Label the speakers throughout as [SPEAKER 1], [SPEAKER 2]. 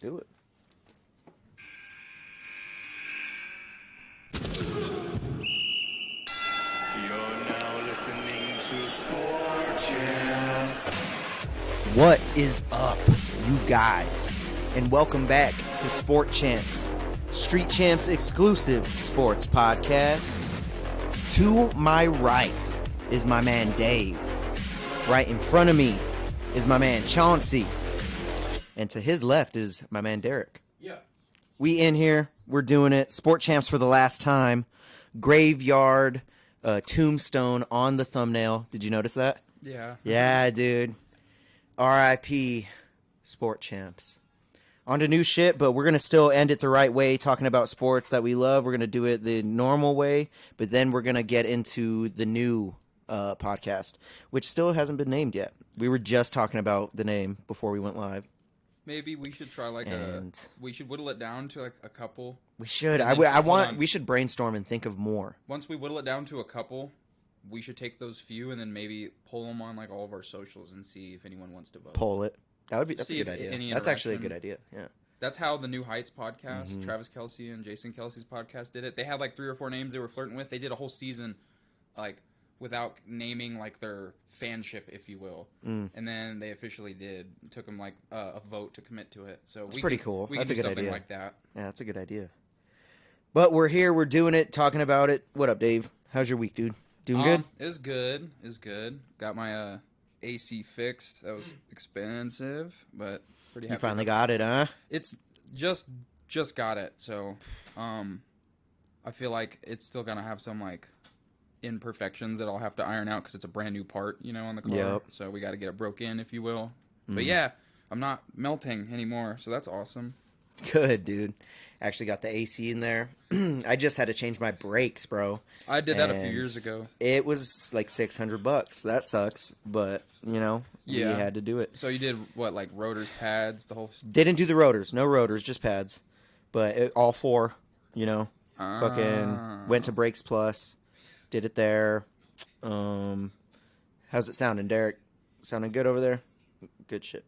[SPEAKER 1] Do it.
[SPEAKER 2] You're now listening to Sport Champs.
[SPEAKER 1] What is up, you guys? And welcome back to Sport Champs, Street Champs exclusive sports podcast. To my right is my man Dave. Right in front of me is my man Chauncey. And to his left is my man Deryk.
[SPEAKER 3] Yeah.
[SPEAKER 1] We in here. We're doing it. Sport Champs for the last time. Graveyard, tombstone on the thumbnail. Did you notice that?
[SPEAKER 3] Yeah.
[SPEAKER 1] Yeah, dude. R.I.P. Sport Champs. On to new shit, but we're going to still end it the right way, talking about sports that we love. We're going to do it the normal way, but then we're going to get into the new podcast, which still hasn't been named yet. We were just talking about the name before we went live.
[SPEAKER 3] Maybe we should try we should whittle it down to like a couple.
[SPEAKER 1] We should. We should brainstorm and think of more.
[SPEAKER 3] Once we whittle it down to a couple, we should take those few and then maybe pull them on like all of our socials and see if anyone wants to vote.
[SPEAKER 1] Poll it. That's a good idea. That's actually a good idea. Yeah.
[SPEAKER 3] That's how the New Heights podcast, Travis Kelce and Jason Kelsey's podcast did it. They had like 3 or 4 names they were flirting with. They did a whole season like without naming like their fanship, if you will. And then they officially did. It took them like a vote to commit to it. So
[SPEAKER 1] it's pretty cool. That's a good idea.
[SPEAKER 3] Like that.
[SPEAKER 1] Yeah, that's a good idea. But we're here. We're doing it. Talking about it. What up, Dave? How's your week, dude? Doing good?
[SPEAKER 3] It's good. It's good. Got my AC fixed. That was expensive, but pretty happy.
[SPEAKER 1] You finally got it, huh?
[SPEAKER 3] It's just got it. So, I feel like it's still gonna have some like imperfections that I'll have to iron out because it's a brand new part, on the car.
[SPEAKER 1] Yep.
[SPEAKER 3] So we got to get it broke in, if you will. But yeah, I'm not melting anymore, so that's awesome.
[SPEAKER 1] Good, dude. Actually got the AC in there. I just had to change my brakes, bro.
[SPEAKER 3] I did that a few years ago.
[SPEAKER 1] It was like $600. That sucks, but we had to do it.
[SPEAKER 3] So you did what, like rotors, pads, the whole?
[SPEAKER 1] Didn't do the rotors. No rotors, just pads. But all 4, fucking went to Brakes Plus. Did it there. How's it sounding, Deryk? Sounding good over there? Good shit.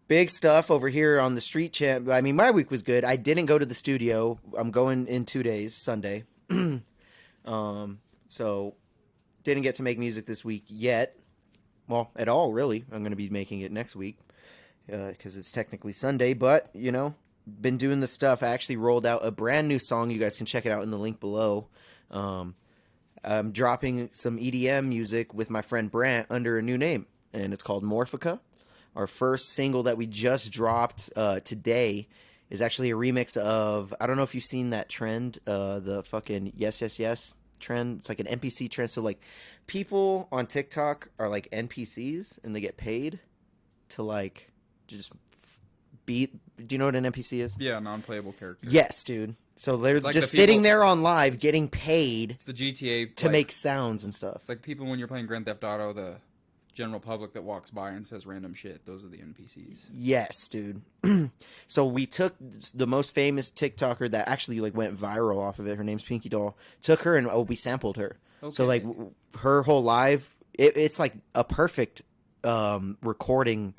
[SPEAKER 1] Big stuff over here on the Street Champ. I mean, my week was good. I didn't go to the studio. I'm going in 2 days, Sunday. So didn't get to make music this week yet. Well, at all, really. I'm going to be making it next week because it's technically Sunday. But, been doing the stuff. I actually rolled out a brand new song. You guys can check it out in the link below. I'm dropping some EDM music with my friend Brant under a new name, and it's called Morphica. Our first single that we just dropped today is actually a remix of, I don't know if you've seen that trend, the fucking Yes, Yes, Yes trend. It's like an NPC trend. So, like, people on TikTok are, like, NPCs, and they get paid to, like, just beat. Do you know what an NPC is?
[SPEAKER 3] Yeah, non-playable character.
[SPEAKER 1] Yes, dude. So they're like just sitting there on live getting paid.
[SPEAKER 3] It's the GTA
[SPEAKER 1] to make sounds and stuff.
[SPEAKER 3] It's like people when you're playing Grand Theft Auto, the general public that walks by and says random shit. Those are the NPCs.
[SPEAKER 1] Yes, dude. So we took the most famous TikToker that actually like went viral off of it. Her name's Pinky Doll. Took her and we sampled her. Okay. So like her whole live, it's like a perfect recording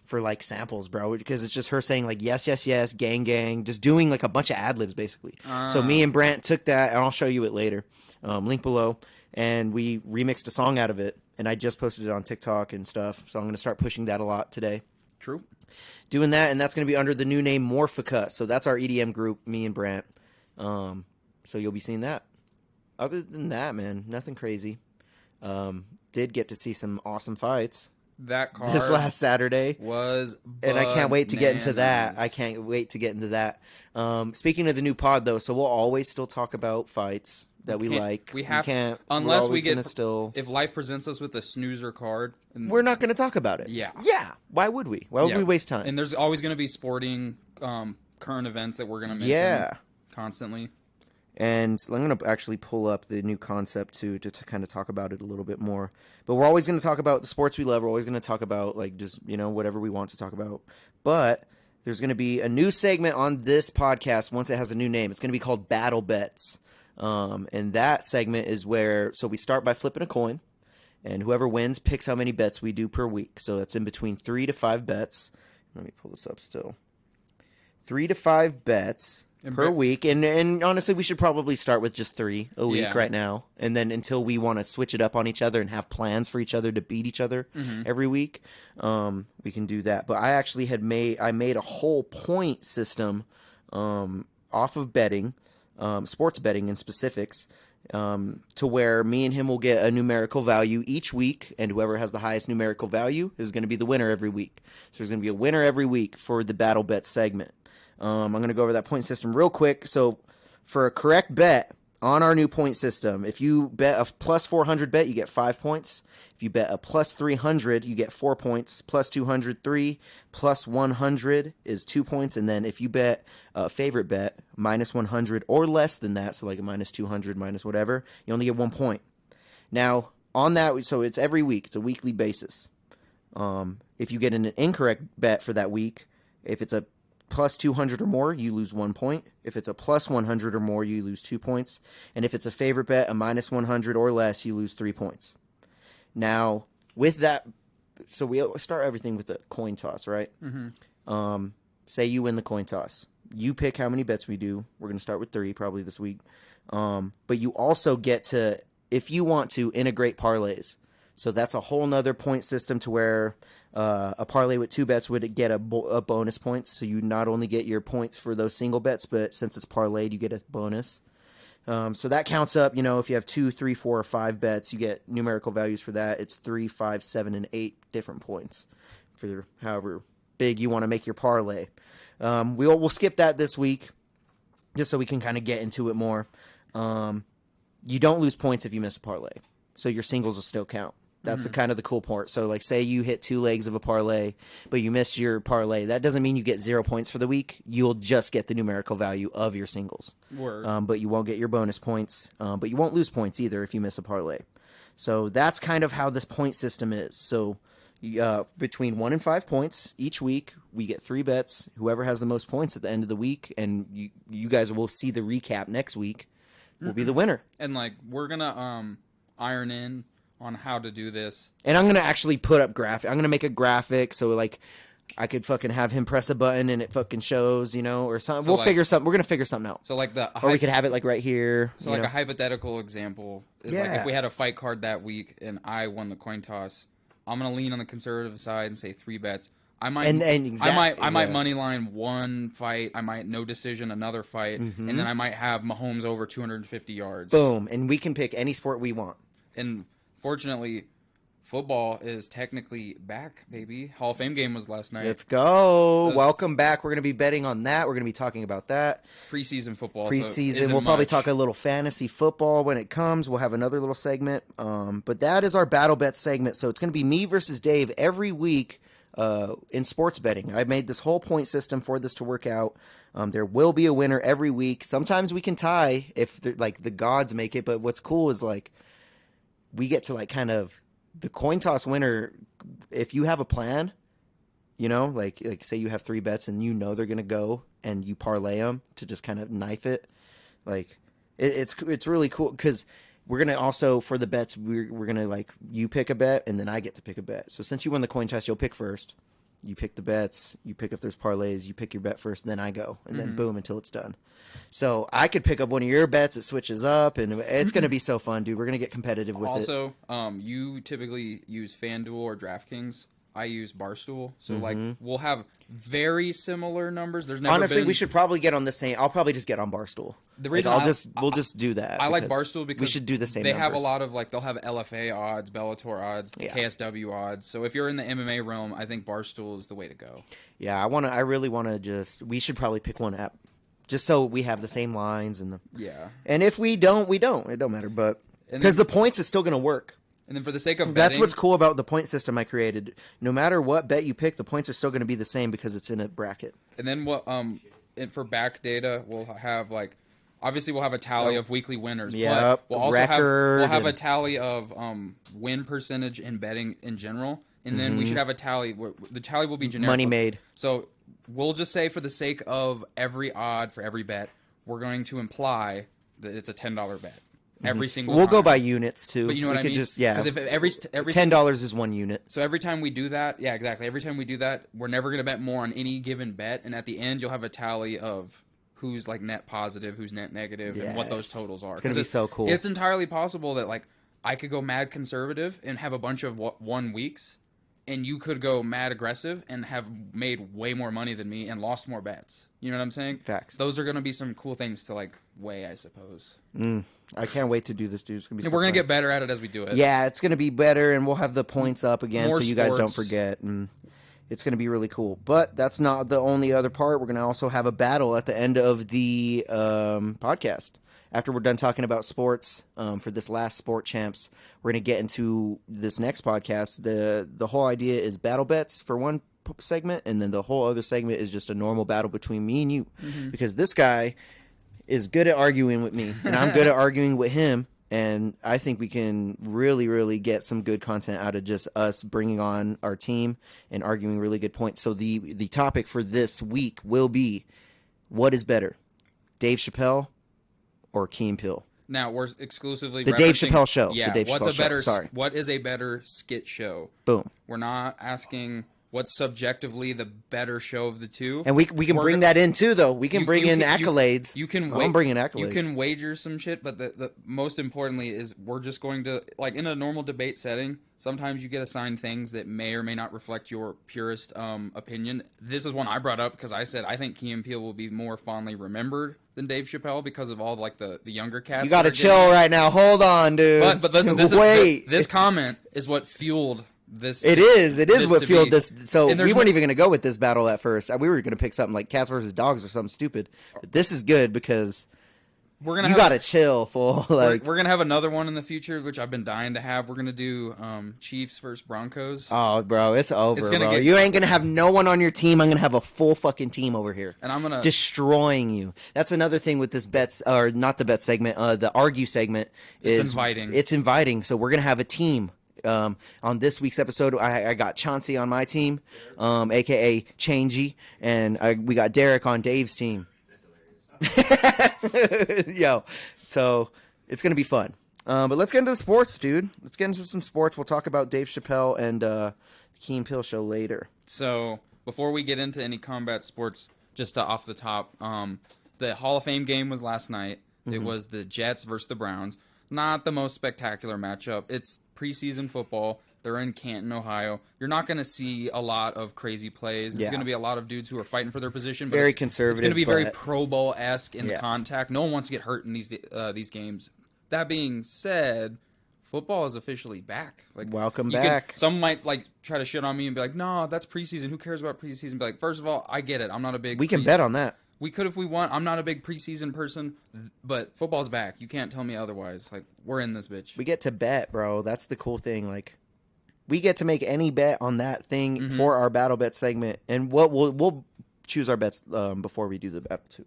[SPEAKER 1] for like samples, bro, because it's just her saying like yes, yes, yes, gang, gang, just doing like a bunch of ad libs basically. So me and Brant took that, and I'll show you it later, link below, and we remixed a song out of it, and I just posted it on TikTok and stuff. So I'm gonna start pushing that a lot today.
[SPEAKER 3] True.
[SPEAKER 1] Doing that, and that's gonna be under the new name Morphica. So that's our EDM group, me and Brant. So you'll be seeing that. Other than that, man, nothing crazy. Did get to see some awesome fights.
[SPEAKER 3] That car
[SPEAKER 1] this last Saturday
[SPEAKER 3] was
[SPEAKER 1] and I can't wait to get into that. I can't wait to get into that. Speaking of the new pod, though, so we'll always still talk about fights that we like.
[SPEAKER 3] We can't unless we get if life presents us with a snoozer card.
[SPEAKER 1] We're not going to talk about it.
[SPEAKER 3] Yeah.
[SPEAKER 1] Why would we? Why would we waste time?
[SPEAKER 3] And there's always going to be sporting current events that we're going to mention constantly.
[SPEAKER 1] And I'm going to actually pull up the new concept to kind of talk about it a little bit more. But we're always going to talk about the sports we love. We're always going to talk about, like, just, whatever we want to talk about. But there's going to be a new segment on this podcast once it has a new name. It's going to be called BattleBets. And that segment is where, so we start by flipping a coin. And whoever wins picks how many bets we do per week. So it's in between 3 to 5 bets. Let me pull this up still. 3 to 5 bets
[SPEAKER 3] And
[SPEAKER 1] per
[SPEAKER 3] bet-
[SPEAKER 1] week, and honestly, we should probably start with just 3 a week
[SPEAKER 3] Yeah.
[SPEAKER 1] right now, and then until we want to switch it up on each other and have plans for each other to beat each other every week, we can do that. But I actually made a whole point system off of betting, sports betting in specifics, to where me and him will get a numerical value each week, and whoever has the highest numerical value is going to be the winner every week. So there's going to be a winner every week for the BattleBets segment. I'm going to go over that point system real quick. So for a correct bet on our new point system, if you bet a plus 400 bet, you get 5 points. If you bet a plus 300, you get 4 points. Plus 200, 3. Plus 100 is 2 points. And then if you bet a favorite bet, minus 100 or less than that, so like a minus 200, minus whatever, you only get 1 point. Now, on that, so it's every week. It's a weekly basis. If you get an incorrect bet for that week, if it's a plus 200 or more, you lose 1 point. If it's a plus 100 or more, you lose 2 points. And if it's a favorite bet, a minus 100 or less, you lose 3 points. Now, with that, so we start everything with a coin toss, right? Say you win the coin toss. You pick how many bets we do. We're going to start with 3 probably this week. But you also get to, if you want to, integrate parlays. So that's a whole nother point system to where a parlay with 2 bets would get a bonus points. So you not only get your points for those single bets, but since it's parlayed, you get a bonus. So that counts up, if you have 2, 3, 4, or 5 bets, you get numerical values for that. It's 3, 5, 7, and 8 different points for however big you want to make your parlay. We'll skip that this week just so we can kind of get into it more. You don't lose points if you miss a parlay. So your singles will still count. That's the kind of the cool part. So, like, say you hit 2 legs of a parlay, but you miss your parlay. That doesn't mean you get 0 points for the week. You'll just get the numerical value of your singles.
[SPEAKER 3] Word.
[SPEAKER 1] But you won't get your bonus points. But you won't lose points either if you miss a parlay. So that's kind of how this point system is. So between 1 and 5 points each week, we get 3 bets. Whoever has the most points at the end of the week, and you guys will see the recap next week, will be the winner.
[SPEAKER 3] And, like, we're going to iron in on how to do this.
[SPEAKER 1] And I'm going to actually put up graphic. I'm going to make a graphic so, like, I could fucking have him press a button and it fucking shows, or something.
[SPEAKER 3] So,
[SPEAKER 1] We're
[SPEAKER 3] like,
[SPEAKER 1] going to figure something out.
[SPEAKER 3] So, like,
[SPEAKER 1] Or we could have it, like, right here.
[SPEAKER 3] So, like, a hypothetical example is, like,
[SPEAKER 1] Yeah.
[SPEAKER 3] if we had a fight card that week and I won the coin toss, I'm going to lean on the conservative side and say 3 bets. I might, I might money line 1 fight. I might no decision another fight, and then I might have Mahomes over 250 yards.
[SPEAKER 1] Boom. And we can pick any sport we want.
[SPEAKER 3] And fortunately, football is technically back, baby. Hall of Fame game was last night.
[SPEAKER 1] Let's go. Welcome back. We're going to be betting on that. We're going to be talking about that.
[SPEAKER 3] Preseason football.
[SPEAKER 1] Preseason. We'll probably talk a little fantasy football when it comes. We'll have another little segment. But that is our Battle Bet segment. So it's going to be me versus Dave every week in sports betting. I made this whole point system for this to work out. There will be a winner every week. Sometimes we can tie if the gods make it. But what's cool is, like, we get to, like, kind of the coin toss winner. If you have a plan, like say you have 3 bets and they're going to go and you parlay them to just kind of knife it. Like it's really cool because we're going to also, for the bets, we're going to, like, you pick a bet and then I get to pick a bet. So since you won the coin toss, you'll pick first. You pick the bets, you pick if there's parlays, you pick your bet first, and then I go, and then boom, until it's done. So I could pick up one of your bets, it switches up, and it's going to be so fun, dude. We're going to get competitive with it.
[SPEAKER 3] Also, you typically use FanDuel or DraftKings. I use Barstool. So, like, we'll have very similar numbers. There's never
[SPEAKER 1] Honestly,
[SPEAKER 3] been...
[SPEAKER 1] we should probably get on the same. I'll probably just get on Barstool.
[SPEAKER 3] The reason
[SPEAKER 1] we'll just do that.
[SPEAKER 3] I like Barstool because
[SPEAKER 1] we should do the same.
[SPEAKER 3] They
[SPEAKER 1] numbers.
[SPEAKER 3] have a lot of, like, they'll have LFA odds, Bellator odds, KSW odds. So if you're in the MMA realm, I think Barstool is the way to go.
[SPEAKER 1] Yeah, I really want to just. We should probably pick one app, just so we have the same lines and the.
[SPEAKER 3] Yeah.
[SPEAKER 1] And if we don't, we don't. It don't matter, but because the points is still going to work.
[SPEAKER 3] And then for the sake of betting...
[SPEAKER 1] That's what's cool about the point system I created. No matter what bet you pick, the points are still going to be the same because it's in a bracket.
[SPEAKER 3] And then for back data, we'll have, like... Obviously, we'll have a tally of weekly winners.
[SPEAKER 1] Yep.
[SPEAKER 3] But we'll also
[SPEAKER 1] have
[SPEAKER 3] a tally of win percentage in betting in general. And then we should have a tally... The tally will be generic.
[SPEAKER 1] Money made.
[SPEAKER 3] So we'll just say for the sake of every odd for every bet, we're going to imply that it's a $10 bet. every single
[SPEAKER 1] We'll
[SPEAKER 3] time.
[SPEAKER 1] go by units too.
[SPEAKER 3] But you know what I mean?
[SPEAKER 1] Because
[SPEAKER 3] if every
[SPEAKER 1] $10 is one unit.
[SPEAKER 3] So every time we do that, yeah, exactly. Every time we do that, we're never going to bet more on any given bet. And at the end, you'll have a tally of who's like net positive, who's net negative, and what those totals are.
[SPEAKER 1] It's going to be so cool.
[SPEAKER 3] It's entirely possible that like I could go mad conservative and have a bunch of 1 weeks, and you could go mad aggressive and have made way more money than me and lost more bets. You know what I'm saying?
[SPEAKER 1] Facts.
[SPEAKER 3] Those are going to be some cool things to like weigh, I suppose.
[SPEAKER 1] I can't wait to do this, dude. It's gonna be.
[SPEAKER 3] We're going to get better at it as we do it.
[SPEAKER 1] Yeah, it's going to be better, and we'll have the points up again,
[SPEAKER 3] More
[SPEAKER 1] so you guys don't
[SPEAKER 3] sports.
[SPEAKER 1] forget. And it's going to be really cool. But that's not the only other part. We're going to also have a battle at the end of the podcast. After we're done talking about sports for this last Sport Champs, we're going to get into this next podcast. The whole idea is battle bets for one segment, and then the whole other segment is just a normal battle between me and you. Because this guy is good at arguing with me, and I'm good at arguing with him. And I think we can really, really get some good content out of just us bringing on our team and arguing really good points. So the topic for this week will be, what is better, Dave Chappelle or Key and Peele?
[SPEAKER 3] Now we're exclusively
[SPEAKER 1] The Dave
[SPEAKER 3] referencing-
[SPEAKER 1] Chappelle show.
[SPEAKER 3] Yeah,
[SPEAKER 1] The Dave
[SPEAKER 3] what's
[SPEAKER 1] Chappelle
[SPEAKER 3] a
[SPEAKER 1] show.
[SPEAKER 3] better?
[SPEAKER 1] Sorry.
[SPEAKER 3] What is a better skit show?
[SPEAKER 1] Boom.
[SPEAKER 3] We're not asking what's subjectively the better show of the two.
[SPEAKER 1] And we can
[SPEAKER 3] We're
[SPEAKER 1] bring
[SPEAKER 3] go-
[SPEAKER 1] that in too, though. We can
[SPEAKER 3] You-
[SPEAKER 1] bring
[SPEAKER 3] you
[SPEAKER 1] in
[SPEAKER 3] can-
[SPEAKER 1] accolades.
[SPEAKER 3] You can
[SPEAKER 1] I'm bringing accolades.
[SPEAKER 3] You can wager some shit, but the most importantly is we're just going to, like in a normal debate setting, sometimes you get assigned things that may or may not reflect your purest opinion. This is one I brought up because I said I think Key and Peele will be more fondly remembered than Dave Chappelle because of all like the younger cats.
[SPEAKER 1] You got to
[SPEAKER 3] that are getting
[SPEAKER 1] chill
[SPEAKER 3] it.
[SPEAKER 1] right now. Hold on, dude.
[SPEAKER 3] But listen, this
[SPEAKER 1] Wait.
[SPEAKER 3] is this comment is what fueled this.
[SPEAKER 1] It is
[SPEAKER 3] this
[SPEAKER 1] what
[SPEAKER 3] to
[SPEAKER 1] fueled
[SPEAKER 3] be.
[SPEAKER 1] this. So
[SPEAKER 3] And
[SPEAKER 1] we
[SPEAKER 3] there's
[SPEAKER 1] weren't
[SPEAKER 3] no-
[SPEAKER 1] even going to go with this battle at first. We were going to pick something like cats versus dogs or something stupid. But this is good because
[SPEAKER 3] We're gonna
[SPEAKER 1] you
[SPEAKER 3] have,
[SPEAKER 1] got to chill, fool. Like,
[SPEAKER 3] we're gonna have another one in the future, which I've been dying to have. We're gonna do Chiefs versus Broncos,
[SPEAKER 1] oh, bro, it's over,
[SPEAKER 3] It's gonna
[SPEAKER 1] bro.
[SPEAKER 3] get-
[SPEAKER 1] You ain't going to have no one on your team. I'm going to have a full fucking team over here.
[SPEAKER 3] and I'm gonna
[SPEAKER 1] Destroying you. That's another thing with this bets, or not the bet segment, the argue segment.
[SPEAKER 3] It's
[SPEAKER 1] is
[SPEAKER 3] inviting.
[SPEAKER 1] It's inviting. So we're going to have a team. On this week's episode, I got Chauncey on my team, a.k.a. Changey, and we got Deryk on Dave's team. Yo, so it's going to be fun. But let's get into the sports, dude. Let's get into some sports. We'll talk about Dave Chappelle and the Key and Peele show later.
[SPEAKER 3] So before we get into any combat sports, just off the top, the Hall of Fame game was last night. It was the Jets versus the Browns. Not the most spectacular matchup. It's preseason football. They're in Canton, Ohio. You're not going to see a lot of crazy plays. It's
[SPEAKER 1] Yeah.
[SPEAKER 3] going to be a lot of dudes who are fighting for their position. But
[SPEAKER 1] Very
[SPEAKER 3] it's
[SPEAKER 1] conservative,
[SPEAKER 3] going to be very
[SPEAKER 1] but-
[SPEAKER 3] Pro Bowl-esque in the
[SPEAKER 1] Yeah.
[SPEAKER 3] contact. No one wants to get hurt in these games. That being said, football is officially back. Like,
[SPEAKER 1] Welcome
[SPEAKER 3] you
[SPEAKER 1] back.
[SPEAKER 3] some might like try to shit on me and be like, "No, that's preseason. Who cares about preseason?" Be like, first of all, I get it. I'm not a big.
[SPEAKER 1] We can bet on that.
[SPEAKER 3] We could if we want. I'm not a big preseason person, but football's back. You can't tell me otherwise. Like, we're in this bitch.
[SPEAKER 1] We get to bet, bro. That's the cool thing. Like, we get to make any bet on that thing for our battle bet segment, and we'll choose our bets before we do the battle too.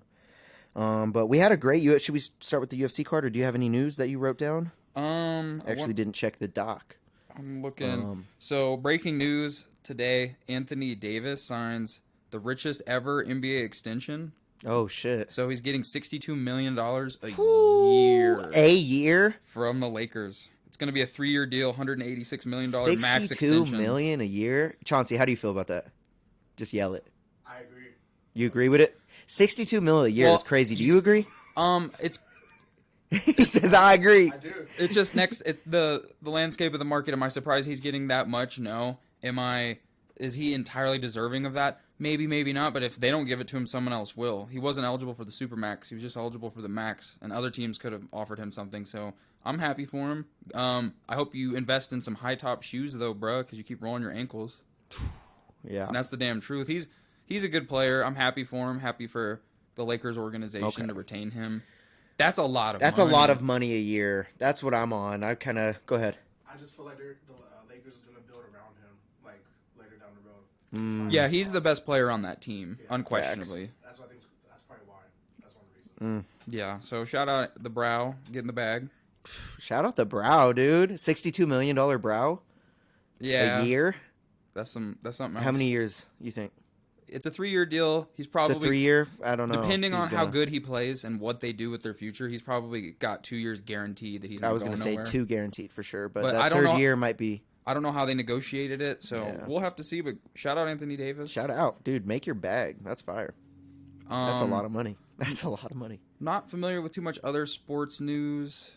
[SPEAKER 1] But we had a great. Should we start with the UFC card, or do you have any news that you wrote down? Actually, didn't check the doc.
[SPEAKER 3] I'm looking. So, breaking news today: Anthony Davis signs the richest ever NBA extension.
[SPEAKER 1] Oh shit!
[SPEAKER 3] So he's getting $62 million a year
[SPEAKER 1] A year?
[SPEAKER 3] from the Lakers. It's going to be a 3-year deal, $186 million max
[SPEAKER 1] $62
[SPEAKER 3] extension.
[SPEAKER 1] million a year? Chauncey, how do you feel about that? Just yell it.
[SPEAKER 4] I agree.
[SPEAKER 1] You agree with it? $62 million a year
[SPEAKER 3] Well,
[SPEAKER 1] is crazy. Do you agree?
[SPEAKER 3] It's
[SPEAKER 1] He says, I agree.
[SPEAKER 4] I do.
[SPEAKER 3] it's just next. It's the landscape of the market. Am I surprised he's getting that much? No. Is he entirely deserving of that? Maybe, maybe not. But if they don't give it to him, someone else will. He wasn't eligible for the Supermax. He was just eligible for the Max, and other teams could have offered him something. So I'm happy for him. I hope you invest in some high top shoes though, bro, because you keep rolling your ankles.
[SPEAKER 1] Yeah.
[SPEAKER 3] And that's the damn truth. He's a good player. I'm happy for him. Happy for the Lakers organization to retain him. That's a lot of
[SPEAKER 1] That's
[SPEAKER 3] money.
[SPEAKER 1] a lot of money a year. That's what I'm on. I kind of go ahead.
[SPEAKER 4] I just feel like the Lakers are going to build around him, like, later down the road. Sign
[SPEAKER 3] Yeah,
[SPEAKER 4] him.
[SPEAKER 3] he's the best player on that team, unquestionably.
[SPEAKER 4] That's what I think. That's probably why. That's one of the reasons.
[SPEAKER 3] Yeah, so shout out the Brow, getting the bag.
[SPEAKER 1] Shout out the Brow, dude. $62 million Brow
[SPEAKER 3] Yeah,
[SPEAKER 1] a year.
[SPEAKER 3] That's something else.
[SPEAKER 1] How many years you think?
[SPEAKER 3] it's a 3-year deal. He's
[SPEAKER 1] It's
[SPEAKER 3] probably
[SPEAKER 1] a 3-year. I don't know.
[SPEAKER 3] depending
[SPEAKER 1] He's
[SPEAKER 3] on how
[SPEAKER 1] gonna-
[SPEAKER 3] good he plays and what they do with their future. He's probably got 2 years guaranteed that he's.
[SPEAKER 1] I was
[SPEAKER 3] going
[SPEAKER 1] going
[SPEAKER 3] to
[SPEAKER 1] to say 2 guaranteed for sure, but
[SPEAKER 3] But
[SPEAKER 1] that
[SPEAKER 3] I don't
[SPEAKER 1] third
[SPEAKER 3] know-
[SPEAKER 1] year might be.
[SPEAKER 3] I don't know how they negotiated it, so
[SPEAKER 1] Yeah.
[SPEAKER 3] we'll have to see. But shout out Anthony Davis.
[SPEAKER 1] Shout out, dude! Make your bag. That's fire. That's a lot of money. That's a lot of money.
[SPEAKER 3] Not familiar with too much other sports news.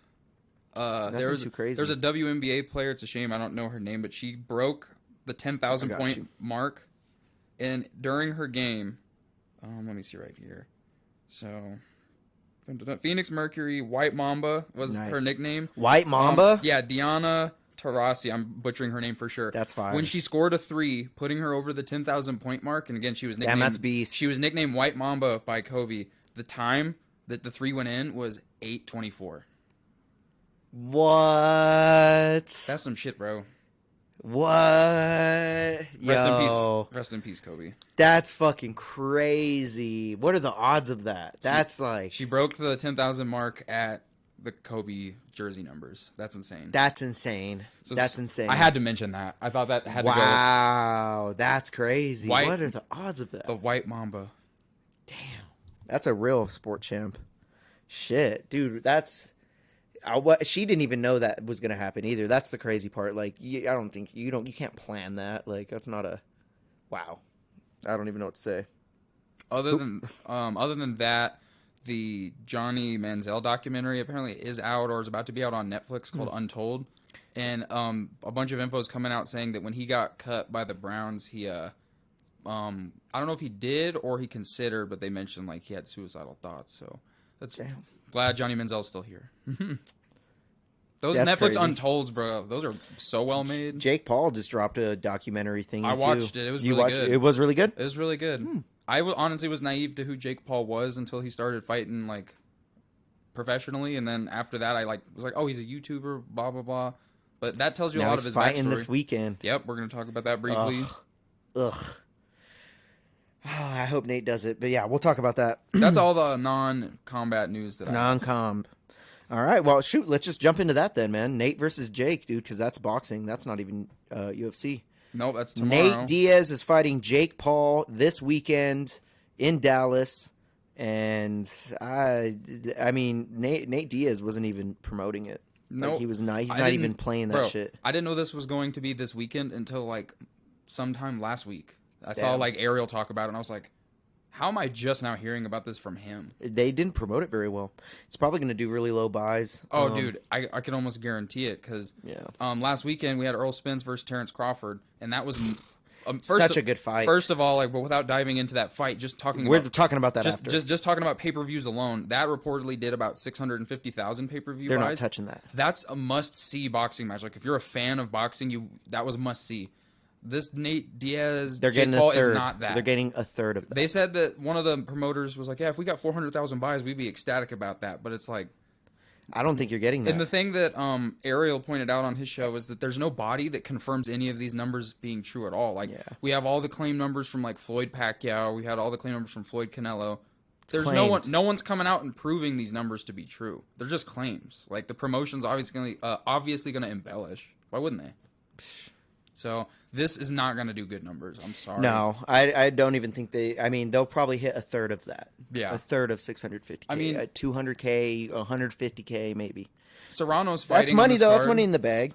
[SPEAKER 1] Nothing
[SPEAKER 3] There's
[SPEAKER 1] too crazy.
[SPEAKER 3] There's a WNBA player. It's a shame I don't know her name, but she broke the 10,000
[SPEAKER 1] I got
[SPEAKER 3] point
[SPEAKER 1] you.
[SPEAKER 3] mark, and during her game, let me see right here. So, Phoenix Mercury, White Mamba was
[SPEAKER 1] Nice.
[SPEAKER 3] her nickname.
[SPEAKER 1] White Mamba.
[SPEAKER 3] Yeah, Diana Taurasi. I'm butchering her name for sure.
[SPEAKER 1] That's fine.
[SPEAKER 3] When she scored a 3, putting her over the 10,000 point mark, and again she was nicknamed.
[SPEAKER 1] Damn, that's beast.
[SPEAKER 3] She was nicknamed White Mamba by Kobe. The time that the 3 went in was 8:24.
[SPEAKER 1] What?
[SPEAKER 3] That's some shit, bro.
[SPEAKER 1] What?
[SPEAKER 3] Rest in
[SPEAKER 1] Yo,
[SPEAKER 3] peace. Rest in peace, Kobe.
[SPEAKER 1] that's fucking crazy. What are the odds of that? That's like
[SPEAKER 3] She broke the 10,000 mark at the Kobe jersey numbers. That's insane.
[SPEAKER 1] that's insane.
[SPEAKER 3] So
[SPEAKER 1] That's insane.
[SPEAKER 3] I had to mention that. I thought that had
[SPEAKER 1] Wow, that's crazy.
[SPEAKER 3] White-
[SPEAKER 1] What are the odds of that?
[SPEAKER 3] to go. The White Mamba.
[SPEAKER 1] Damn, that's a real sport champ. Shit, dude, that's. What she didn't even know that was gonna happen either. That's the crazy part. Like, I don't think you can't plan that. Like, that's not a. Wow, I don't even know what to say.
[SPEAKER 3] Other than that, the Johnny Manziel documentary apparently is out or is about to be out on Netflix called Untold, and a bunch of info is coming out saying that when he got cut by the Browns, he I don't know if he did or he considered, but they mentioned like he had suicidal thoughts. So that's
[SPEAKER 1] Damn.
[SPEAKER 3] glad Johnny Manziel's still here. Those
[SPEAKER 1] That's
[SPEAKER 3] Netflix
[SPEAKER 1] crazy.
[SPEAKER 3] Untolds, bro, those are so well made.
[SPEAKER 1] Jake Paul just dropped a documentary thing.
[SPEAKER 3] I watched it. It was really good.
[SPEAKER 1] It was really good.
[SPEAKER 3] It was really good. Honestly was naive to who Jake Paul was until he started fighting like professionally, and then after that, I was like, oh, he's a YouTuber, blah blah blah. But that tells you a
[SPEAKER 1] Now
[SPEAKER 3] lot
[SPEAKER 1] he's
[SPEAKER 3] of his
[SPEAKER 1] fighting
[SPEAKER 3] backstory.
[SPEAKER 1] this weekend.
[SPEAKER 3] Yep, we're gonna talk about that briefly.
[SPEAKER 1] Ugh. Oh, I hope Nate does it, but yeah, we'll talk about that.
[SPEAKER 3] That's all the non-combat news that I have.
[SPEAKER 1] Non-com. All right, well, shoot, let's just jump into that then, man. Nate versus Jake, dude, because that's boxing. That's not even UFC.
[SPEAKER 3] Nope, that's tomorrow.
[SPEAKER 1] Nate Diaz is fighting Jake Paul this weekend in Dallas, and I mean, Nate Diaz wasn't even promoting it.
[SPEAKER 3] Nope.
[SPEAKER 1] Like, he's
[SPEAKER 3] I
[SPEAKER 1] not
[SPEAKER 3] didn't-
[SPEAKER 1] even playing that
[SPEAKER 3] bro,
[SPEAKER 1] shit.
[SPEAKER 3] I didn't know this was going to be this weekend until like sometime last week. I saw
[SPEAKER 1] Damn.
[SPEAKER 3] like Ariel talk about it, and I was like, how am I just now hearing about this from him?
[SPEAKER 1] They didn't promote it very well. It's probably going to do really low buys.
[SPEAKER 3] Oh, dude, I can almost guarantee it because
[SPEAKER 1] Yeah.
[SPEAKER 3] last weekend we had Earl Spence versus Terrence Crawford, and that was
[SPEAKER 1] Such a good fight.
[SPEAKER 3] First of all, but without diving into that fight, just talking
[SPEAKER 1] We're
[SPEAKER 3] about
[SPEAKER 1] talking about that
[SPEAKER 3] just,
[SPEAKER 1] after.
[SPEAKER 3] just talking about pay-per-views alone, that reportedly did about 650,000 pay-per-view
[SPEAKER 1] They're not
[SPEAKER 3] buys.
[SPEAKER 1] touching that.
[SPEAKER 3] That's a must-see boxing match. Like if you're a fan of boxing, that was must-see. This Nate Diaz,
[SPEAKER 1] They're
[SPEAKER 3] Jake
[SPEAKER 1] getting
[SPEAKER 3] Paul
[SPEAKER 1] a third.
[SPEAKER 3] is not that.
[SPEAKER 1] They're getting a third of that.
[SPEAKER 3] They said that one of the promoters was like, "Yeah, if we got 400,000 buys, we'd be ecstatic about that." But it's like,
[SPEAKER 1] I don't think you're getting that.
[SPEAKER 3] and the thing that Ariel pointed out on his show is that there's no body that confirms any of these numbers being true at all. Like
[SPEAKER 1] Yeah.
[SPEAKER 3] we have all the claim numbers from like Floyd Pacquiao, we had all the claim numbers from Floyd Canelo. There's
[SPEAKER 1] claimed.
[SPEAKER 3] no one's coming out and proving these numbers to be true. They're just claims. Like the promotion's obviously going to embellish. Why wouldn't they? So this is not going to do good numbers. I'm sorry.
[SPEAKER 1] No, I don't even think they. I mean, they'll probably hit a third of that.
[SPEAKER 3] Yeah.
[SPEAKER 1] A third of 650K.
[SPEAKER 3] I mean-
[SPEAKER 1] 200K, 150K, maybe.
[SPEAKER 3] Serrano's fighting.
[SPEAKER 1] That's money,
[SPEAKER 3] on this
[SPEAKER 1] though. That's
[SPEAKER 3] card.
[SPEAKER 1] money in the bag.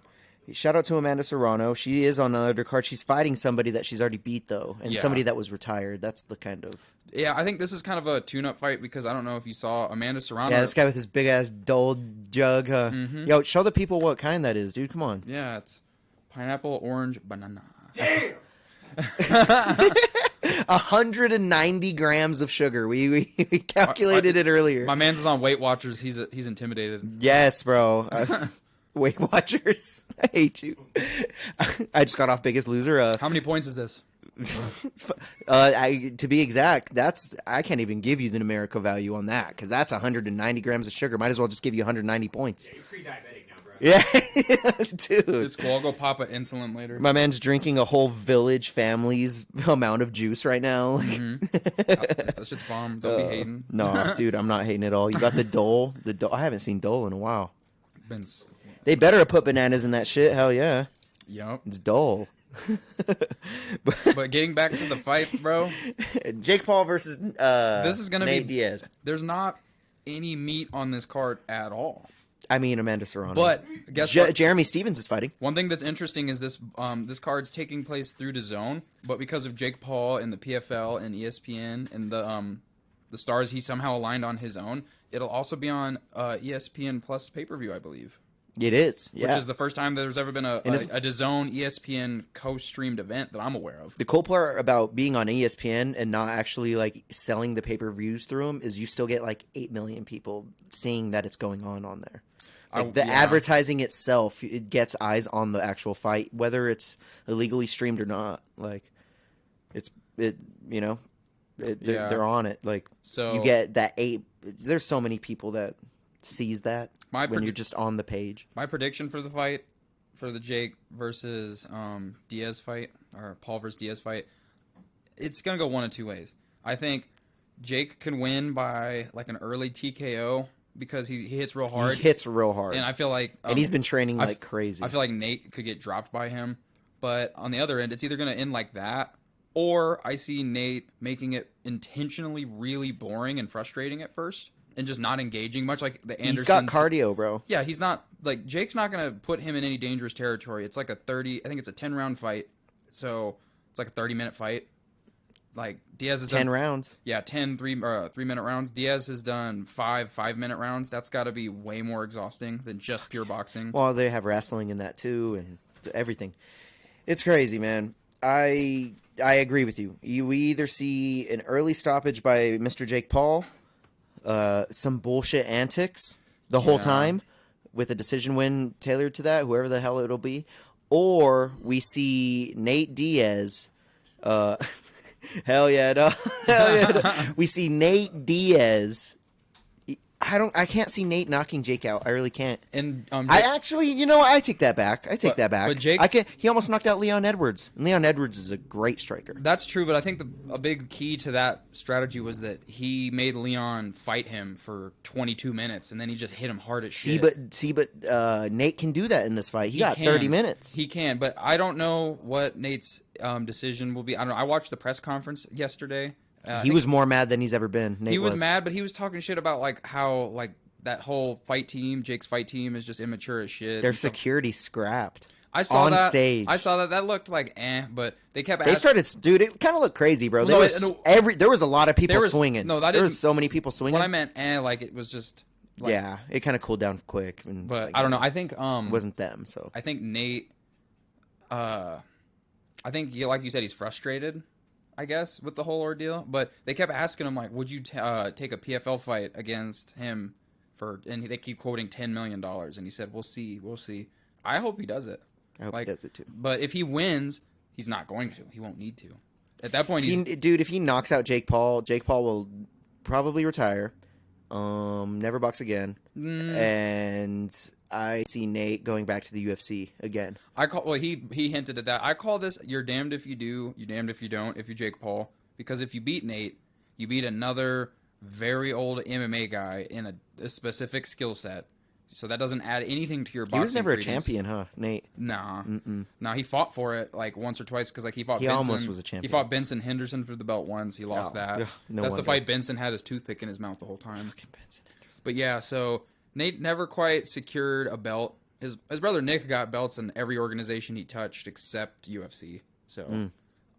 [SPEAKER 1] Shout out to Amanda Serrano. She is on the undercard. She's fighting somebody that she's already beat, though, and
[SPEAKER 3] Yeah.
[SPEAKER 1] somebody that was retired. That's the kind of.
[SPEAKER 3] Yeah, I think this is kind of a tune-up fight because I don't know if you saw Amanda Serrano.
[SPEAKER 1] Yeah, this guy with his big ass Dole jug. Huh?
[SPEAKER 3] Mm-hmm.
[SPEAKER 1] Yo, show the people what kind that is, dude. Come on.
[SPEAKER 3] Yeah, it's pineapple, orange, banana.
[SPEAKER 1] 190 grams of sugar. We calculated it earlier.
[SPEAKER 3] My man's is on Weight Watchers. He's intimidated.
[SPEAKER 1] Yes, bro. Weight Watchers. I hate you. I just got off Biggest Loser.
[SPEAKER 3] How many points is this?
[SPEAKER 1] To be exact, I can't even give you the numerical value on that because that's 190 grams of sugar. Might as well just give you 190 points.
[SPEAKER 5] You're pre-diabetic now, bro.
[SPEAKER 1] Yeah, dude.
[SPEAKER 3] It's cool. I'll go pop an insulin later.
[SPEAKER 1] My man's drinking a whole village family's amount of juice right now.
[SPEAKER 3] That shit's bomb. Don't be hating.
[SPEAKER 1] No, dude, I'm not hating at all. You got the Dole. I haven't seen Dole in a while.
[SPEAKER 3] Been
[SPEAKER 1] They better have put bananas in that shit. Hell yeah.
[SPEAKER 3] Yup.
[SPEAKER 1] It's Dole.
[SPEAKER 3] But getting back to the fights, bro.
[SPEAKER 1] Jake Paul versus
[SPEAKER 3] This is gonna
[SPEAKER 1] Nate
[SPEAKER 3] be
[SPEAKER 1] Diaz.
[SPEAKER 3] There's not any meat on this card at all.
[SPEAKER 1] I mean, Amanda Serrano.
[SPEAKER 3] But guess what?
[SPEAKER 1] Jeremy Stevens is fighting.
[SPEAKER 3] One thing that's interesting is this this card's taking place through DAZN, but because of Jake Paul and the PFL and ESPN and the stars he somehow aligned on his own, it'll also be on ESPN Plus pay-per-view, I believe.
[SPEAKER 1] It is, yeah.
[SPEAKER 3] Which is the first time there's ever been a DAZN ESPN co-streamed event that I'm aware of.
[SPEAKER 1] The cool part about being on ESPN and not actually like selling the pay-per-views through them is you still get like 8 million people seeing that it's going on there. Like the advertising itself, it gets eyes on the actual fight, whether it's illegally streamed or not. Like, they're on it. Like,
[SPEAKER 3] so
[SPEAKER 1] you get that 8. There's so many people that sees that when you're just on the page.
[SPEAKER 3] My prediction for the fight, for the Jake versus Diaz fight, or Paul versus Diaz fight, it's gonna go one of two ways. I think Jake can win by like an early TKO. Because he hits real hard.
[SPEAKER 1] He hits real hard.
[SPEAKER 3] And I feel like...
[SPEAKER 1] and he's been training like crazy.
[SPEAKER 3] I feel like Nate could get dropped by him. But on the other end, it's either going to end like that, or I see Nate making it intentionally really boring and frustrating at first, and just not engaging much like the Anderson.
[SPEAKER 1] He's got cardio, bro.
[SPEAKER 3] Yeah, he's not... Like, Jake's not going to put him in any dangerous territory. It's like a 30... I think it's a 10-round fight. So, it's like a 30-minute fight. Like, Diaz has
[SPEAKER 1] 10
[SPEAKER 3] done...
[SPEAKER 1] rounds.
[SPEAKER 3] Yeah, 10 3-minute rounds. Diaz has done 5-minute rounds. That's got to be way more exhausting than just pure boxing.
[SPEAKER 1] Well, they have wrestling in that too, and everything. It's crazy, man. I agree with you. We either see an early stoppage by Mr. Jake Paul, some bullshit antics the whole time, with a decision win tailored to that, whoever the hell it'll be, or we see Nate Diaz... Hell yeah, no. Hell yeah, no. We see Nate Diaz. I can't see Nate knocking Jake out. I really can't.
[SPEAKER 3] And
[SPEAKER 1] I actually, I take that back.
[SPEAKER 3] But Jake's...
[SPEAKER 1] he almost knocked out Leon Edwards. And Leon Edwards is a great striker.
[SPEAKER 3] That's true, but I think a big key to that strategy was that he made Leon fight him for 22 minutes, and then he just hit him hard as shit.
[SPEAKER 1] But Nate can do that in this fight. He got 30 minutes.
[SPEAKER 3] He can, but I don't know what Nate's decision will be. I don't know. I watched the press conference yesterday.
[SPEAKER 1] He was more mad than he's ever been. Nate
[SPEAKER 3] he was mad, but he was talking shit about like how like that whole fight team, Jake's fight team, is just immature as shit.
[SPEAKER 1] Their security scrapped.
[SPEAKER 3] I saw
[SPEAKER 1] on
[SPEAKER 3] that.
[SPEAKER 1] Stage.
[SPEAKER 3] I saw that. That looked like but they kept.
[SPEAKER 1] They started, dude. It kind of looked crazy, bro. There was a lot of people swinging.
[SPEAKER 3] No,
[SPEAKER 1] there was so many people swinging.
[SPEAKER 3] When I meant like it was just. Like,
[SPEAKER 1] yeah, it kind of cooled down quick.
[SPEAKER 3] But
[SPEAKER 1] like,
[SPEAKER 3] I don't know. I think
[SPEAKER 1] it wasn't them. So
[SPEAKER 3] I think Nate. I think like you said, he's frustrated. I guess, with the whole ordeal. But they kept asking him, like, would you take a PFL fight against him and they keep quoting $10 million. And he said, we'll see. I hope he does it.
[SPEAKER 1] I hope he does it too.
[SPEAKER 3] But if he wins, he's not going to. He won't need to. At that point,
[SPEAKER 1] dude, if he knocks out Jake Paul will probably retire. Never box again. And I see Nate going back to the UFC again.
[SPEAKER 3] He hinted at that. I call this you're damned if you do, you're damned if you don't, if you're Jake Paul. Because if you beat Nate, you beat another very old MMA guy in a specific skill set. So that doesn't add anything to your boxing.
[SPEAKER 1] He was never
[SPEAKER 3] credence.
[SPEAKER 1] a champion, huh, Nate?
[SPEAKER 3] Nah. Nah, he fought for it like once or twice because like he fought. Benson.
[SPEAKER 1] Almost was a champion.
[SPEAKER 3] He fought Benson Henderson for the belt once. He lost that. That's the fight. Benson had his toothpick in his mouth the whole time.
[SPEAKER 1] Fucking Benson Henderson. But
[SPEAKER 3] yeah, so Nate never quite secured a belt. His brother Nick got belts in every organization he touched except UFC. So,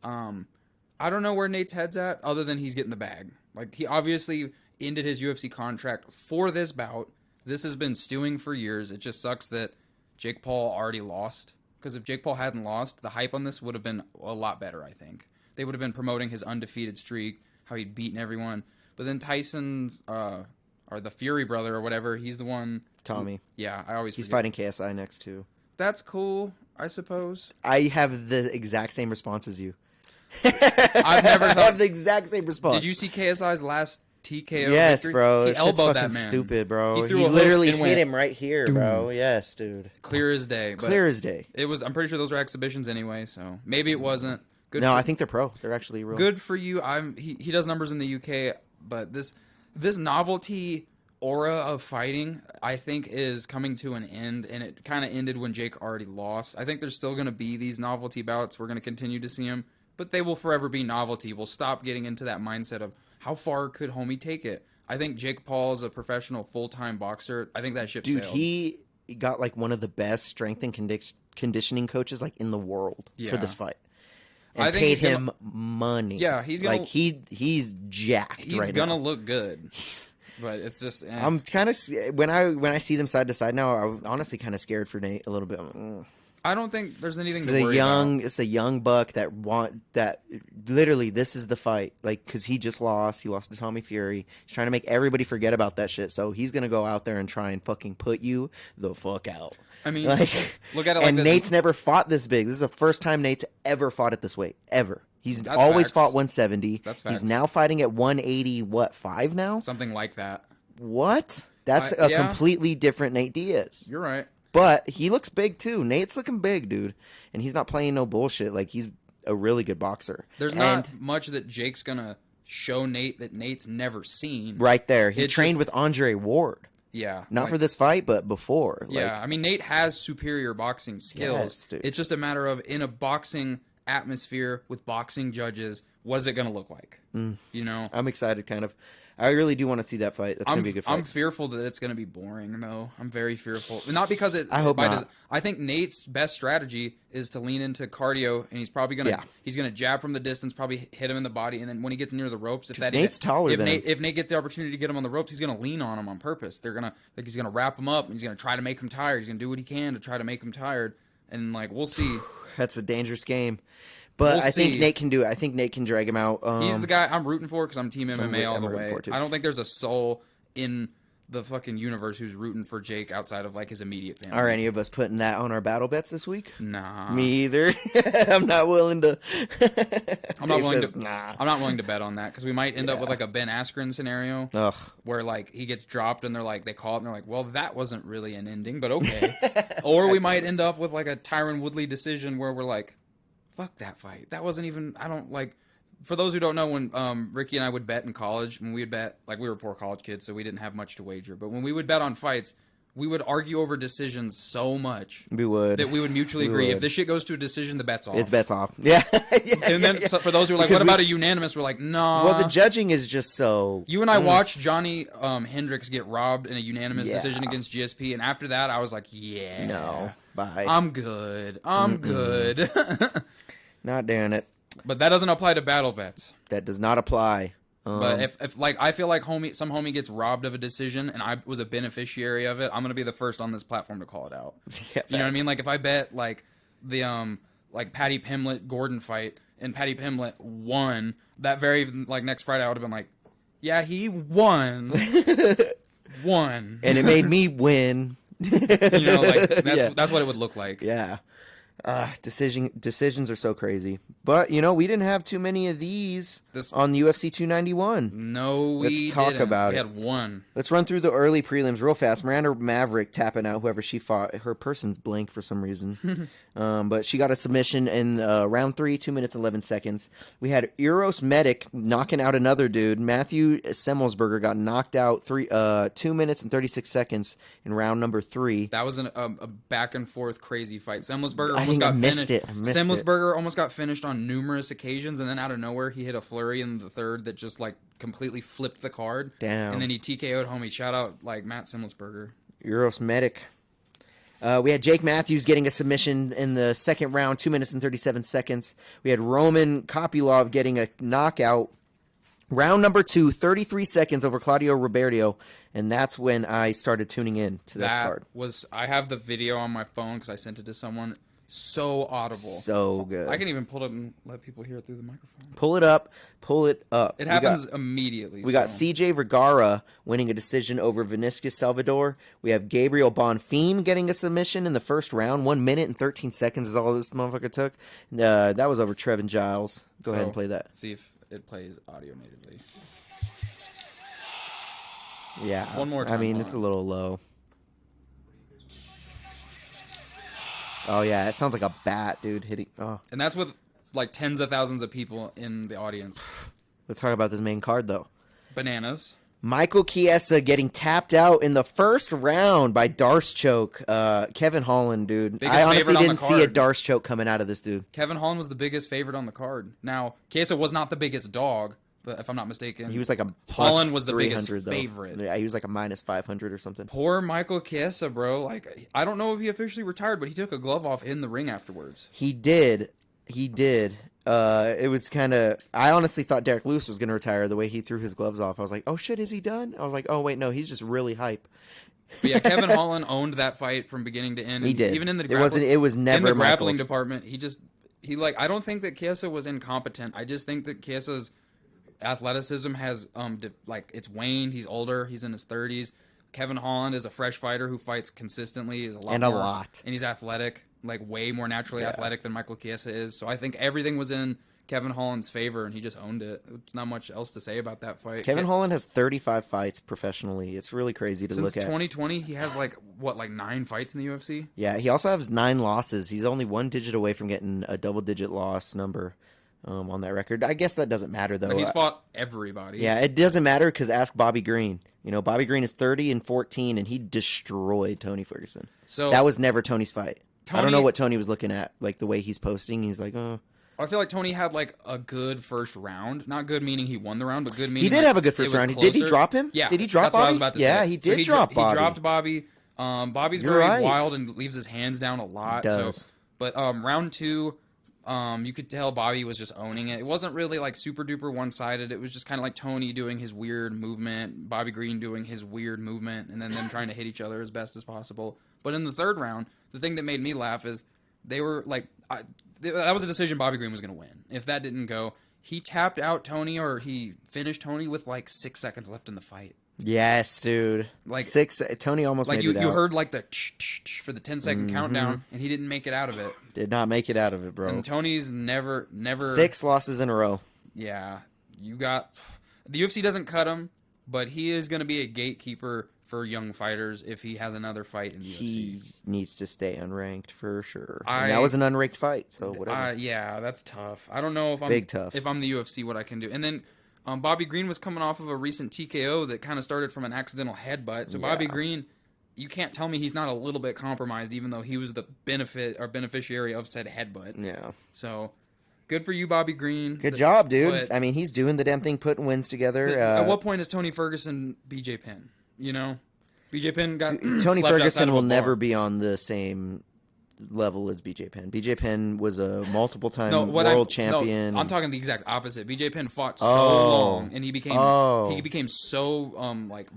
[SPEAKER 3] I don't know where Nate's head's at other than he's getting the bag. Like he obviously ended his UFC contract for this bout. This has been stewing for years. It just sucks that Jake Paul already lost. Because if Jake Paul hadn't lost, the hype on this would have been a lot better, I think. They would have been promoting his undefeated streak, how he'd beaten everyone. But then Tyson's, or the Fury brother or whatever, he's the one.
[SPEAKER 1] Tommy.
[SPEAKER 3] I always
[SPEAKER 1] He's
[SPEAKER 3] forget.
[SPEAKER 1] fighting KSI next, too.
[SPEAKER 3] That's cool, I suppose.
[SPEAKER 1] I have the exact same response as you.
[SPEAKER 3] I've never
[SPEAKER 1] I have the exact same response.
[SPEAKER 3] Did you see KSI's last TKO
[SPEAKER 1] yes,
[SPEAKER 3] victory?
[SPEAKER 1] bro.
[SPEAKER 3] He elbowed
[SPEAKER 1] fucking
[SPEAKER 3] that man.
[SPEAKER 1] Stupid, bro. He
[SPEAKER 3] threw a
[SPEAKER 1] literally
[SPEAKER 3] hook and
[SPEAKER 1] hit
[SPEAKER 3] went,
[SPEAKER 1] him right here, bro. Yes, dude.
[SPEAKER 3] Clear as day.
[SPEAKER 1] Clear as day.
[SPEAKER 3] It was. I'm pretty sure those were exhibitions anyway, so maybe it wasn't. Good.
[SPEAKER 1] No, I think they're pro. They're actually real.
[SPEAKER 3] Good for you. He does numbers in the UK, but this novelty aura of fighting, I think, is coming to an end, and it kind of ended when Jake already lost. I think there's still going to be these novelty bouts. We're going to continue to see them, but they will forever be novelty. We'll stop getting into that mindset of how far could homie take it. I think Jake Paul is a professional full-time boxer. I think that ship
[SPEAKER 1] Dude,
[SPEAKER 3] sailed.
[SPEAKER 1] he got like one of the best strength and conditioning coaches like in the world for this fight. And
[SPEAKER 3] I think
[SPEAKER 1] paid
[SPEAKER 3] he's gonna-
[SPEAKER 1] him money.
[SPEAKER 3] Yeah, he's gonna
[SPEAKER 1] like he's jacked
[SPEAKER 3] He's
[SPEAKER 1] right
[SPEAKER 3] gonna
[SPEAKER 1] now.
[SPEAKER 3] look good, but it's just.
[SPEAKER 1] I'm kind of when I see them side to side now. I'm honestly kind of scared for Nate a little bit.
[SPEAKER 3] I don't think there's anything
[SPEAKER 1] It's
[SPEAKER 3] to
[SPEAKER 1] a
[SPEAKER 3] worry
[SPEAKER 1] young,
[SPEAKER 3] about.
[SPEAKER 1] it's a young buck that literally this is the fight. Like, because he just lost. He lost to Tommy Fury. He's trying to make everybody forget about that shit. So he's gonna go out there and try and fucking put you the fuck out.
[SPEAKER 3] I mean,
[SPEAKER 1] Like,
[SPEAKER 3] look at it like
[SPEAKER 1] and
[SPEAKER 3] this.
[SPEAKER 1] Nate's never fought this big. This is the first time Nate's ever fought it this weight ever. He's
[SPEAKER 3] That's
[SPEAKER 1] always
[SPEAKER 3] facts.
[SPEAKER 1] fought 170.
[SPEAKER 3] That's
[SPEAKER 1] He's
[SPEAKER 3] facts.
[SPEAKER 1] now fighting at 180. What 5 now?
[SPEAKER 3] Something like that.
[SPEAKER 1] What? That's a
[SPEAKER 3] yeah.
[SPEAKER 1] completely different Nate Diaz.
[SPEAKER 3] You're right.
[SPEAKER 1] But he looks big too. Nate's looking big, dude, and he's not playing no bullshit. Like he's a really good boxer.
[SPEAKER 3] There's
[SPEAKER 1] And
[SPEAKER 3] not much that Jake's gonna show Nate that Nate's never seen.
[SPEAKER 1] right there. He
[SPEAKER 3] It's
[SPEAKER 1] trained
[SPEAKER 3] just-
[SPEAKER 1] with Andre Ward,
[SPEAKER 3] Yeah.
[SPEAKER 1] not
[SPEAKER 3] like-
[SPEAKER 1] for this fight, but before.
[SPEAKER 3] Yeah, I mean Nate has superior boxing skills.
[SPEAKER 1] Yes, dude.
[SPEAKER 3] It's just a matter of in a boxing atmosphere with boxing judges, what is it going to look like? You know,
[SPEAKER 1] I'm excited. Kind of. I really do want to see that fight. That's gonna be a good fight.
[SPEAKER 3] I'm fearful that it's going to be boring though. I'm very fearful. Not because it.
[SPEAKER 1] I hope not.
[SPEAKER 3] I think Nate's best strategy is to lean into cardio, and he's probably gonna
[SPEAKER 1] Yeah.
[SPEAKER 3] he's gonna jab from the distance, probably hit him in the body, and then when he gets near the ropes, if
[SPEAKER 1] 'Cause
[SPEAKER 3] that
[SPEAKER 1] Nate's taller than him.
[SPEAKER 3] if Nate gets the opportunity to get him on the ropes, he's gonna lean on him on purpose. He's gonna wrap him up, and he's gonna try to make him tired. He's gonna do what he can to try to make him tired, and like we'll see.
[SPEAKER 1] That's a dangerous game. But
[SPEAKER 3] We'll
[SPEAKER 1] I think
[SPEAKER 3] see.
[SPEAKER 1] Nate can do it. I think Nate can drag him out.
[SPEAKER 3] He's the guy I'm rooting for because I'm Team MMA all
[SPEAKER 1] I'm
[SPEAKER 3] the
[SPEAKER 1] rooting
[SPEAKER 3] way.
[SPEAKER 1] for it, too.
[SPEAKER 3] I don't think there's a soul in the fucking universe who's rooting for Jake outside of like his immediate family.
[SPEAKER 1] Are any of us putting that on our battle bets this week?
[SPEAKER 3] Nah,
[SPEAKER 1] Me either. I'm not willing to.
[SPEAKER 3] I'm not
[SPEAKER 1] Dave
[SPEAKER 3] willing
[SPEAKER 1] says,
[SPEAKER 3] to.
[SPEAKER 1] Nah.
[SPEAKER 3] I'm not willing to bet on that because we might end up
[SPEAKER 1] Yeah.
[SPEAKER 3] with like a Ben Askren scenario
[SPEAKER 1] Ugh.
[SPEAKER 3] where like he gets dropped and they call it and they're like, well, that wasn't really an ending, but okay. Or we might end up with like a Tyron Woodley decision where we're like, fuck that fight. That wasn't even. I don't like. For those who don't know, when Ricky and I would bet in college, when we would bet, like we were poor college kids, so we didn't have much to wager. But when we would bet on fights, we would argue over decisions so much
[SPEAKER 1] We would.
[SPEAKER 3] that we would mutually
[SPEAKER 1] We
[SPEAKER 3] agree.
[SPEAKER 1] would.
[SPEAKER 3] If this shit goes to a decision, the bet's off.
[SPEAKER 1] It bets off. Yeah. Yeah,
[SPEAKER 3] And then
[SPEAKER 1] yeah,
[SPEAKER 3] so for those who are like,
[SPEAKER 1] Because
[SPEAKER 3] what about a unanimous? We're like, nah.
[SPEAKER 1] Well, the judging is just so.
[SPEAKER 3] You and I watched Johnny Hendricks get robbed in a unanimous
[SPEAKER 1] Yeah.
[SPEAKER 3] decision against GSP, and after that, I was like, yeah,
[SPEAKER 1] No. Bye.
[SPEAKER 3] I'm good. I'm good.
[SPEAKER 1] Not doing it.
[SPEAKER 3] But that doesn't apply to battle bets.
[SPEAKER 1] That does not apply.
[SPEAKER 3] But if like I feel like some homie gets robbed of a decision and I was a beneficiary of it, I'm gonna be the first on this platform to call it out.
[SPEAKER 1] Yeah,
[SPEAKER 3] You know what I mean? Like if I bet like the like Patty Pimlet Gordon fight and Patty Pimlet won, that very like next Friday I would have been like, yeah, he won. Won.
[SPEAKER 1] and it made me win.
[SPEAKER 3] You know, like that's
[SPEAKER 1] Yeah.
[SPEAKER 3] that's what it would look like.
[SPEAKER 1] Yeah. Decisions are so crazy. But, you know, we didn't have too many of these on the UFC 291.
[SPEAKER 3] No, we
[SPEAKER 1] Let's talk
[SPEAKER 3] didn't.
[SPEAKER 1] about
[SPEAKER 3] we
[SPEAKER 1] it.
[SPEAKER 3] had one.
[SPEAKER 1] Let's run through the early prelims real fast. Miranda Maverick tapping out whoever she fought. Her person's blank for some reason. But she got a submission in round 3, 2 minutes, 11 seconds. We had Eros Medic knocking out another dude. Matthew Semmelsberger got knocked out 2 minutes and 36 seconds in round number 3.
[SPEAKER 3] That was a back and forth crazy fight. Semelsberger
[SPEAKER 1] I
[SPEAKER 3] almost
[SPEAKER 1] think I
[SPEAKER 3] got
[SPEAKER 1] missed
[SPEAKER 3] finished.
[SPEAKER 1] it. I missed
[SPEAKER 3] Semelsberger almost got finished on numerous occasions, and then out of nowhere he hit a flurry in the third that just like completely flipped the card.
[SPEAKER 1] Damn.
[SPEAKER 3] And then he TKO'd homie. Shout out like Matt Semelsberger.
[SPEAKER 1] Eros Medic. We had Jake Matthews getting a submission in the second round, 2 minutes and 37 seconds. We had Roman Kopylov getting a knockout. Round number 2, 33 seconds over Claudio Roberto, and that's when I started tuning in to this card.
[SPEAKER 3] I have the video on my phone because I sent it to someone. So audible.
[SPEAKER 1] So good.
[SPEAKER 3] I can even pull it up and let people hear it through the microphone.
[SPEAKER 1] Pull it up. Pull it up.
[SPEAKER 3] It happens immediately.
[SPEAKER 1] We got CJ Vergara winning a decision over Vinicius Salvador. We have Gabriel Bonfim getting a submission in the first round. 1 minute and 13 seconds is all this motherfucker took. That was over Trevin Giles. Go ahead and play that.
[SPEAKER 3] See if it plays audio natively.
[SPEAKER 1] Yeah.
[SPEAKER 3] One more
[SPEAKER 1] I
[SPEAKER 3] time,
[SPEAKER 1] mean,
[SPEAKER 3] hold
[SPEAKER 1] it's
[SPEAKER 3] on.
[SPEAKER 1] a little low. Oh, yeah. It sounds like a bat, dude, hitting. Oh.
[SPEAKER 3] And that's with like tens of thousands of people in the audience.
[SPEAKER 1] Let's talk about this main card, though.
[SPEAKER 3] Bananas.
[SPEAKER 1] Michael Chiesa getting tapped out in the first round by Darce choke. Kevin Holland, dude.
[SPEAKER 3] Biggest
[SPEAKER 1] I honestly
[SPEAKER 3] favorite on the
[SPEAKER 1] didn't see a
[SPEAKER 3] card.
[SPEAKER 1] Darce choke coming out of this dude.
[SPEAKER 3] Kevin Holland was the biggest favorite on the card. Now, Chiesa was not the biggest dog, but if I'm not mistaken.
[SPEAKER 1] He was like a
[SPEAKER 3] Holland was the biggest
[SPEAKER 1] 300, though.
[SPEAKER 3] favorite.
[SPEAKER 1] Yeah, he was like a minus 500 or something.
[SPEAKER 3] Poor Michael Chiesa, bro. Like, I don't know if he officially retired, but he took a glove off in the ring afterwards.
[SPEAKER 1] He did. It was kind of. I honestly thought Deryk Lewis was going to retire the way he threw his gloves off. I was like, oh shit, is he done? I was like, oh wait, no, he's just really hype.
[SPEAKER 3] But yeah, Kevin Holland owned that fight from beginning to end.
[SPEAKER 1] He did.
[SPEAKER 3] Even in the
[SPEAKER 1] It was never
[SPEAKER 3] in the grappling
[SPEAKER 1] Michael's.
[SPEAKER 3] department. I don't think that Chiesa was incompetent. I just think that Chiesa's athleticism has it's waned. He's older. He's in his 30s. Kevin Holland is a fresh fighter who fights consistently. Is a lot, and he's athletic, like way more naturally athletic than Michael Chiesa is. So I think everything was in Kevin Holland's favor, and he just owned it. There's not much else to say about that fight.
[SPEAKER 1] Kevin Holland has 35 fights professionally. It's really crazy to look
[SPEAKER 3] Since
[SPEAKER 1] at.
[SPEAKER 3] 2020, he has 9 fights in the UFC?
[SPEAKER 1] Yeah, he also has 9 losses. He's only 1 digit away from getting a double-digit loss number on that record. I guess that doesn't matter, though.
[SPEAKER 3] But he's fought everybody.
[SPEAKER 1] Yeah, it doesn't matter because ask Bobby Green. You know, Bobby Green is 30-14, and he destroyed Tony Ferguson.
[SPEAKER 3] So
[SPEAKER 1] that was never Tony's fight. I don't know
[SPEAKER 3] Tony-
[SPEAKER 1] what Tony was looking at, like the way he's posting. He's like, oh.
[SPEAKER 3] I feel like Tony had a good first round. Not good meaning he won the round, but good meaning
[SPEAKER 1] He did have a good first round. Did he drop him?
[SPEAKER 3] Yeah.
[SPEAKER 1] Did he drop
[SPEAKER 3] that's
[SPEAKER 1] Bobby?
[SPEAKER 3] What I was about to
[SPEAKER 1] yeah,
[SPEAKER 3] say.
[SPEAKER 1] he did
[SPEAKER 3] So
[SPEAKER 1] drop Bobby.
[SPEAKER 3] He dropped Bobby. Bobby's
[SPEAKER 1] You're
[SPEAKER 3] very
[SPEAKER 1] right.
[SPEAKER 3] wild and leaves his hands down a lot.
[SPEAKER 1] He does.
[SPEAKER 3] But round 2, you could tell Bobby was just owning it. It wasn't really super duper one-sided. It was just kind of like Tony doing his weird movement, Bobby Green doing his weird movement, and then them trying to hit each other as best as possible. But in the third round, the thing that made me laugh is they were that was a decision Bobby Green was going to win. If that didn't go, he tapped out Tony, or he finished Tony with 6 seconds left in the fight.
[SPEAKER 1] Yes, dude. Tony almost made
[SPEAKER 3] you
[SPEAKER 1] it out.
[SPEAKER 3] you heard the for the 10-second countdown, and he didn't make it out of it.
[SPEAKER 1] Did not make it out of it, bro.
[SPEAKER 3] And Tony's never
[SPEAKER 1] 6 losses in a row.
[SPEAKER 3] Yeah, the UFC doesn't cut him, but he is going to be a gatekeeper for young fighters if he has another fight in the UFC.
[SPEAKER 1] He needs to stay unranked for sure. And that was an unranked fight, so whatever.
[SPEAKER 3] Yeah, that's tough. I don't know if I'm
[SPEAKER 1] Big tough.
[SPEAKER 3] If I'm the UFC, what I can do. And then Bobby Green was coming off of a recent TKO that kind of started from an accidental headbutt. So Bobby Green, you can't tell me he's not a little bit compromised, even though he was the beneficiary of said headbutt.
[SPEAKER 1] Yeah.
[SPEAKER 3] So good for you, Bobby Green.
[SPEAKER 1] Good job, dude.
[SPEAKER 3] But
[SPEAKER 1] I mean, he's doing the damn thing, putting wins together.
[SPEAKER 3] at what point is Tony Ferguson BJ Penn? You know, BJ Penn got
[SPEAKER 1] Tony
[SPEAKER 3] slept outside
[SPEAKER 1] Ferguson
[SPEAKER 3] of a
[SPEAKER 1] will
[SPEAKER 3] bar.
[SPEAKER 1] never be on the same level as BJ Penn. BJ Penn was a multiple-time world champion.
[SPEAKER 3] No, I'm talking the exact opposite. BJ Penn fought so
[SPEAKER 1] Oh.
[SPEAKER 3] long, and he became so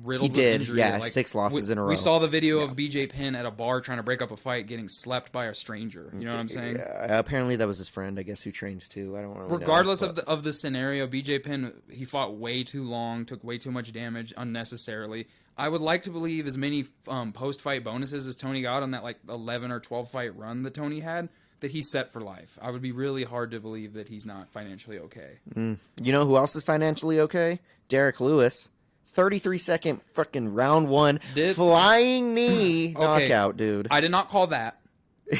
[SPEAKER 3] riddled with injury.
[SPEAKER 1] Yeah,
[SPEAKER 3] that,
[SPEAKER 1] 6 losses in a row.
[SPEAKER 3] We saw the video of BJ Penn at a bar trying to break up a fight, getting slept by a stranger. You know what I'm saying?
[SPEAKER 1] Yeah, apparently that was his friend, I guess, who trains too. I don't really
[SPEAKER 3] Regardless
[SPEAKER 1] know,
[SPEAKER 3] of the scenario, BJ Penn, he fought way too long, took way too much damage unnecessarily. I would like to believe as many post-fight bonuses as Tony got on that 11 or 12 fight run that Tony had, that he's set for life. I would be really hard to believe that he's not financially okay.
[SPEAKER 1] You know who else is financially okay? Deryk Lewis. 33-second fucking round 1 flying knee knockout, dude.
[SPEAKER 3] I did not call that.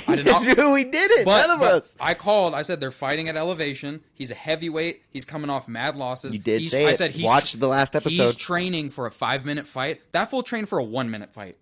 [SPEAKER 3] I did not.
[SPEAKER 1] We did it. None of us.
[SPEAKER 3] I said they're fighting at elevation. He's a heavyweight. He's coming off mad losses.
[SPEAKER 1] You did say it.
[SPEAKER 3] I said
[SPEAKER 1] Watch the last episode.
[SPEAKER 3] He's training for a 5-minute fight. That fool trained for a 1-minute fight.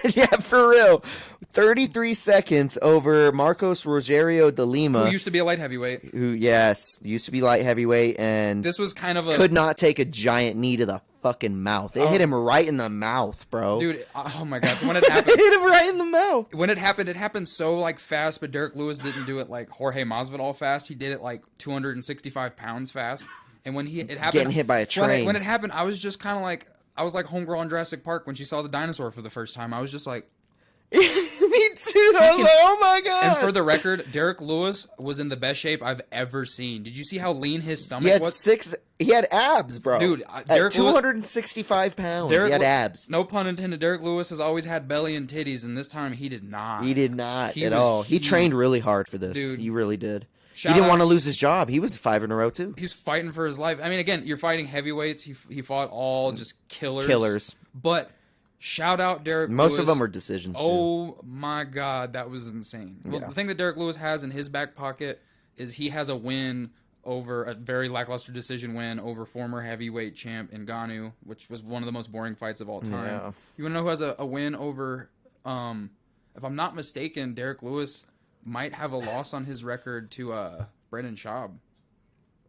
[SPEAKER 1] Yeah, for real. 33 seconds over Marcos Rogerio de Lima.
[SPEAKER 3] Who used to be a light heavyweight.
[SPEAKER 1] Who, used to be light heavyweight, and
[SPEAKER 3] this was kind of
[SPEAKER 1] could not take a giant knee to the fucking mouth. It hit him right in the mouth, bro.
[SPEAKER 3] Dude, oh my god. So when it happened,
[SPEAKER 1] it hit him right in the mouth.
[SPEAKER 3] When it happened so fast, but Deryk Lewis didn't do it like Jorge Masvidal fast. He did it 265 pounds fast. And when it happened,
[SPEAKER 1] getting hit by a train.
[SPEAKER 3] When it happened, I was just kind of I was like homegirl on Jurassic Park when she saw the dinosaur for the first time. I was just like,
[SPEAKER 1] me too. Oh my god.
[SPEAKER 3] And for the record, Deryk Lewis was in the best shape I've ever seen. Did you see how lean his stomach was?
[SPEAKER 1] He had abs, bro.
[SPEAKER 3] Dude,
[SPEAKER 1] at 265 pounds, he had abs.
[SPEAKER 3] No pun intended. Deryk Lewis has always had belly and titties, and this time he did not.
[SPEAKER 1] He did not at all. He trained really hard for this.
[SPEAKER 3] Dude,
[SPEAKER 1] he really did. He didn't want to lose his job. He was 5 in a row too.
[SPEAKER 3] He was fighting for his life. I mean, again, you're fighting heavyweights. He fought all just killers. But shout out Deryk Lewis.
[SPEAKER 1] Most of them are decisions.
[SPEAKER 3] Oh my god, that was insane. Well, the thing that Deryk Lewis has in his back pocket is he has a win over a very lackluster decision win over former heavyweight champ Ngannou, which was one of the most boring fights of all time.
[SPEAKER 1] Yeah.
[SPEAKER 3] You want to know who has a win over, if I'm not mistaken, Deryk Lewis might have a loss on his record to Brendan Schaub.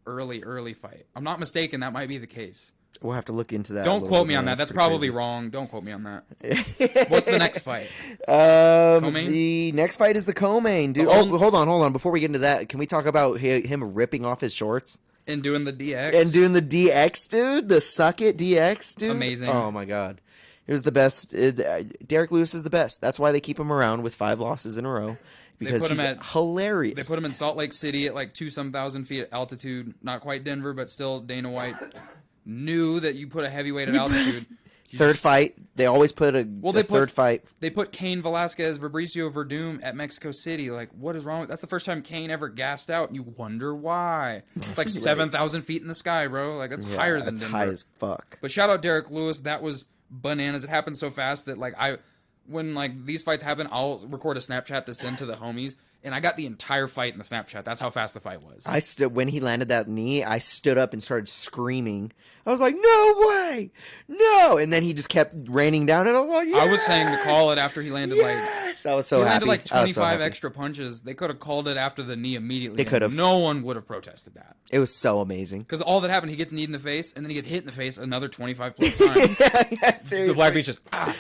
[SPEAKER 3] Early fight. I'm not mistaken, that might be the case.
[SPEAKER 1] We'll have to look into that.
[SPEAKER 3] Don't quote me on that. That's probably wrong. Don't quote me on that. What's the next fight?
[SPEAKER 1] The next fight is the co-main, dude. Oh, hold on. Before we get into that, can we talk about him ripping off his shorts?
[SPEAKER 3] And doing the DX.
[SPEAKER 1] And doing the DX, dude. The suck it DX, dude.
[SPEAKER 3] Amazing.
[SPEAKER 1] Oh, my God. It was the best. Deryk Lewis is the best. That's why they keep him around with 5 losses in a row. Because he's hilarious.
[SPEAKER 3] They put him in Salt Lake City at like 2,000 feet altitude. Not quite Denver, but still Dana White knew that you put a heavyweight at altitude.
[SPEAKER 1] Third fight. They always put third fight.
[SPEAKER 3] They put Cain Velasquez, Fabricio Verdum at Mexico City. Like, what is wrong with... That's the first time Cain ever gassed out, and you wonder why. It's like 7,000 feet in the sky, bro. Like, that's higher than Denver.
[SPEAKER 1] High as fuck.
[SPEAKER 3] But shout out Deryk Lewis. That was bananas. It happened so fast that, like, when like these fights happen, I'll record a Snapchat to send to the homies, and I got the entire fight in the Snapchat. That's how fast the fight was.
[SPEAKER 1] When he landed that knee, I stood up and started screaming. I was like, "No way, no!" And then he just kept raining down, and I was like, "Yes!
[SPEAKER 3] I was saying to call it after he landed
[SPEAKER 1] yes! I was so
[SPEAKER 3] he
[SPEAKER 1] happy.
[SPEAKER 3] landed like
[SPEAKER 1] I was so
[SPEAKER 3] 25
[SPEAKER 1] happy.
[SPEAKER 3] extra punches. They could have called it after the knee immediately.
[SPEAKER 1] They could have.
[SPEAKER 3] No one would have protested that.
[SPEAKER 1] It was so amazing.
[SPEAKER 3] Because all that happened, he gets kneed in the face, and then he gets hit in the face another 25 plus times. The Black Beach just like,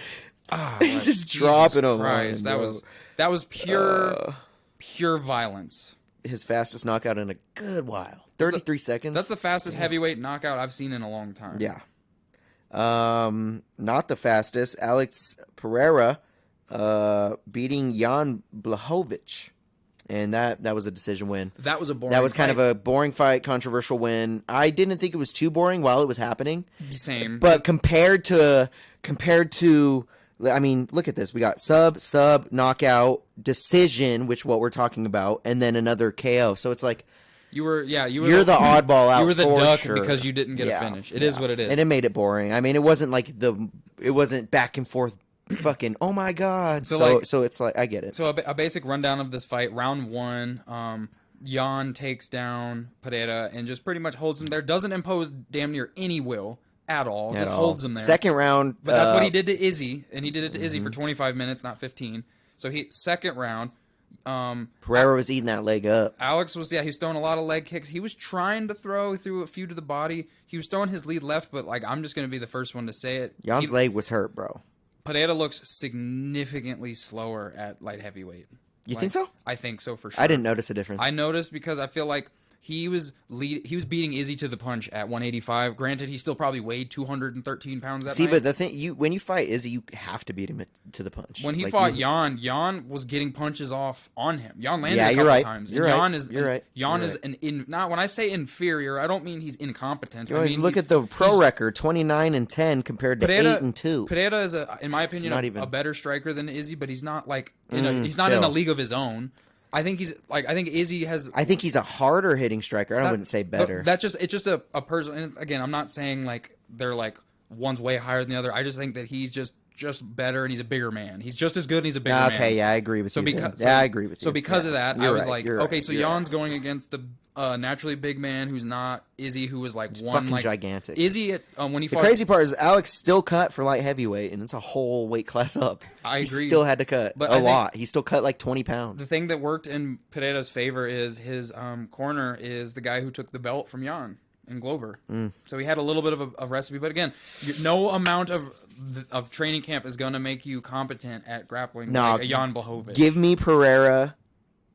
[SPEAKER 1] just dropping him.
[SPEAKER 3] Christ, that was pure violence.
[SPEAKER 1] His fastest knockout in a good while. 33 seconds.
[SPEAKER 3] That's the fastest heavyweight knockout I've seen in a long time.
[SPEAKER 1] Yeah. Not the fastest. Alex Pereira beating Jan Blachowicz. And that was a decision win.
[SPEAKER 3] That was a boring
[SPEAKER 1] That was kind
[SPEAKER 3] fight.
[SPEAKER 1] of a boring fight, controversial win. I didn't think it was too boring while it was happening.
[SPEAKER 3] Same.
[SPEAKER 1] But compared to I mean, look at this. We got sub, knockout, decision, which what we're talking about, and then another KO. So it's like
[SPEAKER 3] you're the
[SPEAKER 1] oddball out.
[SPEAKER 3] You were the
[SPEAKER 1] for
[SPEAKER 3] duck
[SPEAKER 1] sure.
[SPEAKER 3] because you didn't get a finish. It is what it is.
[SPEAKER 1] And it made it boring. I mean, it wasn't like it wasn't back and forth fucking, oh my God. So it's like, I get it.
[SPEAKER 3] So a basic rundown of this fight. Round 1, Jan takes down Pereira and just pretty much holds him there. Doesn't impose damn near any will at all. Just holds him there.
[SPEAKER 1] Second round.
[SPEAKER 3] But that's what he did to Izzy. And he did it to Izzy for 25 minutes, not 15. So second round.
[SPEAKER 1] Pereira was eating that leg up.
[SPEAKER 3] Alex was, he was throwing a lot of leg kicks. He was trying to throw a few to the body. He was throwing his lead left, but like I'm just going to be the first one to say it.
[SPEAKER 1] Jan's leg was hurt, bro.
[SPEAKER 3] Pereira looks significantly slower at light heavyweight.
[SPEAKER 1] You think so?
[SPEAKER 3] I think so for sure.
[SPEAKER 1] I didn't notice a difference.
[SPEAKER 3] I noticed because I feel like he was beating Izzy to the punch at 185. Granted, he still probably weighed 213 pounds that night.
[SPEAKER 1] But the thing, when you fight Izzy, you have to beat him to the punch.
[SPEAKER 3] When he fought Jan was getting punches off on him. Jan landed a couple times.
[SPEAKER 1] You're right.
[SPEAKER 3] Jan is not when I say inferior, I don't mean he's incompetent.
[SPEAKER 1] I mean, look at the pro record, 29-10 compared to
[SPEAKER 3] Pereira,
[SPEAKER 1] 8-2.
[SPEAKER 3] Pereira is in my opinion, a better striker than Izzy, but he's not like he's not in a league of his own. I think Izzy has.
[SPEAKER 1] I think he's a harder hitting striker. I wouldn't say better.
[SPEAKER 3] It's just a person. And again, I'm not saying like they're like one's way higher than the other. I just think that he's just better and he's a bigger man. He's just as good and he's a bigger man.
[SPEAKER 1] Okay, yeah, I agree with you. I agree with you.
[SPEAKER 3] So because of that, I was like, okay, so
[SPEAKER 1] Jan's
[SPEAKER 3] Jan's going against the naturally big man who's not Izzy, who was like
[SPEAKER 1] gigantic.
[SPEAKER 3] Izzy when he
[SPEAKER 1] the
[SPEAKER 3] fought.
[SPEAKER 1] Crazy part is Alex still cut for light heavyweight, and it's a whole weight class up.
[SPEAKER 3] I agree.
[SPEAKER 1] He still had to cut a lot. He still cut like 20 pounds.
[SPEAKER 3] The thing that worked in Pereira's favor is his corner is the guy who took the belt from Jan and Glover. So he had a little bit of a recipe, but again, no amount of training camp is going to make you competent at grappling like a Jan Blachowicz.
[SPEAKER 1] Give me Pereira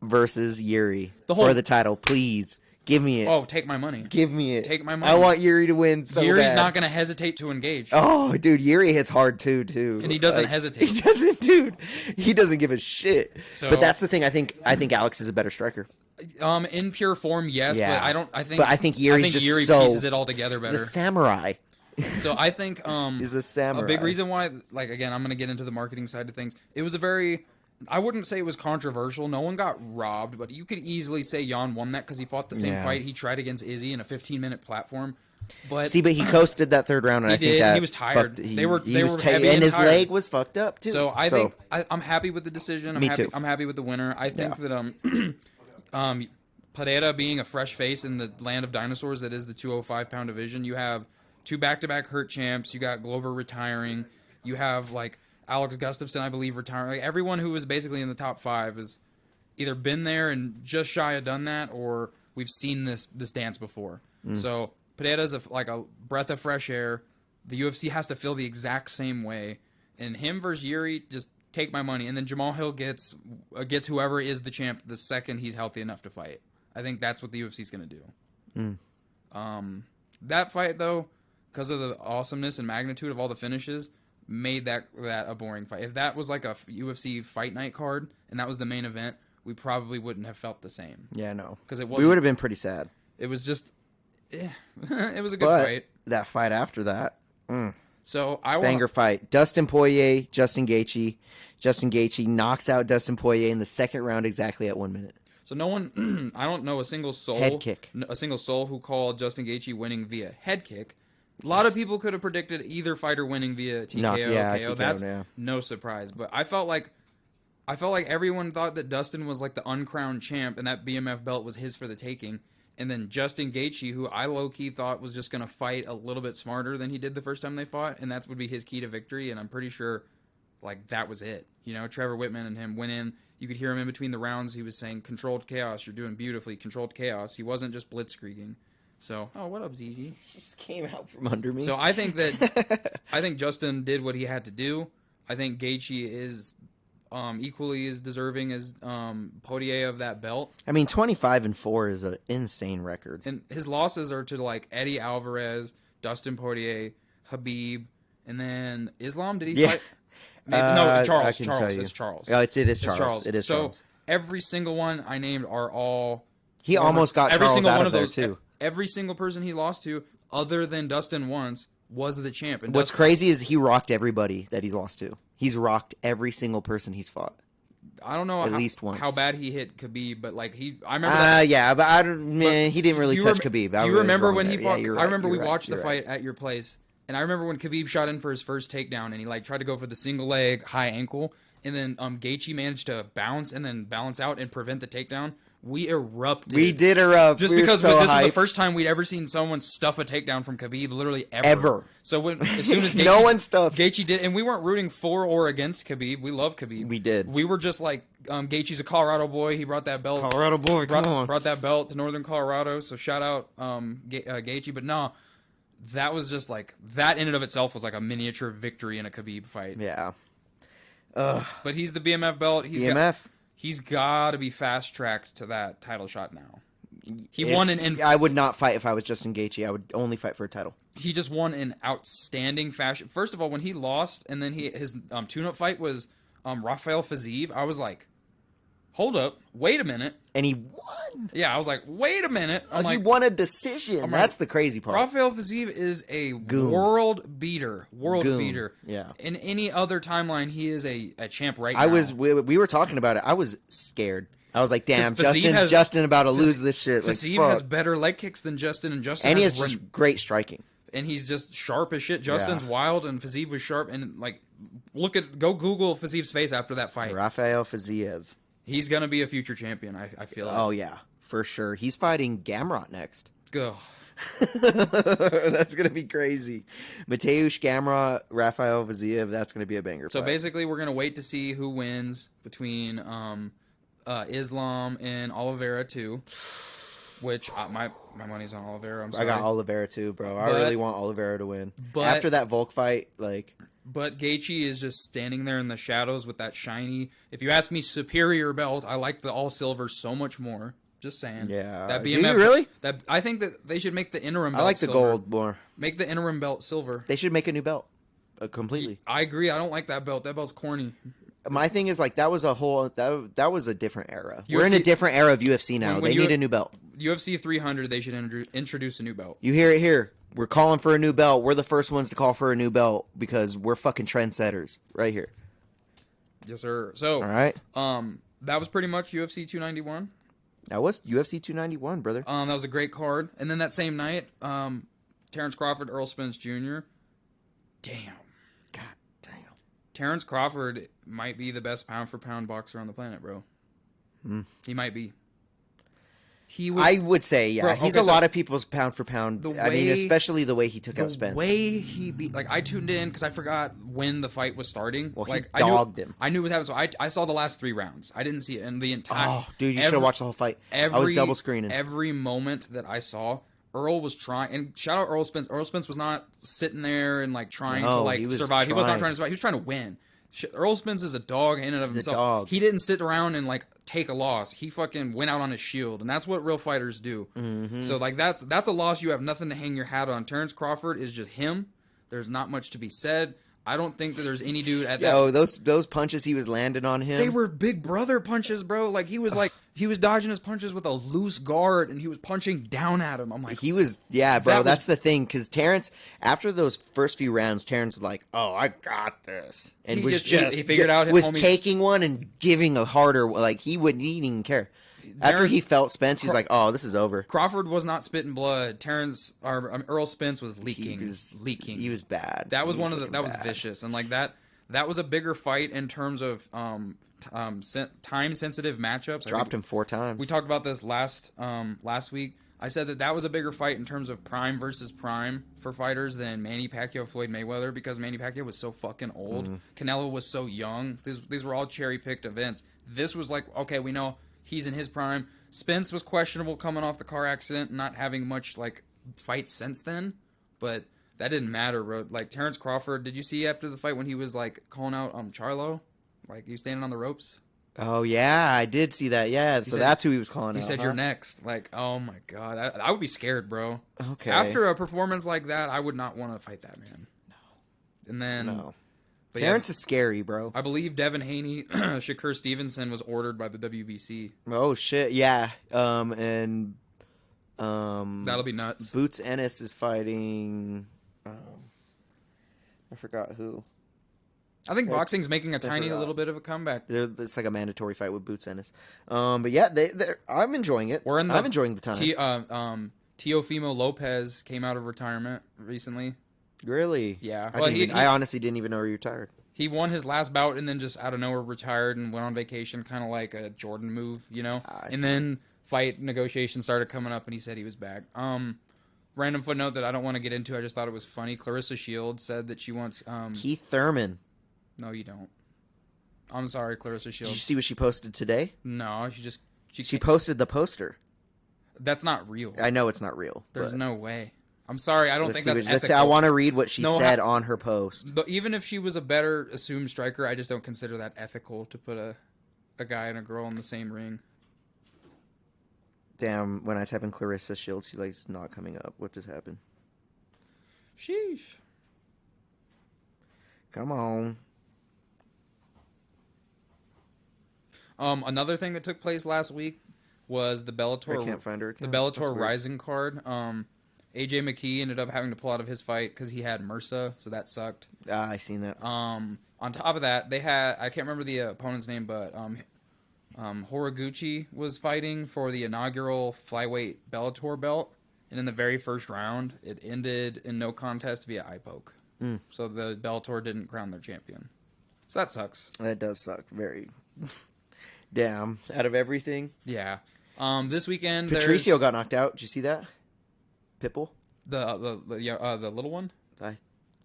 [SPEAKER 1] versus Yuri for the title, please. Give me it.
[SPEAKER 3] Oh, take my money.
[SPEAKER 1] Give me it.
[SPEAKER 3] Take my money.
[SPEAKER 1] I want Yuri to win so
[SPEAKER 3] Yuri's
[SPEAKER 1] bad.
[SPEAKER 3] not going to hesitate to engage.
[SPEAKER 1] Oh, dude, Yuri hits hard too.
[SPEAKER 3] And he doesn't hesitate.
[SPEAKER 1] He doesn't, dude. He doesn't give a shit.
[SPEAKER 3] So,
[SPEAKER 1] but that's the thing. I think Alex is a better striker.
[SPEAKER 3] In pure form, yes,
[SPEAKER 1] yeah.
[SPEAKER 3] but I think
[SPEAKER 1] Yuri
[SPEAKER 3] pieces it all together better.
[SPEAKER 1] He's a samurai.
[SPEAKER 3] So I think
[SPEAKER 1] he's a samurai.
[SPEAKER 3] A big reason why, like again, I'm going to get into the marketing side of things. It was I wouldn't say it was controversial. No one got robbed, but you could easily say Jan won that because he fought the same fight he tried against Izzy in a 15-minute platform. But
[SPEAKER 1] he coasted that third round, and I think that
[SPEAKER 3] he was tired. They were
[SPEAKER 1] heavy and his
[SPEAKER 3] tired.
[SPEAKER 1] leg was fucked up too.
[SPEAKER 3] So I think I'm happy with the decision.
[SPEAKER 1] Me too.
[SPEAKER 3] I'm happy with the winner. I think that Pereira being a fresh face in the land of dinosaurs that is the 205-pound division. You have 2 back-to-back hurt champs. You got Glover retiring. You have, like, Alex Gustafsson, I believe, retiring. Like, everyone who was basically in the top 5 has either been there and just shy of done that, or we've seen this dance before. So Pereira's like a breath of fresh air. The UFC has to feel the exact same way. And him versus Yuri, just take my money. And then Jamal Hill gets whoever is the champ the second he's healthy enough to fight. I think that's what the UFC's going to do. That fight, though, because of the awesomeness and magnitude of all the finishes, made that a boring fight. If that was like a UFC fight night card and that was the main event, we probably wouldn't have felt the same.
[SPEAKER 1] Yeah, no.
[SPEAKER 3] Because
[SPEAKER 1] we would have been pretty sad.
[SPEAKER 3] It was just, it was a good fight.
[SPEAKER 1] That fight after that,
[SPEAKER 3] so
[SPEAKER 1] banger fight. Dustin Poirier, Justin Gaethje. Justin Gaethje knocks out Dustin Poirier in the second round exactly at 1 minute.
[SPEAKER 3] So no one, I don't know a single soul,
[SPEAKER 1] Head kick.
[SPEAKER 3] A single soul who called Justin Gaethje winning via head kick. A lot of people could have predicted either fighter winning via TKO, KO. That's no surprise. But I felt like everyone thought that Dustin was like the uncrowned champ and that BMF belt was his for the taking. And then Justin Gaethje, who I low-key thought was just going to fight a little bit smarter than he did the first time they fought, and that would be his key to victory, and I'm pretty sure like that was it. You know, Trevor Whitman and him went in. You could hear him in between the rounds. He was saying, controlled chaos, you're doing beautifully, controlled chaos. He wasn't just blitzkrieging. So, oh, what up, ZZ?
[SPEAKER 1] He just came out from under me.
[SPEAKER 3] So I think that Justin did what he had to do. I think Gaethje is equally as deserving as Poirier of that belt.
[SPEAKER 1] I mean, 25-4 is an insane record.
[SPEAKER 3] And his losses are to like Eddie Alvarez, Dustin Poirier, Khabib, and then Islam. Did he fight? Maybe, no, Charles. It's Charles.
[SPEAKER 1] Oh, it is Charles. It is Charles.
[SPEAKER 3] So every single one I named are all.
[SPEAKER 1] He almost got
[SPEAKER 3] every
[SPEAKER 1] Charles
[SPEAKER 3] single
[SPEAKER 1] out
[SPEAKER 3] one
[SPEAKER 1] of
[SPEAKER 3] those
[SPEAKER 1] there too.
[SPEAKER 3] Every single person he lost to, other than Dustin once, was the champ. And
[SPEAKER 1] What's crazy is he rocked everybody that he's lost to. He's rocked every single person he's fought.
[SPEAKER 3] I don't know
[SPEAKER 1] at least once
[SPEAKER 3] how bad he hit Khabib, but like I remember. That,
[SPEAKER 1] yeah, but I don't. Man, he didn't really touch Khabib.
[SPEAKER 3] Do you remember when he fought?
[SPEAKER 1] Yeah,
[SPEAKER 3] I remember we watched the fight at your place, and I remember when Khabib shot in for his first takedown, and he like tried to go for the single leg high ankle, and then Gaethje managed to bounce and then balance out and prevent the takedown. We erupted.
[SPEAKER 1] We did erupt.
[SPEAKER 3] Just because this is the first time we'd ever seen someone stuff a takedown from Khabib, literally ever. So as soon as Gaethje,
[SPEAKER 1] no one stuffs.
[SPEAKER 3] Gaethje did, and we weren't rooting for or against Khabib. We love Khabib.
[SPEAKER 1] We did.
[SPEAKER 3] We were just like, Gaethje's a Colorado boy. He brought that belt.
[SPEAKER 1] Colorado boy, come on.
[SPEAKER 3] Brought that belt to Northern Colorado. So shout out Gaethje. But no, that was just like, that in and of itself was like a miniature victory in a Khabib fight.
[SPEAKER 1] Yeah.
[SPEAKER 3] But he's the BMF belt. He's got to be fast tracked to that title shot now. He won an.
[SPEAKER 1] I would not fight if I was Justin Gaethje. I would only fight for a title.
[SPEAKER 3] He just won in outstanding fashion. First of all, when he lost, and then his tune-up fight was Rafael Fiziev. I was like, hold up, wait a minute.
[SPEAKER 1] And he won.
[SPEAKER 3] Yeah, I was like, wait a minute.
[SPEAKER 1] He won a decision. That's the crazy part.
[SPEAKER 3] Rafael Fiziev is a
[SPEAKER 1] Goon.
[SPEAKER 3] World beater. Beater.
[SPEAKER 1] Yeah.
[SPEAKER 3] In any other timeline, he is a champ right
[SPEAKER 1] now.
[SPEAKER 3] We
[SPEAKER 1] were talking about it. I was scared. I was like, damn,
[SPEAKER 3] Fiziev
[SPEAKER 1] Justin about to lose this shit.
[SPEAKER 3] Fiziev has better leg kicks than Justin, and
[SPEAKER 1] he has just great striking.
[SPEAKER 3] And he's just sharp as shit. Justin's wild, and Fiziev was sharp. And like, go Google Fiziev's face after that fight.
[SPEAKER 1] Rafael Fiziev.
[SPEAKER 3] He's gonna be a future champion. I feel.
[SPEAKER 1] Oh yeah, for sure. He's fighting Gamrot next.
[SPEAKER 3] Ugh.
[SPEAKER 1] That's gonna be crazy. Mateusz Gamrot, Rafael Fiziev. That's gonna be a banger.
[SPEAKER 3] So
[SPEAKER 1] fight.
[SPEAKER 3] Basically, we're gonna wait to see who wins between Islam and Oliveira too. Which my money's on Oliveira. I'm sorry.
[SPEAKER 1] I got Oliveira too, bro. I really want Oliveira to win.
[SPEAKER 3] But
[SPEAKER 1] after that Volk fight, like.
[SPEAKER 3] But Gaethje is just standing there in the shadows with that shiny. If you ask me, superior belt. I like the all silver so much more. Just saying.
[SPEAKER 1] Yeah.
[SPEAKER 3] That BMF,
[SPEAKER 1] do you really?
[SPEAKER 3] I think that they should make the interim belt
[SPEAKER 1] I like the
[SPEAKER 3] silver.
[SPEAKER 1] gold more.
[SPEAKER 3] Make the interim belt silver.
[SPEAKER 1] They should make a new belt. Completely.
[SPEAKER 3] I agree. I don't like that belt. That belt's corny.
[SPEAKER 1] My thing is, like, that was a different era. We're in a different era of UFC now. They need a new belt.
[SPEAKER 3] UFC 300, they should introduce a new belt.
[SPEAKER 1] You hear it here. We're calling for a new belt. We're the first ones to call for a new belt because we're fucking trendsetters right here.
[SPEAKER 3] Yes, sir. So,
[SPEAKER 1] all right.
[SPEAKER 3] That was pretty much UFC 291.
[SPEAKER 1] That was UFC 291, brother.
[SPEAKER 3] That was a great card. And then that same night, Terrence Crawford, Earl Spence Jr. Damn.
[SPEAKER 1] God damn.
[SPEAKER 3] Terrence Crawford might be the best pound-for-pound boxer on the planet, bro. He might be.
[SPEAKER 1] I would say, yeah.
[SPEAKER 3] Bro,
[SPEAKER 1] He's
[SPEAKER 3] okay,
[SPEAKER 1] a
[SPEAKER 3] so
[SPEAKER 1] lot of people's pound for pound. I mean, especially the way he took out Spence.
[SPEAKER 3] The way he beat, like, I tuned in because I forgot when the fight was starting.
[SPEAKER 1] Well,
[SPEAKER 3] like,
[SPEAKER 1] he dogged him.
[SPEAKER 3] I knew what happened, so I saw the last 3 rounds. I didn't see it in the entire.
[SPEAKER 1] Oh, dude, you should have watched the whole fight. I was double screening.
[SPEAKER 3] Every moment that I saw, Earl was trying, and shout out Earl Spence. Earl Spence was not sitting there and like trying to like survive. He was not trying to survive. He was trying to win. Earl Spence is a dog in and of himself. He didn't sit around and like take a loss. He fucking went out on his shield, and that's what real fighters do.
[SPEAKER 1] Mm-hmm.
[SPEAKER 3] So like that's a loss you have nothing to hang your hat on. Terrence Crawford is just him. There's not much to be said. I don't think that there's any dude at that.
[SPEAKER 1] Yo, those punches he was landing on him.
[SPEAKER 3] They were big brother punches, bro. Like he was dodging his punches with a loose guard, and he was punching down at him. I'm like,
[SPEAKER 1] bro. That's the thing, because Terrence, after those first few rounds, Terrence was like, "Oh, I got this," and he figured out taking one and giving a harder. Like he didn't even care. After he felt Spence, he's like, "Oh, this is over."
[SPEAKER 3] Crawford was not spitting blood. Earl Spence was leaking.
[SPEAKER 1] He was bad.
[SPEAKER 3] That was that was vicious, and like that was a bigger fight in terms of time sensitive matchups.
[SPEAKER 1] Dropped him 4 times.
[SPEAKER 3] We talked about this last week. I said that was a bigger fight in terms of prime versus prime for fighters than Manny Pacquiao, Floyd Mayweather, because Manny Pacquiao was so fucking old. Canelo was so young. These were all cherry picked events. This was like, okay, we know he's in his prime. Spence was questionable coming off the car accident, not having much like fights since then, but that didn't matter, bro. Like Terrence Crawford, did you see after the fight when he was like calling out Charlo? Like he was standing on the ropes?
[SPEAKER 1] Oh yeah, I did see that. Yeah, so that's who he was calling out.
[SPEAKER 3] He said, "You're next." Like, oh my god, I would be scared, bro.
[SPEAKER 1] Okay.
[SPEAKER 3] After a performance like that, I would not want to fight that man. No. And then
[SPEAKER 1] no. Terrence is scary, bro.
[SPEAKER 3] I believe Devin Haney, Shakur Stevenson was ordered by the WBC.
[SPEAKER 1] Oh shit, yeah. And
[SPEAKER 3] that'll be nuts.
[SPEAKER 1] Boots Ennis is fighting. I forgot who.
[SPEAKER 3] I think boxing's making a tiny little bit of a comeback.
[SPEAKER 1] It's like a mandatory fight with Boots Ennis. But yeah, I'm enjoying it. I'm enjoying the time.
[SPEAKER 3] Teofimo Lopez came out of retirement recently.
[SPEAKER 1] Really?
[SPEAKER 3] Yeah.
[SPEAKER 1] I honestly didn't even know he retired.
[SPEAKER 3] He won his last bout and then just out of nowhere retired and went on vacation, kind of like a Jordan move, you know? And then fight negotiations started coming up and he said he was back. Random footnote that I don't want to get into. I just thought it was funny. Clarissa Shields said that she wants...
[SPEAKER 1] Keith Thurman.
[SPEAKER 3] No, you don't. I'm sorry, Clarissa Shields.
[SPEAKER 1] Did you see what she posted today?
[SPEAKER 3] No, she
[SPEAKER 1] posted the poster.
[SPEAKER 3] That's not real.
[SPEAKER 1] I know it's not real.
[SPEAKER 3] There's no way. I'm sorry. I don't think that's ethical.
[SPEAKER 1] I want to read what she said on her post.
[SPEAKER 3] But even if she was a better assumed striker, I just don't consider that ethical to put a guy and a girl in the same ring.
[SPEAKER 1] Damn, when I type in Clarissa Shields, she's like, it's not coming up. What just happened?
[SPEAKER 3] Sheesh.
[SPEAKER 1] Come on.
[SPEAKER 3] Another thing that took place last week was the Bellator.
[SPEAKER 1] I can't find her.
[SPEAKER 3] The Bellator Rising card. AJ McKee ended up having to pull out of his fight because he had MRSA, so that sucked.
[SPEAKER 1] I seen that.
[SPEAKER 3] On top of that, they had, I can't remember the opponent's name, but Horiguchi was fighting for the inaugural flyweight Bellator belt, and in the very first round, it ended in no contest via eye poke. So the Bellator didn't crown their champion. So that sucks.
[SPEAKER 1] That does suck. Very. Damn. Out of everything.
[SPEAKER 3] Yeah. This weekend,
[SPEAKER 1] Patricio got knocked out. Did you see that? Pitbull.
[SPEAKER 3] The little one.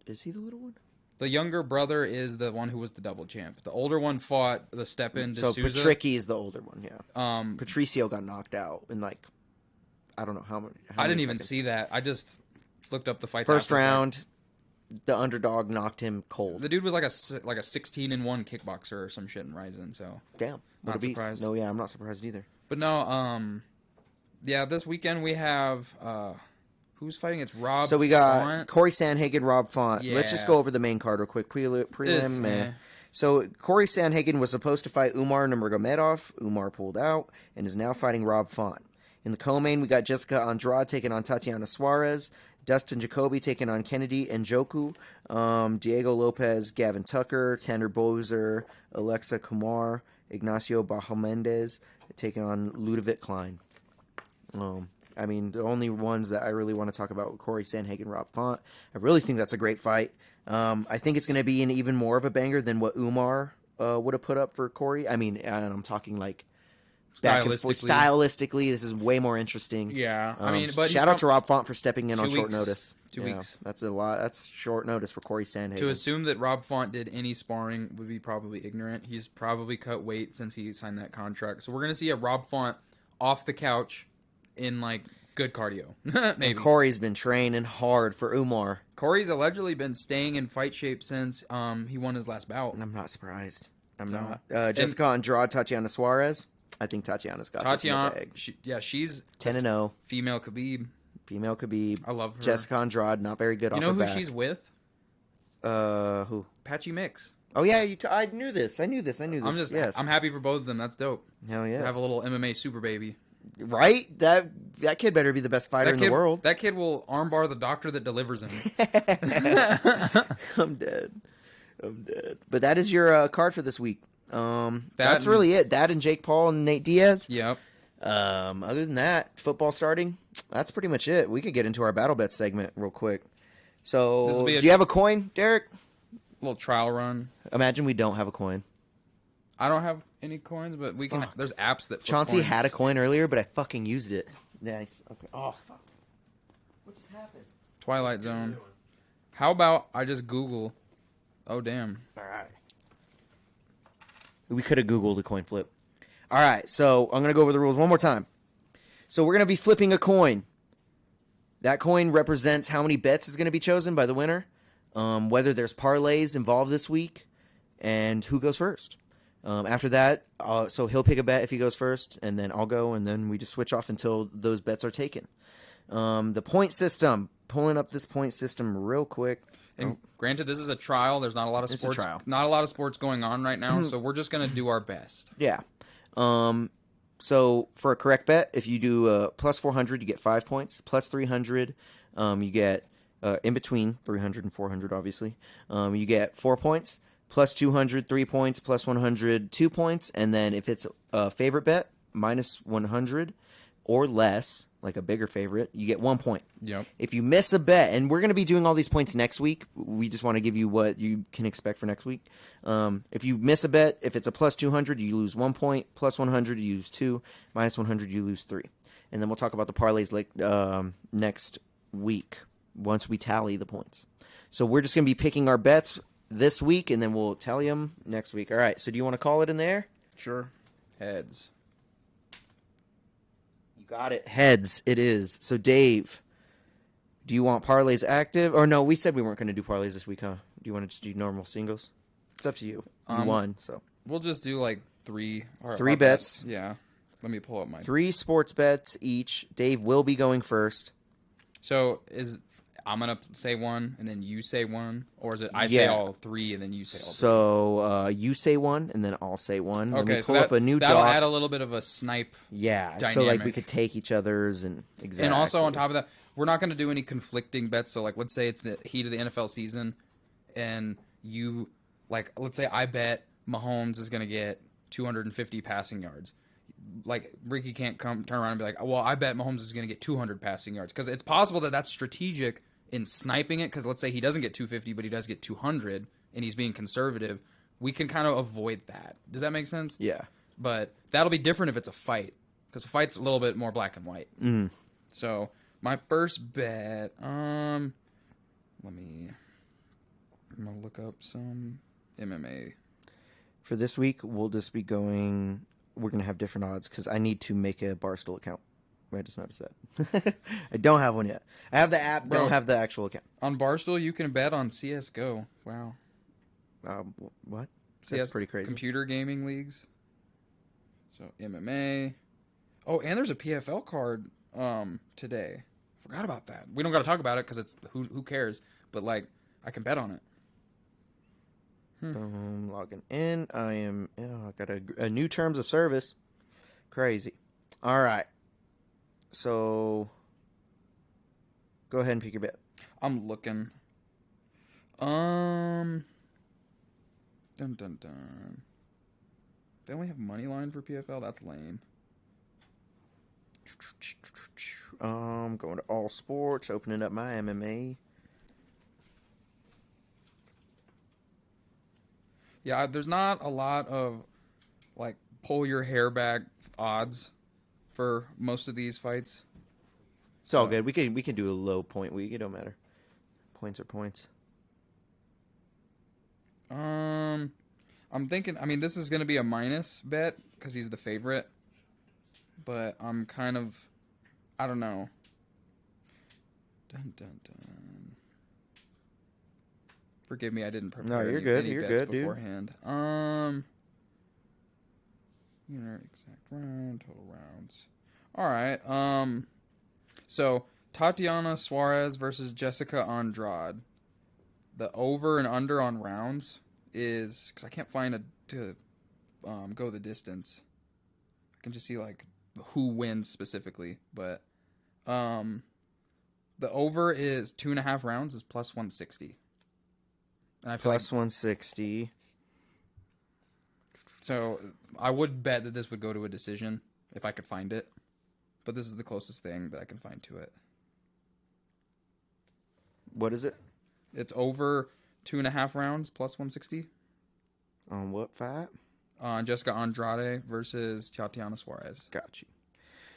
[SPEAKER 1] Is he the little one?
[SPEAKER 3] The younger brother is the one who was the double champ. The older one fought the Stepan
[SPEAKER 1] So
[SPEAKER 3] D'Souza.
[SPEAKER 1] Patricky is the older one. Yeah. Patricio got knocked out in like, I don't know how many.
[SPEAKER 3] I didn't even see that. I just looked up the fights.
[SPEAKER 1] First round. The underdog knocked him cold.
[SPEAKER 3] The dude was like a 16-1 kickboxer or some shit in Ryzen. So
[SPEAKER 1] damn,
[SPEAKER 3] not surprised.
[SPEAKER 1] No, yeah, I'm not surprised either.
[SPEAKER 3] But no, yeah, this weekend we have who's fighting? It's Rob.
[SPEAKER 1] So we got
[SPEAKER 3] Font.
[SPEAKER 1] Corey Sandhagen, Rob Font.
[SPEAKER 3] Yeah.
[SPEAKER 1] Let's just go over the main card real quick. Prelim. So Corey Sandhagen was supposed to fight Umar Nurmagomedov. Umar pulled out and is now fighting Rob Font. In the co-main, we got Jessica Andrade taking on Tatiana Suarez. Dustin Jacoby taking on Kennedy Njoku, Diego Lopez, Gavin Tucker, Tanner Bozer, Alexa Kumar, Ignacio Bahamendez taking on Ludovic Klein. I mean, the only ones that I really want to talk about were Corey Sandhagen, Rob Font. I really think that's a great fight. I think it's going to be an even more of a banger than what Umar would have put up for Corey. I mean, and I'm talking like back and forth. Stylistically, this is way more interesting.
[SPEAKER 3] Yeah, I mean, but
[SPEAKER 1] shout out to Rob Font for stepping in on
[SPEAKER 3] 2
[SPEAKER 1] short
[SPEAKER 3] weeks.
[SPEAKER 1] notice.
[SPEAKER 3] 2 weeks.
[SPEAKER 1] That's a lot. That's short notice for Corey Sandhagen.
[SPEAKER 3] To assume that Rob Font did any sparring would be probably ignorant. He's probably cut weight since he signed that contract. So we're gonna see a Rob Font off the couch in like good cardio. Maybe.
[SPEAKER 1] And Corey's been training hard for Umar.
[SPEAKER 3] Corey's allegedly been staying in fight shape since he won his last bout.
[SPEAKER 1] I'm not surprised. I'm not. Jessica Andrade, Tatiana Suarez. I think Tatiana's got this in the bag.
[SPEAKER 3] She's
[SPEAKER 1] 10-0.
[SPEAKER 3] Female Khabib.
[SPEAKER 1] Female Khabib.
[SPEAKER 3] I love her.
[SPEAKER 1] Jessica Andrade, not very good off
[SPEAKER 3] You
[SPEAKER 1] her
[SPEAKER 3] know who
[SPEAKER 1] back.
[SPEAKER 3] she's with?
[SPEAKER 1] Who?
[SPEAKER 3] Patchy Mix.
[SPEAKER 1] Oh yeah, I knew this. I'm
[SPEAKER 3] happy for both of them. That's dope.
[SPEAKER 1] Hell yeah.
[SPEAKER 3] Have a little MMA super baby.
[SPEAKER 1] Right? That kid better be the best fighter in the world.
[SPEAKER 3] That kid will armbar the doctor that delivers him.
[SPEAKER 1] I'm dead. But that is your card for this week. That's really it. That and Jake Paul and Nate Diaz.
[SPEAKER 3] Yep.
[SPEAKER 1] Other than that, football starting. That's pretty much it. We could get into our BattleBets segment real quick. So, do you have a coin, Deryk?
[SPEAKER 3] Little trial run.
[SPEAKER 1] Imagine we don't have a coin.
[SPEAKER 3] I don't have any coins, but we can. There's apps that.
[SPEAKER 1] Chauncey
[SPEAKER 3] coins.
[SPEAKER 1] had a coin earlier, but I fucking used it. Nice. Okay. Oh fuck. What just happened?
[SPEAKER 3] Twilight Zone. How about I just Google? Oh damn.
[SPEAKER 1] All right. We could have Googled a coin flip. All right, so I'm gonna go over the rules one more time. So we're gonna be flipping a coin. That coin represents how many bets is gonna be chosen by the winner, whether there's parlays involved this week, and who goes first. After that, so he'll pick a bet if he goes first, and then I'll go, and then we just switch off until those bets are taken. The point system. Pulling up this point system real quick.
[SPEAKER 3] And granted, this is a trial. There's not a lot of sports. Not a lot of sports going on right now, so we're just gonna do our best.
[SPEAKER 1] Yeah. So for a correct bet, if you do plus 400, you get 5 points. Plus 300, you get in between 300 and 400, obviously. You get 4 points. Plus 200, 3 points. Plus 100, 2 points. And then if it's a favorite bet, minus 100 or less, like a bigger favorite, you get 1 point.
[SPEAKER 3] Yep.
[SPEAKER 1] If you miss a bet, and we're going to be doing all these points next week, we just want to give you what you can expect for next week. If you miss a bet, if it's a plus 200, you lose 1 point. Plus 100, you lose 2. Minus 100, you lose 3. And then we'll talk about the parlays next week once we tally the points. So we're just going to be picking our bets this week, and then we'll tally them next week. All right, so do you want to call it in there?
[SPEAKER 3] Sure. Heads.
[SPEAKER 1] Got it. Heads, it is. So, Dave, do you want parlays active? Or no, we said we weren't going to do parlays this week, huh? Do you want to just do normal singles? It's up to you. You won, so.
[SPEAKER 3] We'll just do like three
[SPEAKER 1] bets.
[SPEAKER 3] Yeah. Let me pull up mine.
[SPEAKER 1] 3 sports bets each. Dave will be going first.
[SPEAKER 3] So, I'm going to say one, and then you say one? Or is it I say all 3, and then you say all 3?
[SPEAKER 1] So, you say one, and then I'll say one.
[SPEAKER 3] Okay,
[SPEAKER 1] pull up a new
[SPEAKER 3] that'll
[SPEAKER 1] doc.
[SPEAKER 3] add a little bit of a snipe.
[SPEAKER 1] Yeah,
[SPEAKER 3] dynamic.
[SPEAKER 1] so like we could take each other's and exactly.
[SPEAKER 3] And also on top of that, we're not going to do any conflicting bets. So like, let's say it's the heat of the NFL season, and you like, let's say I bet Mahomes is going to get 250 passing yards. Like Ricky can't turn around and be like, well, I bet Mahomes is going to get 200 passing yards, because it's possible that that's strategic in sniping it. Because let's say he doesn't get 250, but he does get 200, and he's being conservative. We can kind of avoid that. Does that make sense?
[SPEAKER 1] Yeah.
[SPEAKER 3] But that'll be different if it's a fight, because a fight's a little bit more black and white. So my first bet, I'm gonna look up some MMA.
[SPEAKER 1] For this week, we'll just be going. We're gonna have different odds because I need to make a Barstool account. I just noticed that. I don't have one yet. I have the app, but I don't have the actual account.
[SPEAKER 3] On Barstool, you can bet on CS:GO. Wow.
[SPEAKER 1] What? That's pretty crazy.
[SPEAKER 3] Computer gaming leagues. So MMA. Oh, and there's a PFL card today. Forgot about that. We don't got to talk about it because it's who cares. But like, I can bet on it.
[SPEAKER 1] Boom, logging in. I got a new terms of service. Crazy. All right. So, go ahead and pick your bet.
[SPEAKER 3] I'm looking. Dun dun dun. They only have money line for PFL. That's lame.
[SPEAKER 1] Going to all sports. Opening up my MMA.
[SPEAKER 3] Yeah, there's not a lot of like pull your hair back odds for most of these fights.
[SPEAKER 1] It's all good. We can do a low point week. It don't matter. Points are points.
[SPEAKER 3] I'm thinking. I mean, this is gonna be a minus bet because he's the favorite. But I'm kind of, I don't know. Dun dun dun. Forgive me, I didn't prepare.
[SPEAKER 1] No, you're
[SPEAKER 3] any,
[SPEAKER 1] good.
[SPEAKER 3] any
[SPEAKER 1] You're
[SPEAKER 3] bets
[SPEAKER 1] good,
[SPEAKER 3] beforehand. Exact round, total rounds. All right. So Tatiana Suarez versus Jessica Andrade. The over and under on rounds is because I can't find it to go the distance. I can just see like who wins specifically, but the over is 2.5 rounds is plus 160. And I feel
[SPEAKER 1] Plus 160.
[SPEAKER 3] So I would bet that this would go to a decision if I could find it. But this is the closest thing that I can find to it.
[SPEAKER 1] What is it?
[SPEAKER 3] It's over 2.5 rounds plus 160.
[SPEAKER 1] On what fight?
[SPEAKER 3] Jessica Andrade versus Tatiana Suarez.
[SPEAKER 1] Got you.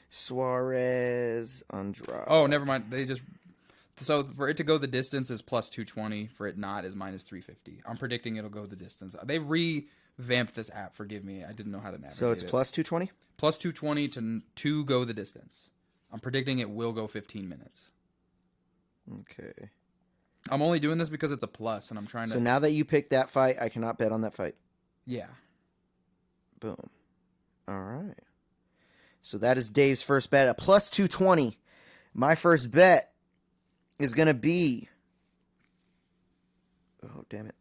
[SPEAKER 1] Suarez, Andrade.
[SPEAKER 3] Oh, never mind. So for it to go the distance is plus 220. For it not is minus 350. I'm predicting it'll go the distance. They revamped this app. Forgive me. I didn't know how to navigate it.
[SPEAKER 1] So it's plus 220?
[SPEAKER 3] Plus 220 to go the distance. I'm predicting it will go 15 minutes.
[SPEAKER 1] Okay.
[SPEAKER 3] I'm only doing this because it's a plus, and I'm trying to...
[SPEAKER 1] So now that you picked that fight, I cannot bet on that fight.
[SPEAKER 3] Yeah.
[SPEAKER 1] Boom. All right. So that is Dave's first bet at plus 220. My first bet is going to be... Oh, damn it.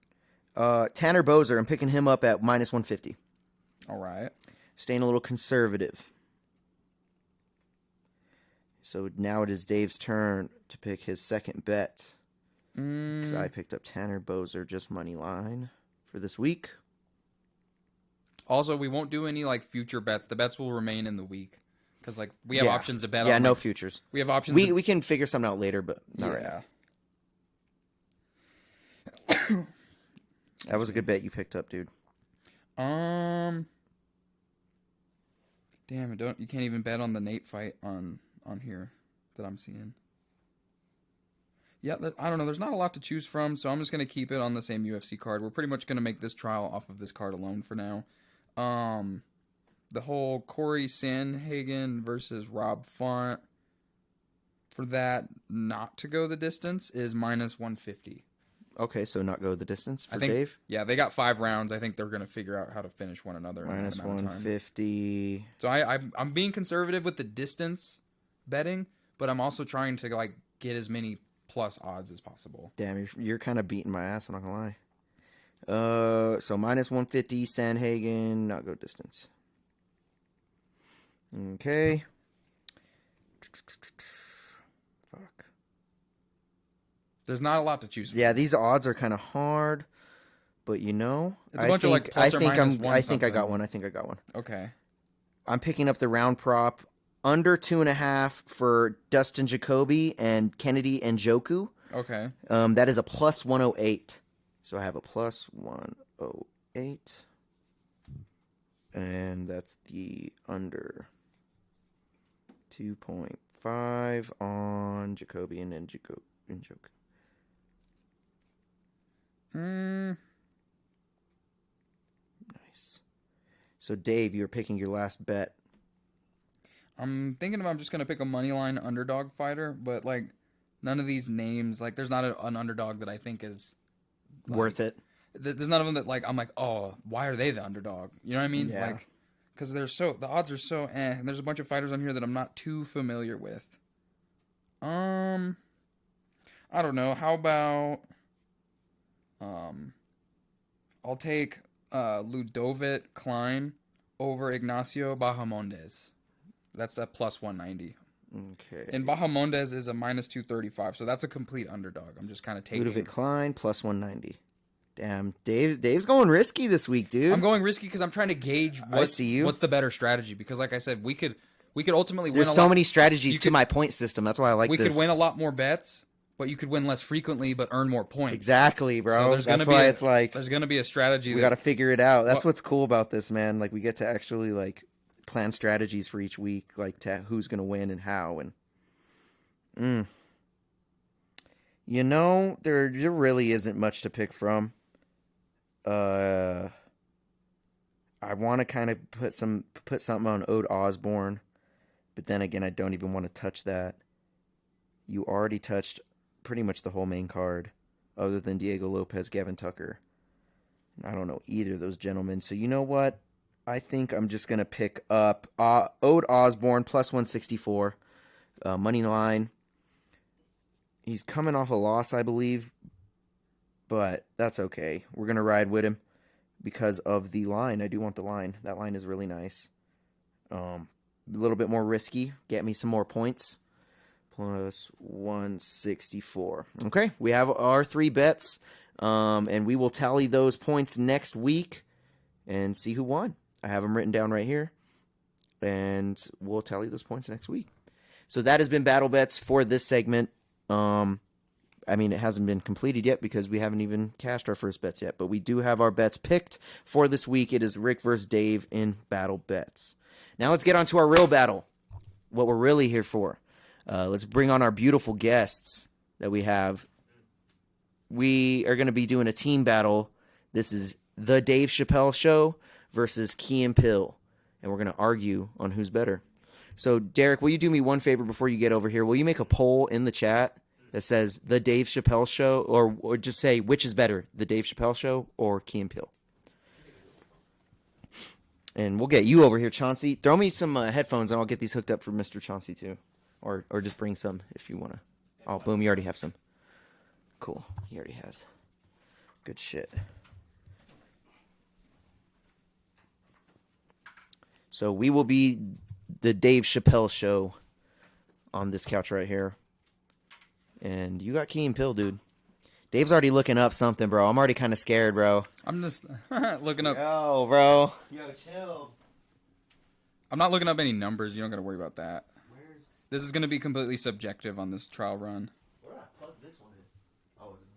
[SPEAKER 1] Tanner Bozer. I'm picking him up at minus 150.
[SPEAKER 3] All right.
[SPEAKER 1] Staying a little conservative. So now it is Dave's turn to pick his second bet. Because I picked up Tanner Bozer just money line for this week.
[SPEAKER 3] Also, we won't do any like future bets. The bets will remain in the week because like we have options to bet on.
[SPEAKER 1] Yeah, no
[SPEAKER 3] like,
[SPEAKER 1] futures.
[SPEAKER 3] We have options.
[SPEAKER 1] We can figure something out later, but not right now. That was a good bet you picked up, dude.
[SPEAKER 3] Damn it! You can't even bet on the Nate fight on here that I'm seeing. Yeah, I don't know. There's not a lot to choose from, so I'm just gonna keep it on the same UFC card. We're pretty much gonna make this trial off of this card alone for now. The whole Corey Sandhagen versus Rob Font for that not to go the distance is minus 150.
[SPEAKER 1] Okay, so not go the distance for
[SPEAKER 3] I think,
[SPEAKER 1] Dave?
[SPEAKER 3] Yeah, they got 5 rounds. I think they're going to figure out how to finish one another.
[SPEAKER 1] Minus
[SPEAKER 3] in that amount of time.
[SPEAKER 1] 150.
[SPEAKER 3] So I'm being conservative with the distance betting, but I'm also trying to like get as many plus odds as possible.
[SPEAKER 1] Damn, you're kind of beating my ass, I'm not going to lie. So minus 150, Sandhagen, not go distance. Okay. Fuck.
[SPEAKER 3] There's not a lot to choose from.
[SPEAKER 1] Yeah, these odds are kind of hard, but you know,
[SPEAKER 3] It's a bunch of like plus or minus one
[SPEAKER 1] I think I got
[SPEAKER 3] something.
[SPEAKER 1] one.
[SPEAKER 3] Okay.
[SPEAKER 1] I'm picking up the round prop under 2.5 for Dustin Jacoby and Kennedy Njoku.
[SPEAKER 3] Okay.
[SPEAKER 1] That is a plus 108. So I have a plus 108. And that's the under 2.5 on Jacoby and Njoku. Nice. So Dave, you're picking your last bet.
[SPEAKER 3] I'm thinking I'm just gonna pick a moneyline underdog fighter, but like none of these names, like there's not an underdog that I think is like,
[SPEAKER 1] Worth it.
[SPEAKER 3] There's none of them that like I'm like, oh, why are they the underdog? You know what I mean?
[SPEAKER 1] Yeah.
[SPEAKER 3] Like, because the odds are so and there's a bunch of fighters on here that I'm not too familiar with. I don't know. How about I'll take Ludovic Klein over Ignacio Bahamondes. That's a plus 190.
[SPEAKER 1] Okay.
[SPEAKER 3] And Bahamondes is a minus 235, so that's a complete underdog. I'm just kind of taking...
[SPEAKER 1] Ludovic Klein, plus 190. Damn, Dave's going risky this week, dude.
[SPEAKER 3] I'm going risky because I'm trying to gauge what's the better strategy. Because like I said, we could ultimately win a lot.
[SPEAKER 1] There's so many strategies to my point system. That's why I like this.
[SPEAKER 3] We could win a lot more bets, but you could win less frequently but earn more points.
[SPEAKER 1] Exactly, bro.
[SPEAKER 3] So
[SPEAKER 1] That's why it's like
[SPEAKER 3] there's gonna be a strategy.
[SPEAKER 1] we got to figure it out. That's what's cool about this, man. Like we get to actually like plan strategies for each week, like to who's gonna win and how. And you know, there really isn't much to pick from. I want to kind of put something on Ode Osborne, but then again, I don't even want to touch that. You already touched pretty much the whole main card, other than Diego Lopez, Gavin Tucker. I don't know either of those gentlemen. So you know what? I think I'm just gonna pick up Ode Osborne plus 164 money line. He's coming off a loss, I believe, but that's okay. We're gonna ride with him because of the line. I do want the line. That line is really nice. A little bit more risky. Get me some more points. Plus 164. Okay, we have our 3 bets, and we will tally those points next week and see who won. I have them written down right here, and we'll tally those points next week. So that has been Battle Bets for this segment. I mean, it hasn't been completed yet because we haven't even cashed our first bets yet, but we do have our bets picked for this week. It is Rick versus Dave in Battle Bets. Now let's get on to our real battle, what we're really here for. Let's bring on our beautiful guests that we have. We are going to be doing a team battle. This is the Dave Chappelle Show versus Key and Peele, and we're going to argue on who's better. So, Deryk, will you do me one favor before you get over here? Will you make a poll in the chat that says the Dave Chappelle Show, or just say which is better, the Dave Chappelle Show or Key and Peele? And we'll get you over here, Chauncey. Throw me some headphones, and I'll get these hooked up for Mr. Chauncey, too. Or just bring some if you want to. Oh, boom, you already have some. Cool, he already has. Good shit. So we will be the Dave Chappelle Show on this couch right here. And you got Key and Peele, dude. Dave's already looking up something, bro. I'm already kind of scared, bro.
[SPEAKER 3] I'm just looking up.
[SPEAKER 1] Yo, bro. Yo, chill.
[SPEAKER 3] I'm not looking up any numbers. You don't got to worry about that. This is going to be completely subjective on this trial run.
[SPEAKER 1] Where did I plug this one in? Oh, is it?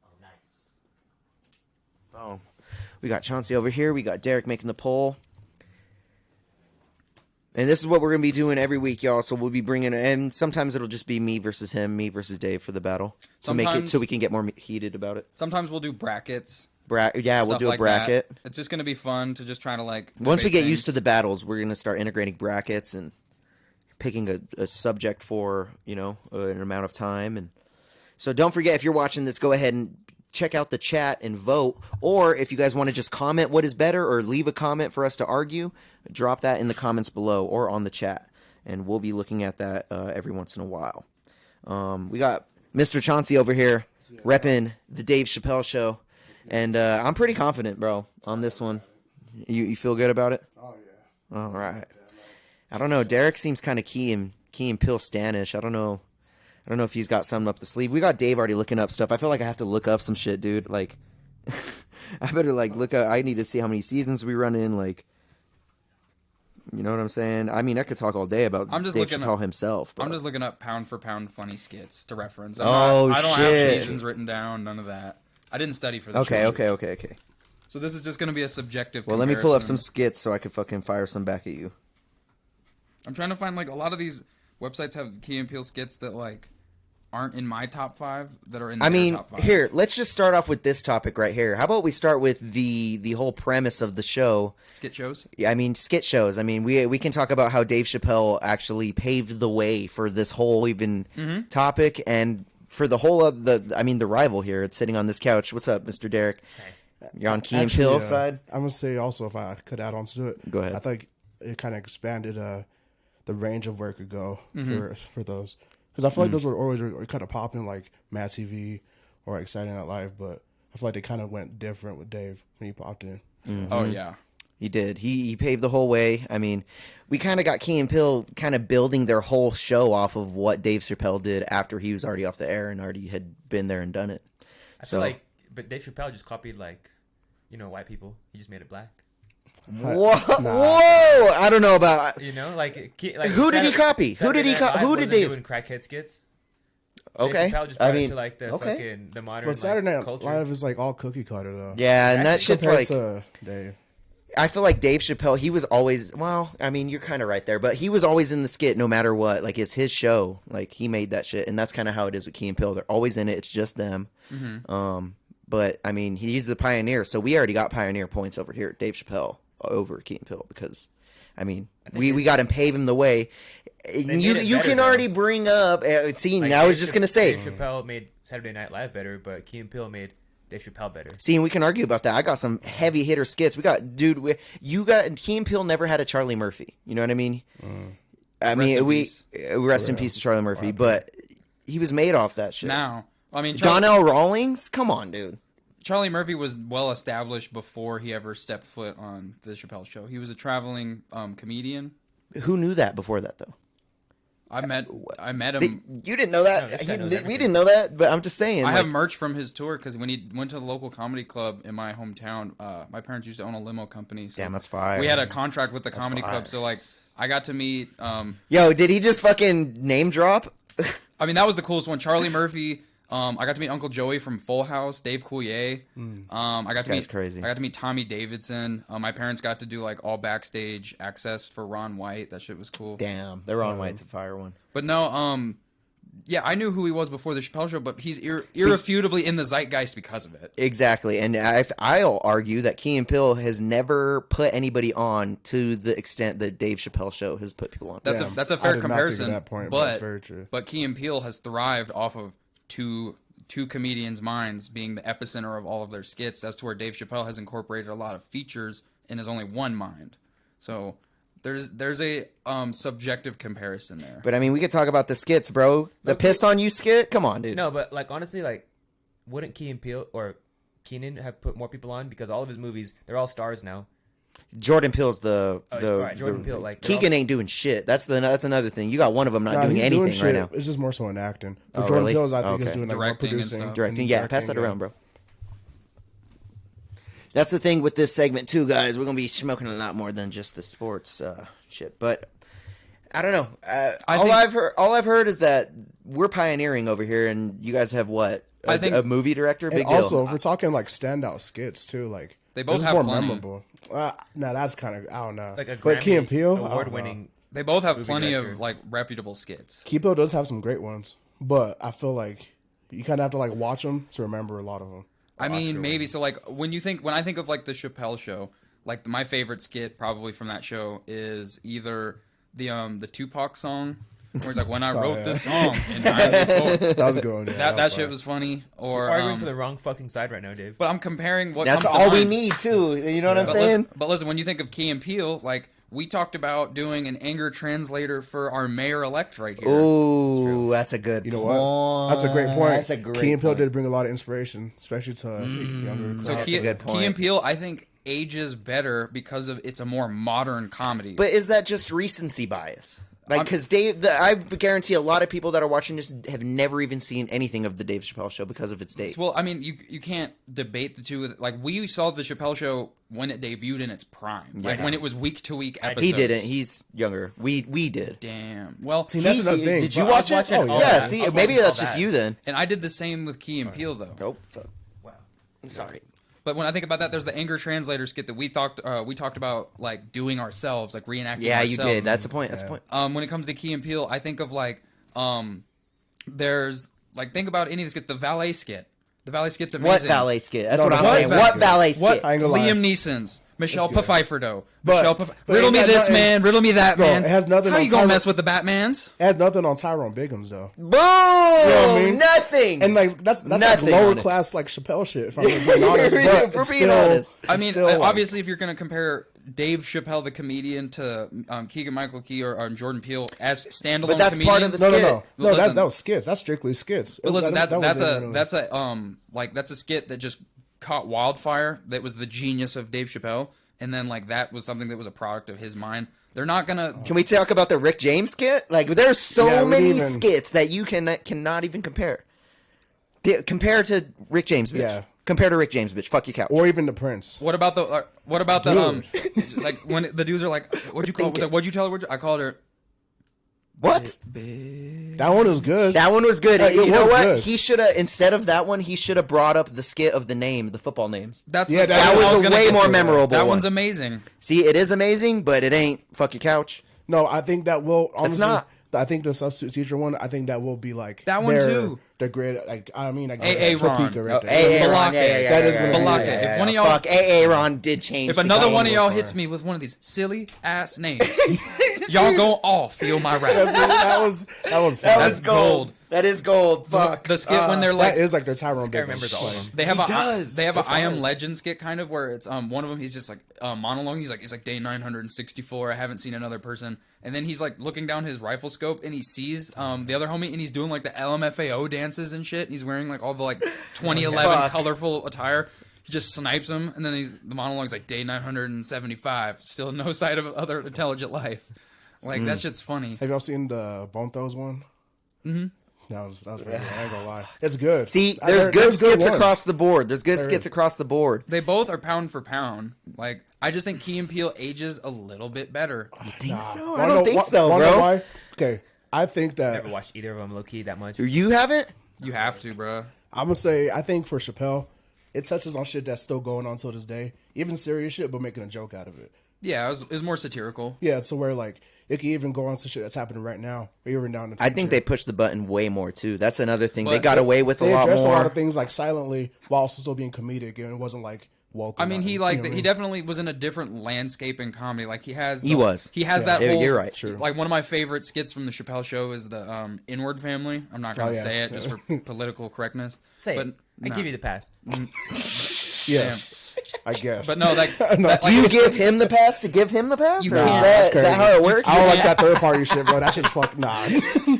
[SPEAKER 1] Oh, nice. Boom. We got Chauncey over here. We got Deryk making the poll. And this is what we're going to be doing every week, y'all. So we'll be bringing, and sometimes it'll just be me versus him, me versus Dave for the battle. So make it so we can get more heated about it.
[SPEAKER 3] Sometimes we'll do brackets.
[SPEAKER 1] Yeah, we'll do a bracket.
[SPEAKER 3] That. It's just going to be fun to just try to like.
[SPEAKER 1] Once we get used to the battles, we're going to start integrating brackets and picking a subject for, you know, an amount of time. And so don't forget, if you're watching this, go ahead and check out the chat and vote. Or if you guys want to just comment what is better or leave a comment for us to argue, drop that in the comments below or on the chat. And we'll be looking at that every once in a while. We got Mr. Chauncey over here repping the Dave Chappelle Show. And I'm pretty confident, bro, on this one. You feel good about it?
[SPEAKER 4] Oh, yeah.
[SPEAKER 1] All right. I don't know. Deryk seems kind of Key and Peele Stanish. I don't know if he's got something up the sleeve. We got Dave already looking up stuff. I feel like I have to look up some shit, dude. Like, I better, like, look up. I need to see how many seasons we run in. Like, you know what I'm saying? I mean, I could talk all day about Dave Chappelle himself. But...
[SPEAKER 3] I'm just looking up pound for pound funny skits to reference.
[SPEAKER 1] I
[SPEAKER 3] don't
[SPEAKER 1] shit.
[SPEAKER 3] have seasons written down. None of that. I didn't study for this.
[SPEAKER 1] Okay.
[SPEAKER 3] So this is just going to be a subjective
[SPEAKER 1] Well,
[SPEAKER 3] comparison.
[SPEAKER 1] let me pull up some skits so I can fucking fire some back at you.
[SPEAKER 3] I'm trying to find, like, a lot of these websites have Key and Peele skits that, like, aren't in my top 5 that are in their top 5.
[SPEAKER 1] Here, let's just start off with this topic right here. How about we start with the whole premise of the show?
[SPEAKER 3] Skit shows?
[SPEAKER 1] Yeah, I mean, skit shows. I mean, we can talk about how Dave Chappelle actually paved the way for this whole even topic and for the whole of the rival here. It's sitting on this couch. What's up, Mr. Deryk?
[SPEAKER 5] Hey.
[SPEAKER 1] You're on Key and Peele side?
[SPEAKER 4] I'm going to say also, if I could add on to it.
[SPEAKER 1] Go ahead.
[SPEAKER 4] I think it kind of expanded the range of where it could go for those. Because I feel like those were always kind of popping, like Mad TV or Exciting Night Live, but I feel like they kind of went different with Dave when he popped in.
[SPEAKER 3] Oh, yeah.
[SPEAKER 1] He did. He paved the whole way. I mean, we kind of got Key and Peele kind of building their whole show off of what Dave Chappelle did after he was already off the air and already had been there and done it.
[SPEAKER 5] I feel like, but Dave Chappelle just copied, like, you know, white people. He just made it black.
[SPEAKER 1] Whoa! I don't know about.
[SPEAKER 5] You know, like
[SPEAKER 1] who did he copy? Who did he? Who did Dave?
[SPEAKER 5] Doing crackhead skits.
[SPEAKER 1] Okay.
[SPEAKER 5] Chappelle just
[SPEAKER 1] I
[SPEAKER 5] brought it
[SPEAKER 1] mean,
[SPEAKER 5] to like the
[SPEAKER 1] okay.
[SPEAKER 5] fucking the modern
[SPEAKER 4] But Saturday Night
[SPEAKER 5] culture.
[SPEAKER 4] Live is like all cookie cutter though.
[SPEAKER 1] Yeah, and that shit's
[SPEAKER 4] Compared
[SPEAKER 1] like.
[SPEAKER 4] to Dave.
[SPEAKER 1] I feel like Dave Chappelle, he was always, well, I mean, you're kind of right there, but he was always in the skit no matter what. Like, it's his show. Like, he made that shit, and that's kind of how it is with Key and Peele. They're always in it. It's just them. But, I mean, he's the pioneer, so we already got pioneer points over here at Dave Chappelle over Key and Peele because, I mean, we got him, pave him the way. You can already bring up, see,
[SPEAKER 5] Like,
[SPEAKER 1] I was just going to say.
[SPEAKER 5] Dave Chappelle made Saturday Night Live better, but Key and Peele made Dave Chappelle better.
[SPEAKER 1] See, and we can argue about that. I got some heavy hitter skits. We got, dude, Key and Peele never had a Charlie Murphy. You know what I mean? I mean, rest in peace to Charlie Murphy, but he was made off that shit.
[SPEAKER 3] Now, I mean,
[SPEAKER 1] Donnell Rawlings? Come on, dude.
[SPEAKER 3] Charlie Murphy was well established before he ever stepped foot on the Chappelle Show. He was a traveling comedian.
[SPEAKER 1] Who knew that before that, though?
[SPEAKER 3] I met him.
[SPEAKER 1] You didn't know that?
[SPEAKER 5] No, this guy knows
[SPEAKER 1] we
[SPEAKER 5] everything.
[SPEAKER 1] didn't know that, but I'm just saying.
[SPEAKER 3] I
[SPEAKER 1] like,
[SPEAKER 3] have merch from his tour because when he went to the local comedy club in my hometown, my parents used to own a limo company. So
[SPEAKER 1] Damn, that's fire.
[SPEAKER 3] we had a contract with the comedy
[SPEAKER 1] fire.
[SPEAKER 3] club, so like I got to meet.
[SPEAKER 1] Yo, did he just fucking name drop?
[SPEAKER 3] I mean, that was the coolest one. Charlie Murphy. I got to meet Uncle Joey from Full House, Dave Coulier. I got to
[SPEAKER 1] guy's
[SPEAKER 3] meet
[SPEAKER 1] crazy.
[SPEAKER 3] I got to meet Tommy Davidson. My parents got to do like all backstage access for Ron White. That shit was cool.
[SPEAKER 1] Damn, the Ron White's a fire one.
[SPEAKER 3] But no, yeah, I knew who he was before the Chappelle Show, but he's irrefutably in the zeitgeist because of it.
[SPEAKER 1] Exactly, and I'll argue that Key and Peele has never put anybody on to the extent that Dave Chappelle Show has put people on.
[SPEAKER 3] That's
[SPEAKER 4] Yeah,
[SPEAKER 3] a
[SPEAKER 4] I
[SPEAKER 3] fair
[SPEAKER 4] did not think of
[SPEAKER 3] comparison.
[SPEAKER 4] that point, but it's very true.
[SPEAKER 3] But Key and Peele has thrived off of two comedians' minds being the epicenter of all of their skits. That's to where Dave Chappelle has incorporated a lot of features in his only one mind. So there's a subjective comparison there.
[SPEAKER 1] But I mean, we could talk about the skits, bro. The piss on you skit. Come on, dude.
[SPEAKER 5] No, but like honestly, like wouldn't Key and Peele or Keenan have put more people on because all of his movies they're all stars now.
[SPEAKER 1] Jordan Peele's the
[SPEAKER 5] right, Jordan Peele, like, they're
[SPEAKER 1] Keegan
[SPEAKER 5] all-
[SPEAKER 1] ain't doing shit. That's another thing. You got one of them not
[SPEAKER 4] Nah,
[SPEAKER 1] doing
[SPEAKER 4] he's
[SPEAKER 1] anything
[SPEAKER 4] shit.
[SPEAKER 1] right now.
[SPEAKER 4] It's just more so in acting. But
[SPEAKER 1] Oh,
[SPEAKER 4] Jordan
[SPEAKER 1] really?
[SPEAKER 4] Peele, I think, is
[SPEAKER 1] Okay.
[SPEAKER 4] doing like more
[SPEAKER 3] Directing and
[SPEAKER 4] producing,
[SPEAKER 3] stuff.
[SPEAKER 1] Directing, yeah. Pass that around, bro. That's the thing with this segment too, guys. We're gonna be smoking a lot more than just the sports shit. But I don't know. All I've heard is that we're pioneering over here, and you guys have what?
[SPEAKER 3] I think-
[SPEAKER 1] a movie director.
[SPEAKER 4] And
[SPEAKER 1] Big
[SPEAKER 4] also,
[SPEAKER 1] deal.
[SPEAKER 4] if we're talking like standout skits too, like
[SPEAKER 3] They both
[SPEAKER 4] this is
[SPEAKER 3] have
[SPEAKER 4] more
[SPEAKER 3] plenty.
[SPEAKER 4] memorable. Nah, that's kind of I don't know.
[SPEAKER 5] Like a
[SPEAKER 4] but Key and
[SPEAKER 5] Grammy
[SPEAKER 4] Peele, I don't know.
[SPEAKER 5] award-winning.
[SPEAKER 3] They both have
[SPEAKER 5] Movie
[SPEAKER 3] plenty
[SPEAKER 5] director.
[SPEAKER 3] of like reputable skits.
[SPEAKER 4] Key Peele does have some great ones, but I feel like you kind of have to like watch them to remember a lot of them.
[SPEAKER 3] I mean, maybe so. Like when I think of like the Chappelle Show, like my favorite skit probably from that show is either the Tupac song, where it's like when I wrote
[SPEAKER 4] yeah.
[SPEAKER 3] this song in '94.
[SPEAKER 4] That was a good one. Yeah,
[SPEAKER 3] That shit was funny. Or
[SPEAKER 5] You're arguing for the wrong fucking side right now, Dave.
[SPEAKER 3] but I'm comparing what
[SPEAKER 1] That's
[SPEAKER 3] comes to
[SPEAKER 1] all we
[SPEAKER 3] mind.
[SPEAKER 1] need too. You know what I'm
[SPEAKER 3] But
[SPEAKER 1] saying?
[SPEAKER 3] listen, when you think of Key and Peele, like we talked about doing an anger translator for our mayor-elect right here.
[SPEAKER 1] Ooh, that's a good.
[SPEAKER 4] You know what? That's a great point.
[SPEAKER 1] That's a great
[SPEAKER 4] Key and Peele
[SPEAKER 1] point.
[SPEAKER 4] did bring a lot of inspiration, especially to younger
[SPEAKER 3] So
[SPEAKER 4] crowds.
[SPEAKER 3] Key,
[SPEAKER 1] a good
[SPEAKER 3] Key
[SPEAKER 1] point.
[SPEAKER 3] and Peele, I think, ages better because of it's a more modern comedy.
[SPEAKER 1] But is that just recency bias? Like, because I guarantee a lot of people that are watching this have never even seen anything of the Dave Chappelle Show because of its date.
[SPEAKER 3] Well, I mean, you can't debate the two. Like, we saw the Chappelle Show when it debuted in its prime. Like, when it was week-to-week episodes.
[SPEAKER 1] He didn't. He's younger. We did.
[SPEAKER 3] Damn. Well,
[SPEAKER 4] See, that's another thing.
[SPEAKER 1] Did you
[SPEAKER 5] Bro, I was
[SPEAKER 1] watch it?
[SPEAKER 5] watching all
[SPEAKER 1] yeah.
[SPEAKER 5] that.
[SPEAKER 1] See,
[SPEAKER 5] I was
[SPEAKER 1] maybe
[SPEAKER 5] watching
[SPEAKER 1] that's
[SPEAKER 5] all
[SPEAKER 1] just
[SPEAKER 5] that.
[SPEAKER 1] you then.
[SPEAKER 3] and I did the same with Key and Peele, though.
[SPEAKER 1] Nope. So,
[SPEAKER 5] Wow.
[SPEAKER 1] sorry.
[SPEAKER 3] But when I think about that, there's the anger translator skit that we talked about, like, doing ourselves, like, reenacting
[SPEAKER 1] Yeah, you
[SPEAKER 3] ourselves.
[SPEAKER 1] did. That's a point. That's a point.
[SPEAKER 3] When it comes to Key and Peele, I think of, like, there's, like, think about any of the skits. The valet skit. The valet skit's amazing.
[SPEAKER 1] What valet skit? That's
[SPEAKER 4] No,
[SPEAKER 1] what I'm
[SPEAKER 4] what
[SPEAKER 1] saying.
[SPEAKER 4] valet
[SPEAKER 1] What
[SPEAKER 4] skit?
[SPEAKER 1] valet skit?
[SPEAKER 4] I ain't gonna lie.
[SPEAKER 3] Liam Neeson's. Michelle
[SPEAKER 4] good.
[SPEAKER 3] Pfeifferdo.
[SPEAKER 4] But-
[SPEAKER 3] Michelle
[SPEAKER 4] but
[SPEAKER 3] riddle
[SPEAKER 4] it
[SPEAKER 3] me
[SPEAKER 4] got
[SPEAKER 3] this,
[SPEAKER 4] nothing-
[SPEAKER 3] man. Riddle me that,
[SPEAKER 4] Bro,
[SPEAKER 3] man.
[SPEAKER 4] it has nothing
[SPEAKER 3] How
[SPEAKER 4] on
[SPEAKER 3] you gonna
[SPEAKER 4] Tyra-
[SPEAKER 3] mess with the Batmans?
[SPEAKER 4] It has nothing on Tyrone Biggums though.
[SPEAKER 1] Boom!
[SPEAKER 4] what I mean?
[SPEAKER 1] Nothing.
[SPEAKER 4] And like that's like
[SPEAKER 1] Nothing
[SPEAKER 4] lower
[SPEAKER 1] on it.
[SPEAKER 4] class like Chappelle shit. If I'm being honest, but
[SPEAKER 1] For
[SPEAKER 4] it's
[SPEAKER 1] being
[SPEAKER 4] still,
[SPEAKER 1] honest.
[SPEAKER 3] I
[SPEAKER 4] it's
[SPEAKER 3] mean,
[SPEAKER 4] still, like,
[SPEAKER 3] obviously, if you're going to compare Dave Chappelle, the comedian, to Keegan-Michael Key or Jordan Peele as standalone
[SPEAKER 1] But that's part of
[SPEAKER 3] comedians,
[SPEAKER 1] the
[SPEAKER 4] no,
[SPEAKER 1] skit.
[SPEAKER 3] Listen.
[SPEAKER 4] that was skits. That's strictly skits.
[SPEAKER 3] But listen,
[SPEAKER 4] That
[SPEAKER 3] that's
[SPEAKER 4] wasn't
[SPEAKER 3] a skit that just caught wildfire. That was the genius of Dave Chappelle, and then like that was something that was a product of his mind. They're not gonna.
[SPEAKER 1] Can we talk about the Rick James skit? Like, there's so
[SPEAKER 4] Yeah, we
[SPEAKER 1] many
[SPEAKER 4] didn't even-
[SPEAKER 1] skits that you cannot even compare. Compare to Rick James, bitch.
[SPEAKER 4] Yeah.
[SPEAKER 1] Compare to Rick James, bitch. Fuck your couch.
[SPEAKER 4] or even the Prince.
[SPEAKER 3] What about the like when the dudes are like, what'd you call? What'd you tell her? I called her
[SPEAKER 1] What?
[SPEAKER 4] That one was good.
[SPEAKER 1] That one was good.
[SPEAKER 4] It
[SPEAKER 1] You know
[SPEAKER 4] was
[SPEAKER 1] what?
[SPEAKER 4] good.
[SPEAKER 1] He should have, instead of that one, he should have brought up the skit of the football names.
[SPEAKER 3] That's
[SPEAKER 4] Yeah,
[SPEAKER 1] That
[SPEAKER 3] I
[SPEAKER 1] was a
[SPEAKER 3] gonna
[SPEAKER 1] way
[SPEAKER 3] get
[SPEAKER 1] more
[SPEAKER 3] to.
[SPEAKER 1] memorable
[SPEAKER 3] That
[SPEAKER 1] one.
[SPEAKER 3] one's amazing.
[SPEAKER 1] See, it is amazing, but it ain't fuck your couch.
[SPEAKER 4] No, I think that will. Honestly,
[SPEAKER 1] not.
[SPEAKER 4] I think the substitute teacher one. I think that will be like
[SPEAKER 3] That one too.
[SPEAKER 4] The great. Like I mean, like
[SPEAKER 3] AA Ron.
[SPEAKER 4] Topeka right there.
[SPEAKER 1] AA Ron,
[SPEAKER 3] Balaka.
[SPEAKER 4] That is gonna be
[SPEAKER 3] Balaka.
[SPEAKER 4] it.
[SPEAKER 3] If one of y'all,
[SPEAKER 1] Fuck, AA Ron did change.
[SPEAKER 3] if
[SPEAKER 1] the
[SPEAKER 3] another
[SPEAKER 1] game.
[SPEAKER 3] one of y'all
[SPEAKER 4] fire.
[SPEAKER 3] hits me with one of these silly ass names, y'all go all feel my wrath.
[SPEAKER 4] that was
[SPEAKER 1] That
[SPEAKER 4] fun.
[SPEAKER 1] was gold. That is gold. Fuck.
[SPEAKER 3] The skit when they're like,
[SPEAKER 4] That is like their Tyrone
[SPEAKER 5] guy
[SPEAKER 4] Biggums.
[SPEAKER 5] remembers all of them.
[SPEAKER 3] they have
[SPEAKER 1] He
[SPEAKER 3] a
[SPEAKER 1] does.
[SPEAKER 3] they have a
[SPEAKER 1] They're
[SPEAKER 3] I Am
[SPEAKER 1] fire.
[SPEAKER 3] Legend skit kind of where it's one of them he's just like monologue. He's like day 964. I haven't seen another person. And then he's like looking down his rifle scope and he sees the other homie and he's doing like the LMFAO dances and shit. He's wearing like all the like 2011
[SPEAKER 1] Fuck.
[SPEAKER 3] colorful attire. He just snipes him and then the monologue's like day 975. Still no sight of other intelligent life. Like that shit's funny.
[SPEAKER 4] Have y'all seen the Bone Throws one? Mm-hmm. That was very good. I ain't gonna lie. It's good.
[SPEAKER 1] See, there's good
[SPEAKER 4] there's
[SPEAKER 1] skits
[SPEAKER 4] ones.
[SPEAKER 1] across the board. There's good
[SPEAKER 4] There
[SPEAKER 1] skits
[SPEAKER 4] is.
[SPEAKER 1] across the board.
[SPEAKER 3] They both are pound for pound. Like I just think Key and Peele ages a little bit better.
[SPEAKER 1] Think so? I
[SPEAKER 4] Wanna
[SPEAKER 1] don't
[SPEAKER 4] know
[SPEAKER 1] think
[SPEAKER 4] wh-
[SPEAKER 1] so,
[SPEAKER 4] wanna know
[SPEAKER 1] bro.
[SPEAKER 4] why? Okay, I think that
[SPEAKER 5] Never watched either of them low key that much.
[SPEAKER 1] You haven't?
[SPEAKER 3] You have to, bro.
[SPEAKER 4] I'm gonna say I think for Chappelle, it touches on shit that's still going on till this day, even serious shit, but making a joke out of it.
[SPEAKER 3] Yeah, it was more satirical.
[SPEAKER 4] Yeah, so where like it can even go on to shit that's happening right now, or even down in the
[SPEAKER 1] I
[SPEAKER 4] future.
[SPEAKER 1] think they pushed the button way more too. That's another thing. They
[SPEAKER 3] But
[SPEAKER 1] got away with a
[SPEAKER 4] they
[SPEAKER 1] lot
[SPEAKER 4] address
[SPEAKER 1] more.
[SPEAKER 4] a lot of things like silently while also still being comedic, and it wasn't like woke.
[SPEAKER 3] I mean, he like
[SPEAKER 4] you know what I
[SPEAKER 3] he
[SPEAKER 4] mean?
[SPEAKER 3] definitely was in a different landscape in comedy. Like he has,
[SPEAKER 1] He was.
[SPEAKER 3] He has
[SPEAKER 4] Yeah.
[SPEAKER 3] that
[SPEAKER 1] Yeah,
[SPEAKER 3] whole.
[SPEAKER 1] you're right.
[SPEAKER 4] True.
[SPEAKER 3] Like one of my favorite skits from the Chappelle Show is the Inward Family. I'm not gonna
[SPEAKER 4] Oh, yeah.
[SPEAKER 3] say it just for political correctness.
[SPEAKER 5] Say
[SPEAKER 3] but
[SPEAKER 5] it. I
[SPEAKER 3] nah.
[SPEAKER 5] give you the pass.
[SPEAKER 4] Yes, I guess.
[SPEAKER 3] But no, like,
[SPEAKER 4] No,
[SPEAKER 3] that,
[SPEAKER 1] Do
[SPEAKER 3] like
[SPEAKER 1] you give him the pass to give him the pass?
[SPEAKER 3] You
[SPEAKER 1] Or is
[SPEAKER 3] can't.
[SPEAKER 1] that,
[SPEAKER 4] That's
[SPEAKER 1] is that how
[SPEAKER 4] crazy.
[SPEAKER 1] it works?
[SPEAKER 4] I don't like that third party shit, bro. That shit's fuck nah.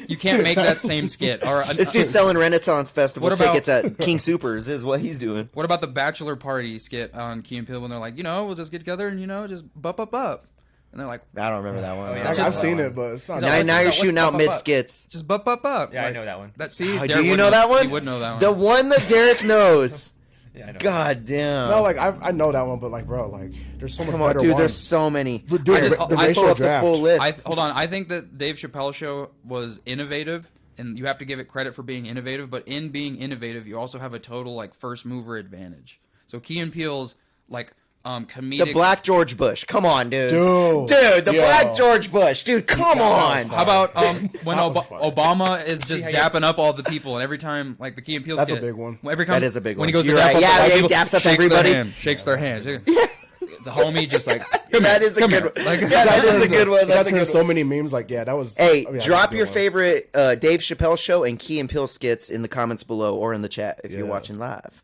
[SPEAKER 3] you can't make that same skit. Or
[SPEAKER 1] This dude's selling Renaissance Festival
[SPEAKER 3] What about-
[SPEAKER 1] tickets at King Supers is what he's doing.
[SPEAKER 3] what about the bachelor party skit on Key and Peele when they're like, we'll just get together and just up, and they're like,
[SPEAKER 1] I don't remember that one.
[SPEAKER 5] yeah.
[SPEAKER 4] I've
[SPEAKER 3] just-
[SPEAKER 4] seen it, but it's not.
[SPEAKER 3] He's
[SPEAKER 1] Now,
[SPEAKER 3] like,
[SPEAKER 1] now you're
[SPEAKER 3] what's
[SPEAKER 1] shooting out
[SPEAKER 3] up?
[SPEAKER 1] mid skits.
[SPEAKER 3] just up.
[SPEAKER 5] Yeah, I
[SPEAKER 3] Like,
[SPEAKER 5] know that one.
[SPEAKER 3] That see,
[SPEAKER 1] Oh,
[SPEAKER 3] Deryk
[SPEAKER 1] do you
[SPEAKER 3] would
[SPEAKER 1] know that one?
[SPEAKER 3] He would know that one.
[SPEAKER 1] The one that Deryk knows.
[SPEAKER 5] Yeah, I know.
[SPEAKER 1] God damn.
[SPEAKER 4] No, like I know that one, but like, bro, like there's so much
[SPEAKER 1] Come on,
[SPEAKER 4] better
[SPEAKER 1] dude.
[SPEAKER 4] ones.
[SPEAKER 1] There's so many.
[SPEAKER 4] Dude,
[SPEAKER 3] I just-
[SPEAKER 4] the
[SPEAKER 3] I
[SPEAKER 4] racial
[SPEAKER 1] pull up the
[SPEAKER 4] draft.
[SPEAKER 1] full list.
[SPEAKER 3] Hold on. I think that Dave Chappelle Show was innovative, and you have to give it credit for being innovative. But in being innovative, you also have a total like first mover advantage. So Key and Peele's like comedic.
[SPEAKER 1] The Black George Bush. Come on, dude.
[SPEAKER 4] Dude.
[SPEAKER 1] the
[SPEAKER 4] Yo.
[SPEAKER 1] Black George Bush. Dude, come on.
[SPEAKER 3] How about when
[SPEAKER 4] That was fun.
[SPEAKER 3] Obama is just
[SPEAKER 5] how you-
[SPEAKER 3] dapping up all the people, and every time like the Key and Peele
[SPEAKER 4] That's a
[SPEAKER 3] skit,
[SPEAKER 4] big one.
[SPEAKER 3] Every time
[SPEAKER 1] That is a big
[SPEAKER 3] when
[SPEAKER 1] one.
[SPEAKER 3] he goes
[SPEAKER 1] You're
[SPEAKER 3] to dap
[SPEAKER 1] right.
[SPEAKER 3] up
[SPEAKER 1] Yeah,
[SPEAKER 3] the white
[SPEAKER 1] he
[SPEAKER 3] people,
[SPEAKER 1] daps up
[SPEAKER 3] shakes
[SPEAKER 1] everybody.
[SPEAKER 3] shakes their hand. It's a homie, just like
[SPEAKER 1] That is a
[SPEAKER 3] come
[SPEAKER 1] good
[SPEAKER 3] here.
[SPEAKER 1] one.
[SPEAKER 3] Like,
[SPEAKER 1] Yeah, that is a good one. That's
[SPEAKER 4] That's
[SPEAKER 1] a good
[SPEAKER 4] so
[SPEAKER 1] one.
[SPEAKER 4] many memes. Like, yeah, that was.
[SPEAKER 1] Hey,
[SPEAKER 4] oh, yeah,
[SPEAKER 1] drop
[SPEAKER 4] that was a
[SPEAKER 1] your
[SPEAKER 4] good one.
[SPEAKER 1] favorite Dave Chappelle Show and Key and Peele skits in the comments below or in the chat if you're
[SPEAKER 4] Yeah.
[SPEAKER 1] watching live.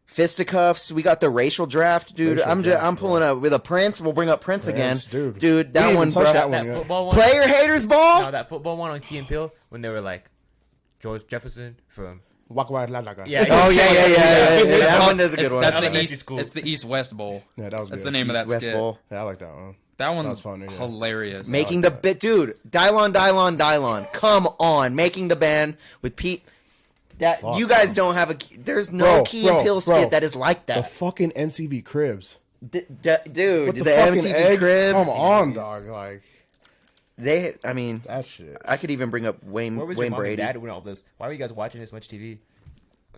[SPEAKER 1] Fisticuffs. We got the racial draft, dude.
[SPEAKER 4] Racial
[SPEAKER 1] I'm
[SPEAKER 4] draft,
[SPEAKER 1] pulling up with a Prince. We'll bring up Prince again,
[SPEAKER 4] Prince, dude.
[SPEAKER 1] Dude,
[SPEAKER 4] We
[SPEAKER 1] that
[SPEAKER 4] didn't
[SPEAKER 1] one,
[SPEAKER 4] even touch
[SPEAKER 1] bro.
[SPEAKER 4] that one.
[SPEAKER 5] That
[SPEAKER 4] yeah.
[SPEAKER 5] football one.
[SPEAKER 1] Player haters ball.
[SPEAKER 5] No, that football one on Key and Peele when they were like George Jefferson from.
[SPEAKER 4] Waka Waka La La La.
[SPEAKER 5] Yeah,
[SPEAKER 1] Oh yeah.
[SPEAKER 3] It's
[SPEAKER 1] That
[SPEAKER 3] called-
[SPEAKER 1] one is a good
[SPEAKER 3] it's-
[SPEAKER 1] one.
[SPEAKER 3] That's
[SPEAKER 5] Elementary
[SPEAKER 3] the East.
[SPEAKER 5] school.
[SPEAKER 3] It's the East West Bowl.
[SPEAKER 4] Yeah, that was
[SPEAKER 3] That's
[SPEAKER 4] good.
[SPEAKER 3] the name of that
[SPEAKER 1] West
[SPEAKER 3] skit.
[SPEAKER 1] Bowl.
[SPEAKER 4] Yeah, I like that one.
[SPEAKER 3] That one's
[SPEAKER 4] was funny, yeah.
[SPEAKER 3] hilarious.
[SPEAKER 1] Making the bit, dude. Dylon. Come on, making the band with Pete. That
[SPEAKER 4] Fuck,
[SPEAKER 1] you guys
[SPEAKER 4] bro.
[SPEAKER 1] don't have a. There's no Key and Peele
[SPEAKER 4] bro.
[SPEAKER 1] skit that is like
[SPEAKER 4] The
[SPEAKER 1] that.
[SPEAKER 4] fucking MTV Cribs.
[SPEAKER 1] Dude,
[SPEAKER 4] With
[SPEAKER 1] the,
[SPEAKER 4] fucking
[SPEAKER 1] MTV
[SPEAKER 4] egg?
[SPEAKER 1] Cribs.
[SPEAKER 4] Come on, dog. Like
[SPEAKER 1] They, I mean,
[SPEAKER 4] that shit.
[SPEAKER 1] I could even bring up Wayne
[SPEAKER 5] Where was your mom
[SPEAKER 1] Brady.
[SPEAKER 5] and dad when all this? Why were you guys watching this much TV?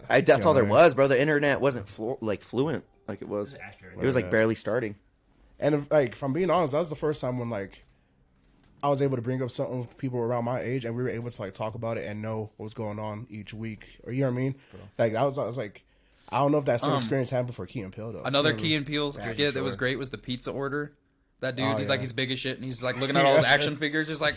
[SPEAKER 1] That's all there
[SPEAKER 4] man.
[SPEAKER 1] was, bro. The internet wasn't fluent like it was. It was like
[SPEAKER 4] Yeah.
[SPEAKER 1] barely starting.
[SPEAKER 4] And if, like, if I'm being honest, that was the first time when like I was able to bring up something with people around my age, and we were able to like talk about it and know what was going on each week, or you know what I mean? Like I was like, I don't know if that same experience happened for Key and Peele though.
[SPEAKER 3] Another
[SPEAKER 4] You know what I
[SPEAKER 3] Key
[SPEAKER 4] mean?
[SPEAKER 3] and Peele skit that was great was the pizza order. That dude,
[SPEAKER 4] Oh,
[SPEAKER 3] he's
[SPEAKER 4] yeah.
[SPEAKER 3] like, he's big as shit, and he's like looking at all his action figures. He's like,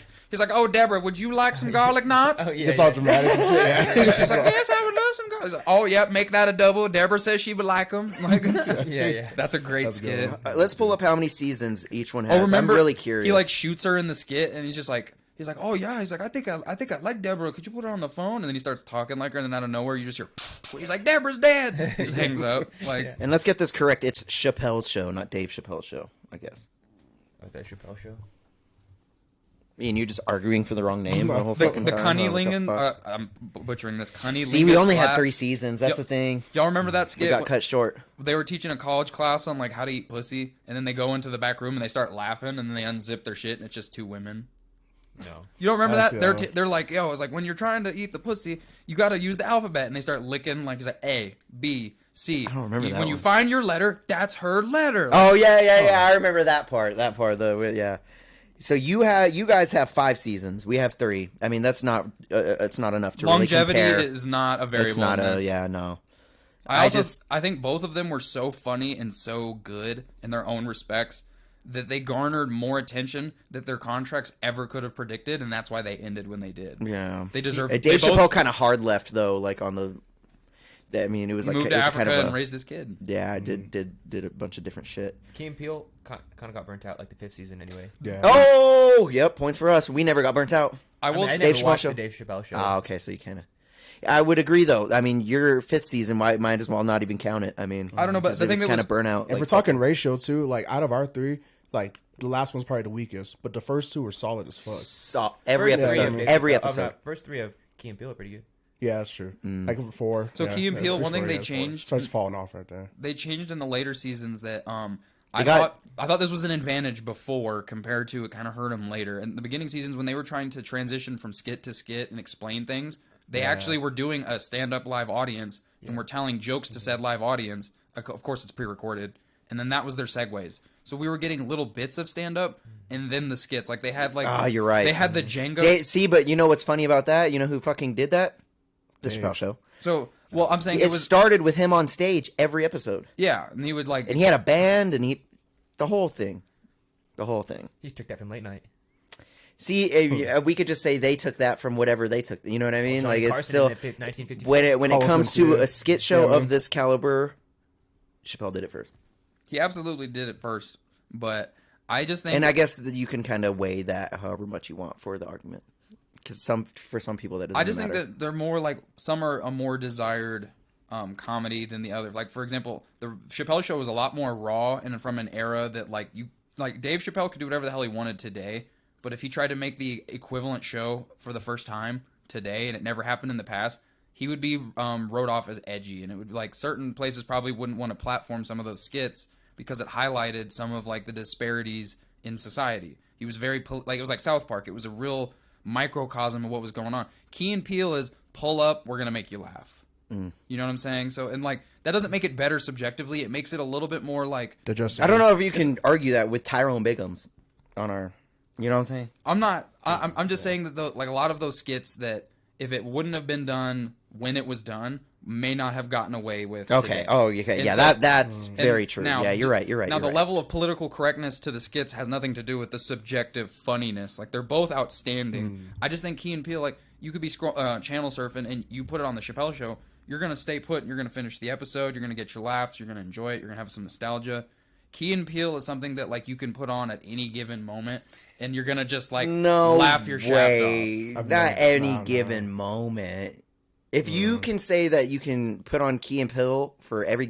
[SPEAKER 3] oh, Deborah, would you like some garlic knots?
[SPEAKER 4] It's all dramatic and shit. Yeah.
[SPEAKER 3] She's like, yes, I would love some garlic. He's like, oh, yeah, make that a double. Deborah says she would like them. Like,
[SPEAKER 5] Yeah.
[SPEAKER 3] that's a great
[SPEAKER 4] That's a good
[SPEAKER 3] skit.
[SPEAKER 4] one.
[SPEAKER 1] Let's pull up how many seasons each one has.
[SPEAKER 3] Oh, remember?
[SPEAKER 1] I'm really curious.
[SPEAKER 3] He like shoots her in the skit, and he's like, oh yeah. He's like, I think I like Deborah. Could you put her on the phone? And then he starts talking like her, and then out of nowhere, you just hear, he's like, Deborah's dead. He just hangs up. Like,
[SPEAKER 1] And let's get this correct. It's Chappelle's show, not Dave Chappelle's show, I guess.
[SPEAKER 5] Like that Chappelle show.
[SPEAKER 1] Me and you just arguing for the wrong name the whole
[SPEAKER 3] the
[SPEAKER 1] fucking time. What the
[SPEAKER 3] Cunnylingen.
[SPEAKER 1] fuck?
[SPEAKER 3] I'm butchering this. Cunnylingen.
[SPEAKER 1] See, we only had
[SPEAKER 3] class.
[SPEAKER 1] 3 seasons. That's
[SPEAKER 3] Yep.
[SPEAKER 1] the thing.
[SPEAKER 3] Y'all remember that
[SPEAKER 1] We
[SPEAKER 3] skit?
[SPEAKER 1] got cut short.
[SPEAKER 3] They were teaching a college class on like how to eat pussy, and then they go into the back room and they start laughing, and then they unzip their shit, and it's just 2 women.
[SPEAKER 5] No.
[SPEAKER 3] You don't remember
[SPEAKER 4] I
[SPEAKER 3] that?
[SPEAKER 4] see
[SPEAKER 3] They're
[SPEAKER 4] that one.
[SPEAKER 3] they're like, yo, it's like when you're trying to eat the pussy, you got to use the alphabet, and they start licking like it's like A, B, C.
[SPEAKER 1] I don't remember that
[SPEAKER 3] When you
[SPEAKER 1] one.
[SPEAKER 3] find your letter, that's her letter.
[SPEAKER 1] Oh yeah. I remember that part. Yeah. So you guys have 5 seasons. We have 3. I mean, that's not it's not enough to
[SPEAKER 3] Longevity
[SPEAKER 1] really compare.
[SPEAKER 3] is not a variable.
[SPEAKER 1] It's not
[SPEAKER 3] in
[SPEAKER 1] a
[SPEAKER 3] this.
[SPEAKER 1] no.
[SPEAKER 3] I think both of them were so funny and so good in their own respects that they garnered more attention that their contracts ever could have predicted, and that's why they ended when they did.
[SPEAKER 1] Yeah,
[SPEAKER 3] They deserve.
[SPEAKER 1] Dave
[SPEAKER 3] they
[SPEAKER 1] Chappelle
[SPEAKER 3] both
[SPEAKER 1] kind of hard left though, like on the. I mean, it was like
[SPEAKER 3] moved
[SPEAKER 1] it
[SPEAKER 3] to
[SPEAKER 1] was
[SPEAKER 3] Africa
[SPEAKER 1] kind of
[SPEAKER 3] and raised his kid.
[SPEAKER 1] Yeah, did a bunch of different shit.
[SPEAKER 5] Key and Peele kind of got burnt out like the 5th season anyway.
[SPEAKER 4] Yeah.
[SPEAKER 1] Oh, yep, points for us. We never got burnt out.
[SPEAKER 3] I will.
[SPEAKER 5] I
[SPEAKER 3] say,
[SPEAKER 5] never
[SPEAKER 1] Dave Chappelle
[SPEAKER 5] watched
[SPEAKER 1] show.
[SPEAKER 5] the Dave Chappelle show.
[SPEAKER 1] Ah, okay, so you kind of. I would agree though. I mean, your 5th season might as well not even count it. I mean,
[SPEAKER 3] I don't know, but the thing that
[SPEAKER 1] kind
[SPEAKER 3] was
[SPEAKER 1] of burnout.
[SPEAKER 4] If
[SPEAKER 1] like,
[SPEAKER 4] we're talking ratio too, like out of our 3, like the last one's probably the weakest, but the first 2 were solid as fuck.
[SPEAKER 1] every
[SPEAKER 5] First three
[SPEAKER 1] episode,
[SPEAKER 5] of-
[SPEAKER 1] every
[SPEAKER 5] of-
[SPEAKER 1] episode.
[SPEAKER 5] First 3 of Key and Peele are pretty good.
[SPEAKER 4] Yeah, that's true. Like 4.
[SPEAKER 3] So
[SPEAKER 4] yeah,
[SPEAKER 3] Key and Peele,
[SPEAKER 4] first
[SPEAKER 3] one thing
[SPEAKER 4] 4,
[SPEAKER 3] they
[SPEAKER 4] yeah, 4.
[SPEAKER 3] changed-
[SPEAKER 4] starts falling off right there.
[SPEAKER 3] they changed in the later seasons that I
[SPEAKER 1] got-
[SPEAKER 3] thought this was an advantage before compared to it kind of hurt them later. In the beginning seasons when they were trying to transition from skit to skit and explain things, they actually were doing a stand-up live audience and were telling jokes to said live audience. Of course, it's pre-recorded, and then that was their segues. So we were getting little bits of stand-up and then the skits. Like they had like
[SPEAKER 1] You're right.
[SPEAKER 3] They had the Django.
[SPEAKER 1] See, but you know what's funny about that? You know who fucking did that? The
[SPEAKER 4] Dave.
[SPEAKER 1] Chappelle Show.
[SPEAKER 3] So well, I'm saying
[SPEAKER 1] It
[SPEAKER 3] it was
[SPEAKER 1] started with him on stage every episode,
[SPEAKER 3] yeah, and he would like
[SPEAKER 1] and he had a band, and the whole thing.
[SPEAKER 5] He took that from late night.
[SPEAKER 1] See, we could just say they took that from whatever they took. You know what I mean?
[SPEAKER 5] Johnny
[SPEAKER 1] Like it's
[SPEAKER 5] Carson
[SPEAKER 1] still
[SPEAKER 5] in the 1954.
[SPEAKER 1] when it
[SPEAKER 4] Carlson
[SPEAKER 1] comes to
[SPEAKER 4] too.
[SPEAKER 1] a skit show
[SPEAKER 4] Yeah,
[SPEAKER 1] of
[SPEAKER 4] man.
[SPEAKER 1] this caliber, Chappelle did it first.
[SPEAKER 3] he absolutely did it first, but I just think
[SPEAKER 1] And I guess that you can kind of weigh that however much you want for the argument, because for some people that doesn't
[SPEAKER 3] I just
[SPEAKER 1] matter.
[SPEAKER 3] think that they're more like some are a more desired comedy than the other. Like for example, the Chappelle Show was a lot more raw and from an era that like Dave Chappelle could do whatever the hell he wanted today, but if he tried to make the equivalent show for the first time today and it never happened in the past, he would be wrote off as edgy, and it would like certain places probably wouldn't want to platform some of those skits because it highlighted some of like the disparities in society. He was very like it was like South Park. It was a real microcosm of what was going on. Key and Peele is pull up, we're gonna make you laugh. You know what I'm saying? So and like that doesn't make it better subjectively. It makes it a little bit more like
[SPEAKER 4] They're just.
[SPEAKER 1] I don't know if you can argue that with Tyrone Biggums on our. You know what I'm saying?
[SPEAKER 3] I'm not. I'm just saying that like a lot of those skits that if it wouldn't have been done when it was done may not have gotten away with.
[SPEAKER 1] Okay.
[SPEAKER 3] Today.
[SPEAKER 1] Oh, okay.
[SPEAKER 3] And
[SPEAKER 1] Yeah,
[SPEAKER 3] so-
[SPEAKER 1] that's very
[SPEAKER 3] and
[SPEAKER 1] true.
[SPEAKER 3] now,
[SPEAKER 1] Yeah, you're right.
[SPEAKER 3] Now the
[SPEAKER 1] right.
[SPEAKER 3] level of political correctness to the skits has nothing to do with the subjective funniness. Like they're both outstanding. I just think Key and Peele, like you could be channel surfing and you put it on the Chappelle Show. You're gonna stay put. And you're gonna finish the episode. You're gonna get your laughs. You're gonna enjoy it. You're gonna have some nostalgia. Key and Peele is something that like you can put on at any given moment, and you're gonna just like laugh your shaft off.
[SPEAKER 4] I've
[SPEAKER 1] Not
[SPEAKER 4] never-
[SPEAKER 1] any
[SPEAKER 4] no.
[SPEAKER 1] given moment. If you can say that you can put on Key and Peele for any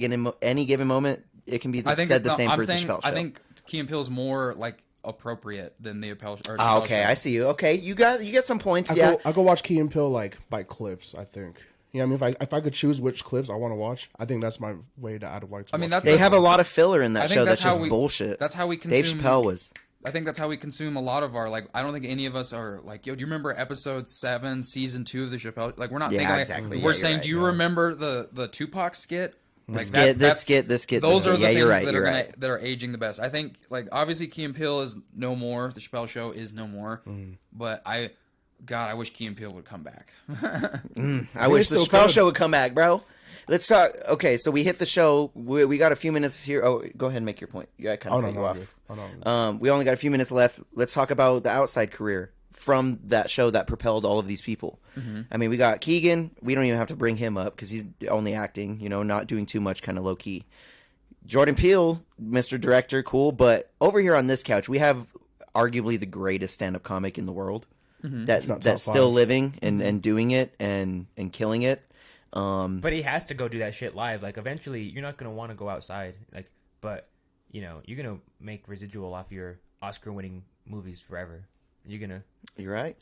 [SPEAKER 1] given moment, it can be the same
[SPEAKER 3] I'm
[SPEAKER 1] for
[SPEAKER 3] saying,
[SPEAKER 1] the Chappelle Show.
[SPEAKER 3] I think Key and Peele is more like appropriate than the Chappelle.
[SPEAKER 1] Okay,
[SPEAKER 3] Show.
[SPEAKER 1] I see you. Okay, you got some points.
[SPEAKER 4] I go watch Key and Peele like by clips. I think. Yeah, I mean, if I could choose which clips I want to watch, I think that's my way to I'd like to.
[SPEAKER 3] I mean,
[SPEAKER 4] watch
[SPEAKER 3] that's
[SPEAKER 1] They have a lot of filler in
[SPEAKER 3] I
[SPEAKER 1] that
[SPEAKER 3] think
[SPEAKER 1] show.
[SPEAKER 3] that's
[SPEAKER 1] That's
[SPEAKER 3] how
[SPEAKER 1] just
[SPEAKER 3] we-
[SPEAKER 1] bullshit.
[SPEAKER 3] That's how we consume.
[SPEAKER 1] Dave Chappelle was.
[SPEAKER 3] I think that's how we consume a lot of our like. I don't think any of us are like, yo. Do you remember episode 7, season 2 of the Chappelle? Like, we're not
[SPEAKER 1] Yeah,
[SPEAKER 3] thinking. Like,
[SPEAKER 1] exactly.
[SPEAKER 3] We're
[SPEAKER 1] Yeah,
[SPEAKER 3] saying,
[SPEAKER 1] you're
[SPEAKER 3] do you
[SPEAKER 1] right,
[SPEAKER 3] remember the Tupac skit? Like,
[SPEAKER 1] This skit.
[SPEAKER 3] Those are the
[SPEAKER 1] yeah,
[SPEAKER 3] things
[SPEAKER 1] you're right.
[SPEAKER 3] that
[SPEAKER 1] You're
[SPEAKER 3] are
[SPEAKER 1] right.
[SPEAKER 3] that are aging the best. I think like obviously Key and Peele is no more. The Chappelle Show is no more. But I wish Key and Peele would come back.
[SPEAKER 1] I wish the
[SPEAKER 4] still
[SPEAKER 1] Chappelle
[SPEAKER 4] could.
[SPEAKER 1] Show would come back, bro. Let's talk. Okay, so we hit the show. We got a few minutes here. Oh, go ahead and make your point. Yeah, I kind
[SPEAKER 4] Oh
[SPEAKER 1] of
[SPEAKER 4] no,
[SPEAKER 1] cut you
[SPEAKER 4] no,
[SPEAKER 1] off.
[SPEAKER 4] I'm good. Oh, no.
[SPEAKER 1] We only got a few minutes left. Let's talk about the outside career from that show that propelled all of these people. I mean, we got Keegan. We don't even have to bring him up because he's only acting, not doing too much, kind of low key. Jordan Peele, Mr. Director, cool. But over here on this couch, we have arguably the greatest stand-up comic in the world
[SPEAKER 4] If not
[SPEAKER 1] that's
[SPEAKER 4] top
[SPEAKER 1] still
[SPEAKER 4] 5.
[SPEAKER 1] living and doing it and killing it.
[SPEAKER 5] But he has to go do that shit live. Like eventually, you're not gonna want to go outside. Like, but you're gonna make residual off your Oscar-winning movies forever. You're gonna.
[SPEAKER 1] You're right.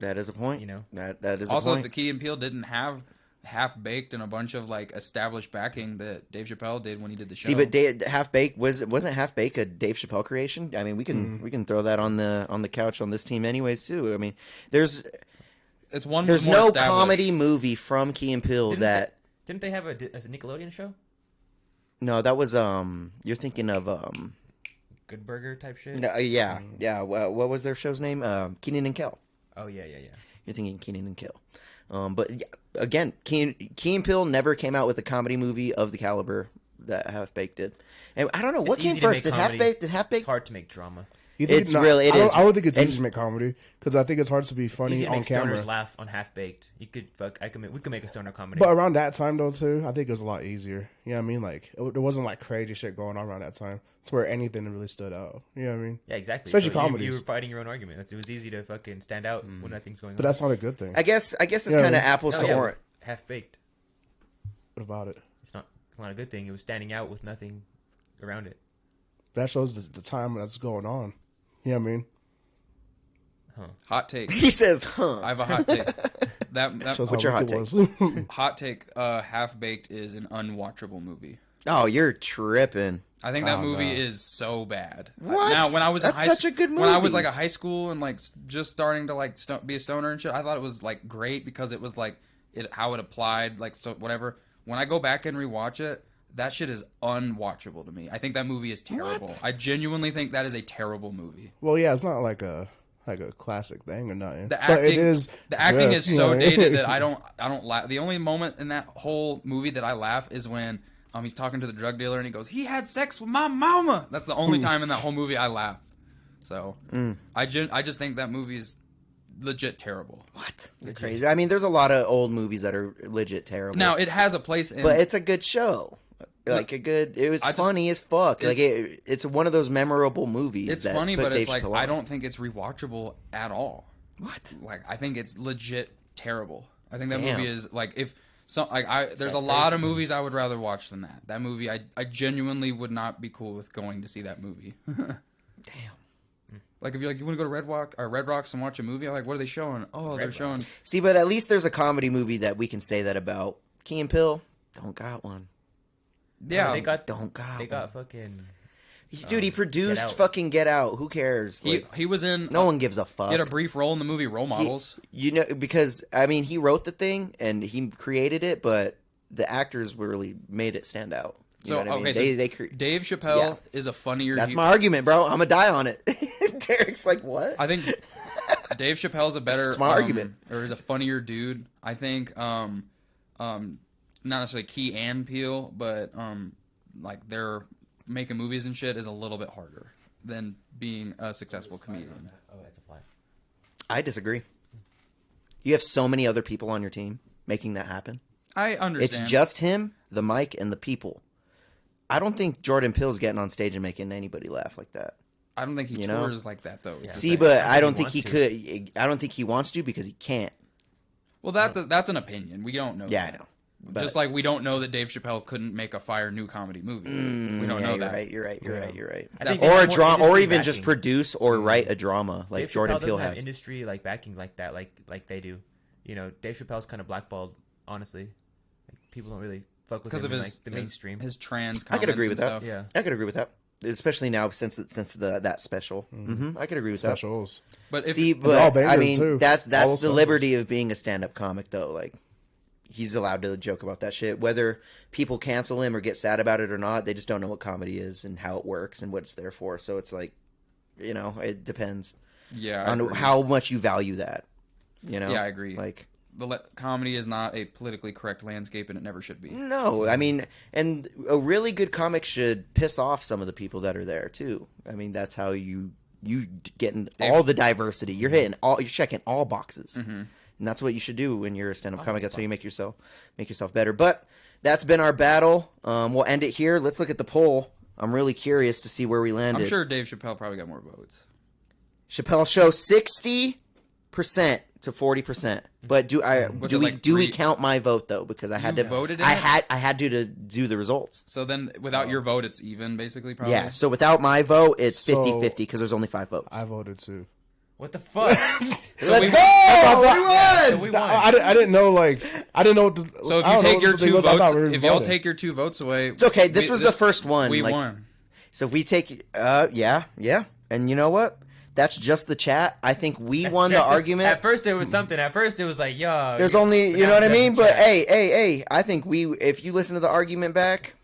[SPEAKER 1] That is a point. That is
[SPEAKER 5] You know.
[SPEAKER 1] a
[SPEAKER 3] Also,
[SPEAKER 1] point.
[SPEAKER 3] the Key and Peele didn't have Half Baked and a bunch of like established backing that Dave Chappelle did when he did the show.
[SPEAKER 1] See, but Half Baked wasn't Half Baked a Dave Chappelle creation? I mean, we can throw that on the couch on this team anyways too. I mean, there's
[SPEAKER 3] It's
[SPEAKER 1] there's
[SPEAKER 3] more
[SPEAKER 1] no
[SPEAKER 3] established.
[SPEAKER 1] comedy movie from Key and Peele that.
[SPEAKER 5] Didn't they have a Nickelodeon show?
[SPEAKER 1] No, that was you're thinking of
[SPEAKER 5] Good Burger type shit.
[SPEAKER 1] no, yeah. What was their show's name? Keenan and Kel.
[SPEAKER 5] Oh yeah.
[SPEAKER 1] You're thinking Keenan and Kel. But yeah, again, Key and Peele never came out with a comedy movie of the caliber that Half Baked did. And I don't know what
[SPEAKER 5] It's
[SPEAKER 1] came
[SPEAKER 5] easy to
[SPEAKER 1] first.
[SPEAKER 5] make
[SPEAKER 1] Did Half
[SPEAKER 5] comedy.
[SPEAKER 1] Baked?
[SPEAKER 5] It's hard to make drama.
[SPEAKER 4] You think
[SPEAKER 1] It's really- it is.
[SPEAKER 4] I don't think it's
[SPEAKER 1] And-
[SPEAKER 4] easy to make comedy because I think it's hard to be
[SPEAKER 5] It's
[SPEAKER 4] funny
[SPEAKER 5] easy to
[SPEAKER 4] on
[SPEAKER 5] make
[SPEAKER 4] camera.
[SPEAKER 5] stoners laugh on Half Baked. You could we could make a stoner comedy.
[SPEAKER 4] But around that time though too, I think it was a lot easier. You know what I mean? Like there wasn't like crazy shit going on around that time. It's where anything really stood out. You know what I mean?
[SPEAKER 5] yeah, exactly.
[SPEAKER 4] Especially
[SPEAKER 5] So
[SPEAKER 4] comedies.
[SPEAKER 5] You were fighting your own argument. It was easy to fucking stand out when nothing's going
[SPEAKER 4] But
[SPEAKER 5] on.
[SPEAKER 4] that's not a good thing.
[SPEAKER 1] I guess it's
[SPEAKER 4] Yeah,
[SPEAKER 1] kind of
[SPEAKER 4] man.
[SPEAKER 1] apples to orange.
[SPEAKER 5] Half Baked.
[SPEAKER 4] What about it?
[SPEAKER 5] It's not a good thing. It was standing out with nothing around it.
[SPEAKER 4] That shows the time that's going on. You know what I mean?
[SPEAKER 3] Hot take.
[SPEAKER 1] He says, "Huh."
[SPEAKER 3] I have a hot take. That
[SPEAKER 4] Shows
[SPEAKER 1] What's
[SPEAKER 4] how
[SPEAKER 1] your
[SPEAKER 4] weak
[SPEAKER 1] hot
[SPEAKER 4] it was.
[SPEAKER 3] hot take. Half Baked is an unwatchable movie.
[SPEAKER 1] Oh, you're tripping.
[SPEAKER 3] I think that
[SPEAKER 4] Oh,
[SPEAKER 3] movie
[SPEAKER 4] no.
[SPEAKER 3] is so bad.
[SPEAKER 1] What?
[SPEAKER 3] Now, when I was
[SPEAKER 1] That's
[SPEAKER 3] in high
[SPEAKER 1] such a good
[SPEAKER 3] When I was
[SPEAKER 1] movie.
[SPEAKER 3] like a high school and like just starting to like be a stoner and shit, I thought it was like great because it was like how it applied, like so whatever. When I go back and rewatch it, that shit is unwatchable to me. I think that movie is terrible.
[SPEAKER 1] What?
[SPEAKER 3] I genuinely think that is a terrible movie.
[SPEAKER 4] Well, yeah, it's not like a classic thing or nothing.
[SPEAKER 3] The
[SPEAKER 4] but
[SPEAKER 3] acting,
[SPEAKER 4] it is.
[SPEAKER 3] the acting
[SPEAKER 4] good,
[SPEAKER 3] is
[SPEAKER 4] you
[SPEAKER 3] so
[SPEAKER 4] know?
[SPEAKER 3] dated that I don't laugh. The only moment in that whole movie that I laugh is when he's talking to the drug dealer and he goes, "He had sex with my mama." That's the only time in that whole movie I laugh. So I just think that movie is legit terrible.
[SPEAKER 1] What? You're crazy. I mean, there's a lot of old movies that are legit terrible.
[SPEAKER 3] Now it has a place in.
[SPEAKER 1] but it's a good show. Like it was funny as fuck. Like it's one of those memorable movies.
[SPEAKER 3] it's
[SPEAKER 1] that
[SPEAKER 3] funny,
[SPEAKER 1] put
[SPEAKER 3] but it's
[SPEAKER 1] Dave
[SPEAKER 3] like
[SPEAKER 1] Chappelle
[SPEAKER 3] I
[SPEAKER 1] on.
[SPEAKER 3] don't think it's rewatchable at all.
[SPEAKER 1] What?
[SPEAKER 3] Like I think it's legit terrible. I think that
[SPEAKER 1] Damn.
[SPEAKER 3] movie is like if so like there's a lot of movies I would rather watch than that. That movie I genuinely would not be cool with going to see that movie.
[SPEAKER 1] Damn.
[SPEAKER 3] Like if you're like you want to go to Red Rocks and watch a movie, I'm like what are they showing? Oh, they're showing
[SPEAKER 1] See, but at least there's a comedy movie that we can say that about. Key and Peele don't got one.
[SPEAKER 3] yeah.
[SPEAKER 5] they got
[SPEAKER 1] Don't got
[SPEAKER 5] they
[SPEAKER 1] one.
[SPEAKER 5] got fucking.
[SPEAKER 1] Dude, he produced
[SPEAKER 5] Get Out.
[SPEAKER 1] fucking Get Out. Who cares?
[SPEAKER 3] he,
[SPEAKER 1] Like,
[SPEAKER 3] he was in
[SPEAKER 1] no one gives a fuck.
[SPEAKER 3] he had a brief role in the movie Role
[SPEAKER 1] He-
[SPEAKER 3] Models.
[SPEAKER 1] you know, because I mean, he wrote the thing and he created it, but the actors really made it stand out. You
[SPEAKER 3] So
[SPEAKER 1] know what I mean?
[SPEAKER 3] okay,
[SPEAKER 1] They
[SPEAKER 3] Dave Chappelle
[SPEAKER 1] Yeah.
[SPEAKER 3] is a funnier.
[SPEAKER 1] That's my argument, bro. I'm gonna die on it. Deryk's like, what?
[SPEAKER 3] I think Dave Chappelle's a better.
[SPEAKER 1] It's my argument.
[SPEAKER 3] Or is a funnier dude. I think not necessarily Key and Peele, but like they're making movies and shit is a little bit harder than being a successful comedian.
[SPEAKER 5] Oh, that's a fly.
[SPEAKER 1] I disagree. You have so many other people on your team making that happen.
[SPEAKER 3] I understand.
[SPEAKER 1] It's just him, the mic, and the people. I don't think Jordan Peele's getting on stage and making anybody laugh like that.
[SPEAKER 3] I don't think he
[SPEAKER 1] you know?
[SPEAKER 3] tours like that though. is the
[SPEAKER 1] See,
[SPEAKER 3] thing.
[SPEAKER 1] but I don't
[SPEAKER 5] he
[SPEAKER 1] think he
[SPEAKER 5] wants
[SPEAKER 1] could. I don't think he wants to because he can't.
[SPEAKER 3] Well, that's an opinion. We don't know.
[SPEAKER 1] Yeah,
[SPEAKER 3] that.
[SPEAKER 1] I know. But,
[SPEAKER 3] Just like we don't know that Dave Chappelle couldn't make a fire new comedy movie. We don't know
[SPEAKER 1] you're
[SPEAKER 3] that.
[SPEAKER 1] right. You're right. You're right. You're right.
[SPEAKER 5] I think
[SPEAKER 1] Or
[SPEAKER 5] they
[SPEAKER 1] a
[SPEAKER 5] have more
[SPEAKER 1] drama, or
[SPEAKER 5] industry
[SPEAKER 1] even just
[SPEAKER 5] backing.
[SPEAKER 1] produce or write a drama like
[SPEAKER 5] Dave
[SPEAKER 1] Jordan
[SPEAKER 5] Chappelle
[SPEAKER 1] Peele
[SPEAKER 5] doesn't have
[SPEAKER 1] has.
[SPEAKER 5] industry like backing like that, like they do. You know, Dave Chappelle's kind of blackballed. Honestly, like, people don't really fuck with
[SPEAKER 3] Because
[SPEAKER 5] him
[SPEAKER 3] of
[SPEAKER 5] in,
[SPEAKER 3] his
[SPEAKER 5] like, the mainstream.
[SPEAKER 3] his trans.
[SPEAKER 1] I could
[SPEAKER 3] comments
[SPEAKER 1] agree
[SPEAKER 3] and
[SPEAKER 1] with that.
[SPEAKER 3] stuff.
[SPEAKER 5] Yeah.
[SPEAKER 1] I could agree with that, especially now since that special. I could agree with that.
[SPEAKER 4] Specials.
[SPEAKER 3] But if
[SPEAKER 1] See,
[SPEAKER 4] they're all
[SPEAKER 1] but I
[SPEAKER 4] bangers,
[SPEAKER 1] mean,
[SPEAKER 4] too. All
[SPEAKER 1] that's
[SPEAKER 4] those
[SPEAKER 1] the
[SPEAKER 4] specials.
[SPEAKER 1] liberty of being a stand-up comic, though. Like, he's allowed to joke about that shit, whether people cancel him or get sad about it or not. They just don't know what comedy is and how it works and what it's there for. So it's like, you know, it depends
[SPEAKER 3] yeah, I
[SPEAKER 1] on
[SPEAKER 3] agree.
[SPEAKER 1] how much you value that. You know,
[SPEAKER 3] Yeah, I agree.
[SPEAKER 1] Like,
[SPEAKER 3] comedy is not a politically correct landscape, and it never should be.
[SPEAKER 1] no, I mean, and a really good comic should piss off some of the people that are there too. I mean, that's how you getting all the diversity. You're checking all boxes, and that's what you should do when you're a stand-up comic. That's how you make yourself better. But that's been our battle. We'll end it here. Let's look at the poll. I'm really curious to see where we landed.
[SPEAKER 3] I'm sure Dave Chappelle probably got more votes.
[SPEAKER 1] Chappelle Show 60% to 40%. But do
[SPEAKER 3] Was it
[SPEAKER 1] we
[SPEAKER 3] like
[SPEAKER 1] do we
[SPEAKER 3] three-
[SPEAKER 1] count my vote though? Because I had
[SPEAKER 3] You
[SPEAKER 1] to
[SPEAKER 3] voted in
[SPEAKER 1] I
[SPEAKER 3] it?
[SPEAKER 1] had to do the results.
[SPEAKER 3] So then, without your vote, it's even, basically, probably.
[SPEAKER 1] Yeah, so without my vote, it's
[SPEAKER 4] So-
[SPEAKER 1] 50-50 because there's only 5 votes.
[SPEAKER 4] I voted too.
[SPEAKER 5] What the fuck?
[SPEAKER 3] So
[SPEAKER 1] Let's
[SPEAKER 3] we
[SPEAKER 1] go!
[SPEAKER 5] Yeah, so
[SPEAKER 1] We
[SPEAKER 5] we
[SPEAKER 1] won!
[SPEAKER 5] won.
[SPEAKER 4] I didn't know like I didn't know. What the,
[SPEAKER 3] So if
[SPEAKER 4] I
[SPEAKER 3] you
[SPEAKER 4] don't know
[SPEAKER 3] take your
[SPEAKER 4] what the thing
[SPEAKER 3] two
[SPEAKER 4] was. I thought
[SPEAKER 3] votes,
[SPEAKER 4] we were
[SPEAKER 3] if y'all
[SPEAKER 4] voting.
[SPEAKER 3] take your 2 votes away,
[SPEAKER 1] It's okay. This was the first one.
[SPEAKER 3] We
[SPEAKER 1] like,
[SPEAKER 3] won.
[SPEAKER 1] So if we take, yeah. And you know what? That's just the chat. I think we
[SPEAKER 5] That's
[SPEAKER 1] won the
[SPEAKER 5] just
[SPEAKER 1] argument.
[SPEAKER 5] At first, it was something. At first, it was like, yo.
[SPEAKER 1] There's only, you know what I
[SPEAKER 5] Now
[SPEAKER 1] mean?
[SPEAKER 5] just the
[SPEAKER 1] But
[SPEAKER 5] chat.
[SPEAKER 1] hey, I think if you listen to the argument back,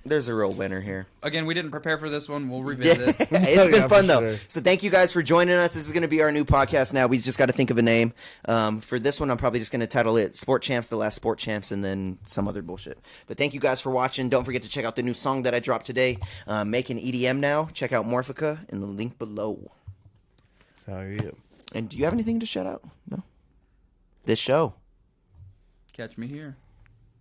[SPEAKER 1] there's a real winner here.
[SPEAKER 3] Again, we didn't prepare for this one. We'll revisit it.
[SPEAKER 1] It's been
[SPEAKER 4] Yeah,
[SPEAKER 1] fun
[SPEAKER 4] for
[SPEAKER 1] though.
[SPEAKER 4] sure.
[SPEAKER 1] So thank you guys for joining us. This is going to be our new podcast now. We just got to think of a name. For this one, I'm probably just going to title it Sport Champs, The Last Sport Champs, and then some other bullshit. But thank you guys for watching. Don't forget to check out the new song that I dropped today. Making EDM now. Check out Morphica in the link below.
[SPEAKER 4] Oh yeah.
[SPEAKER 1] And do you have anything to shout out? No? This show.
[SPEAKER 3] Catch me here.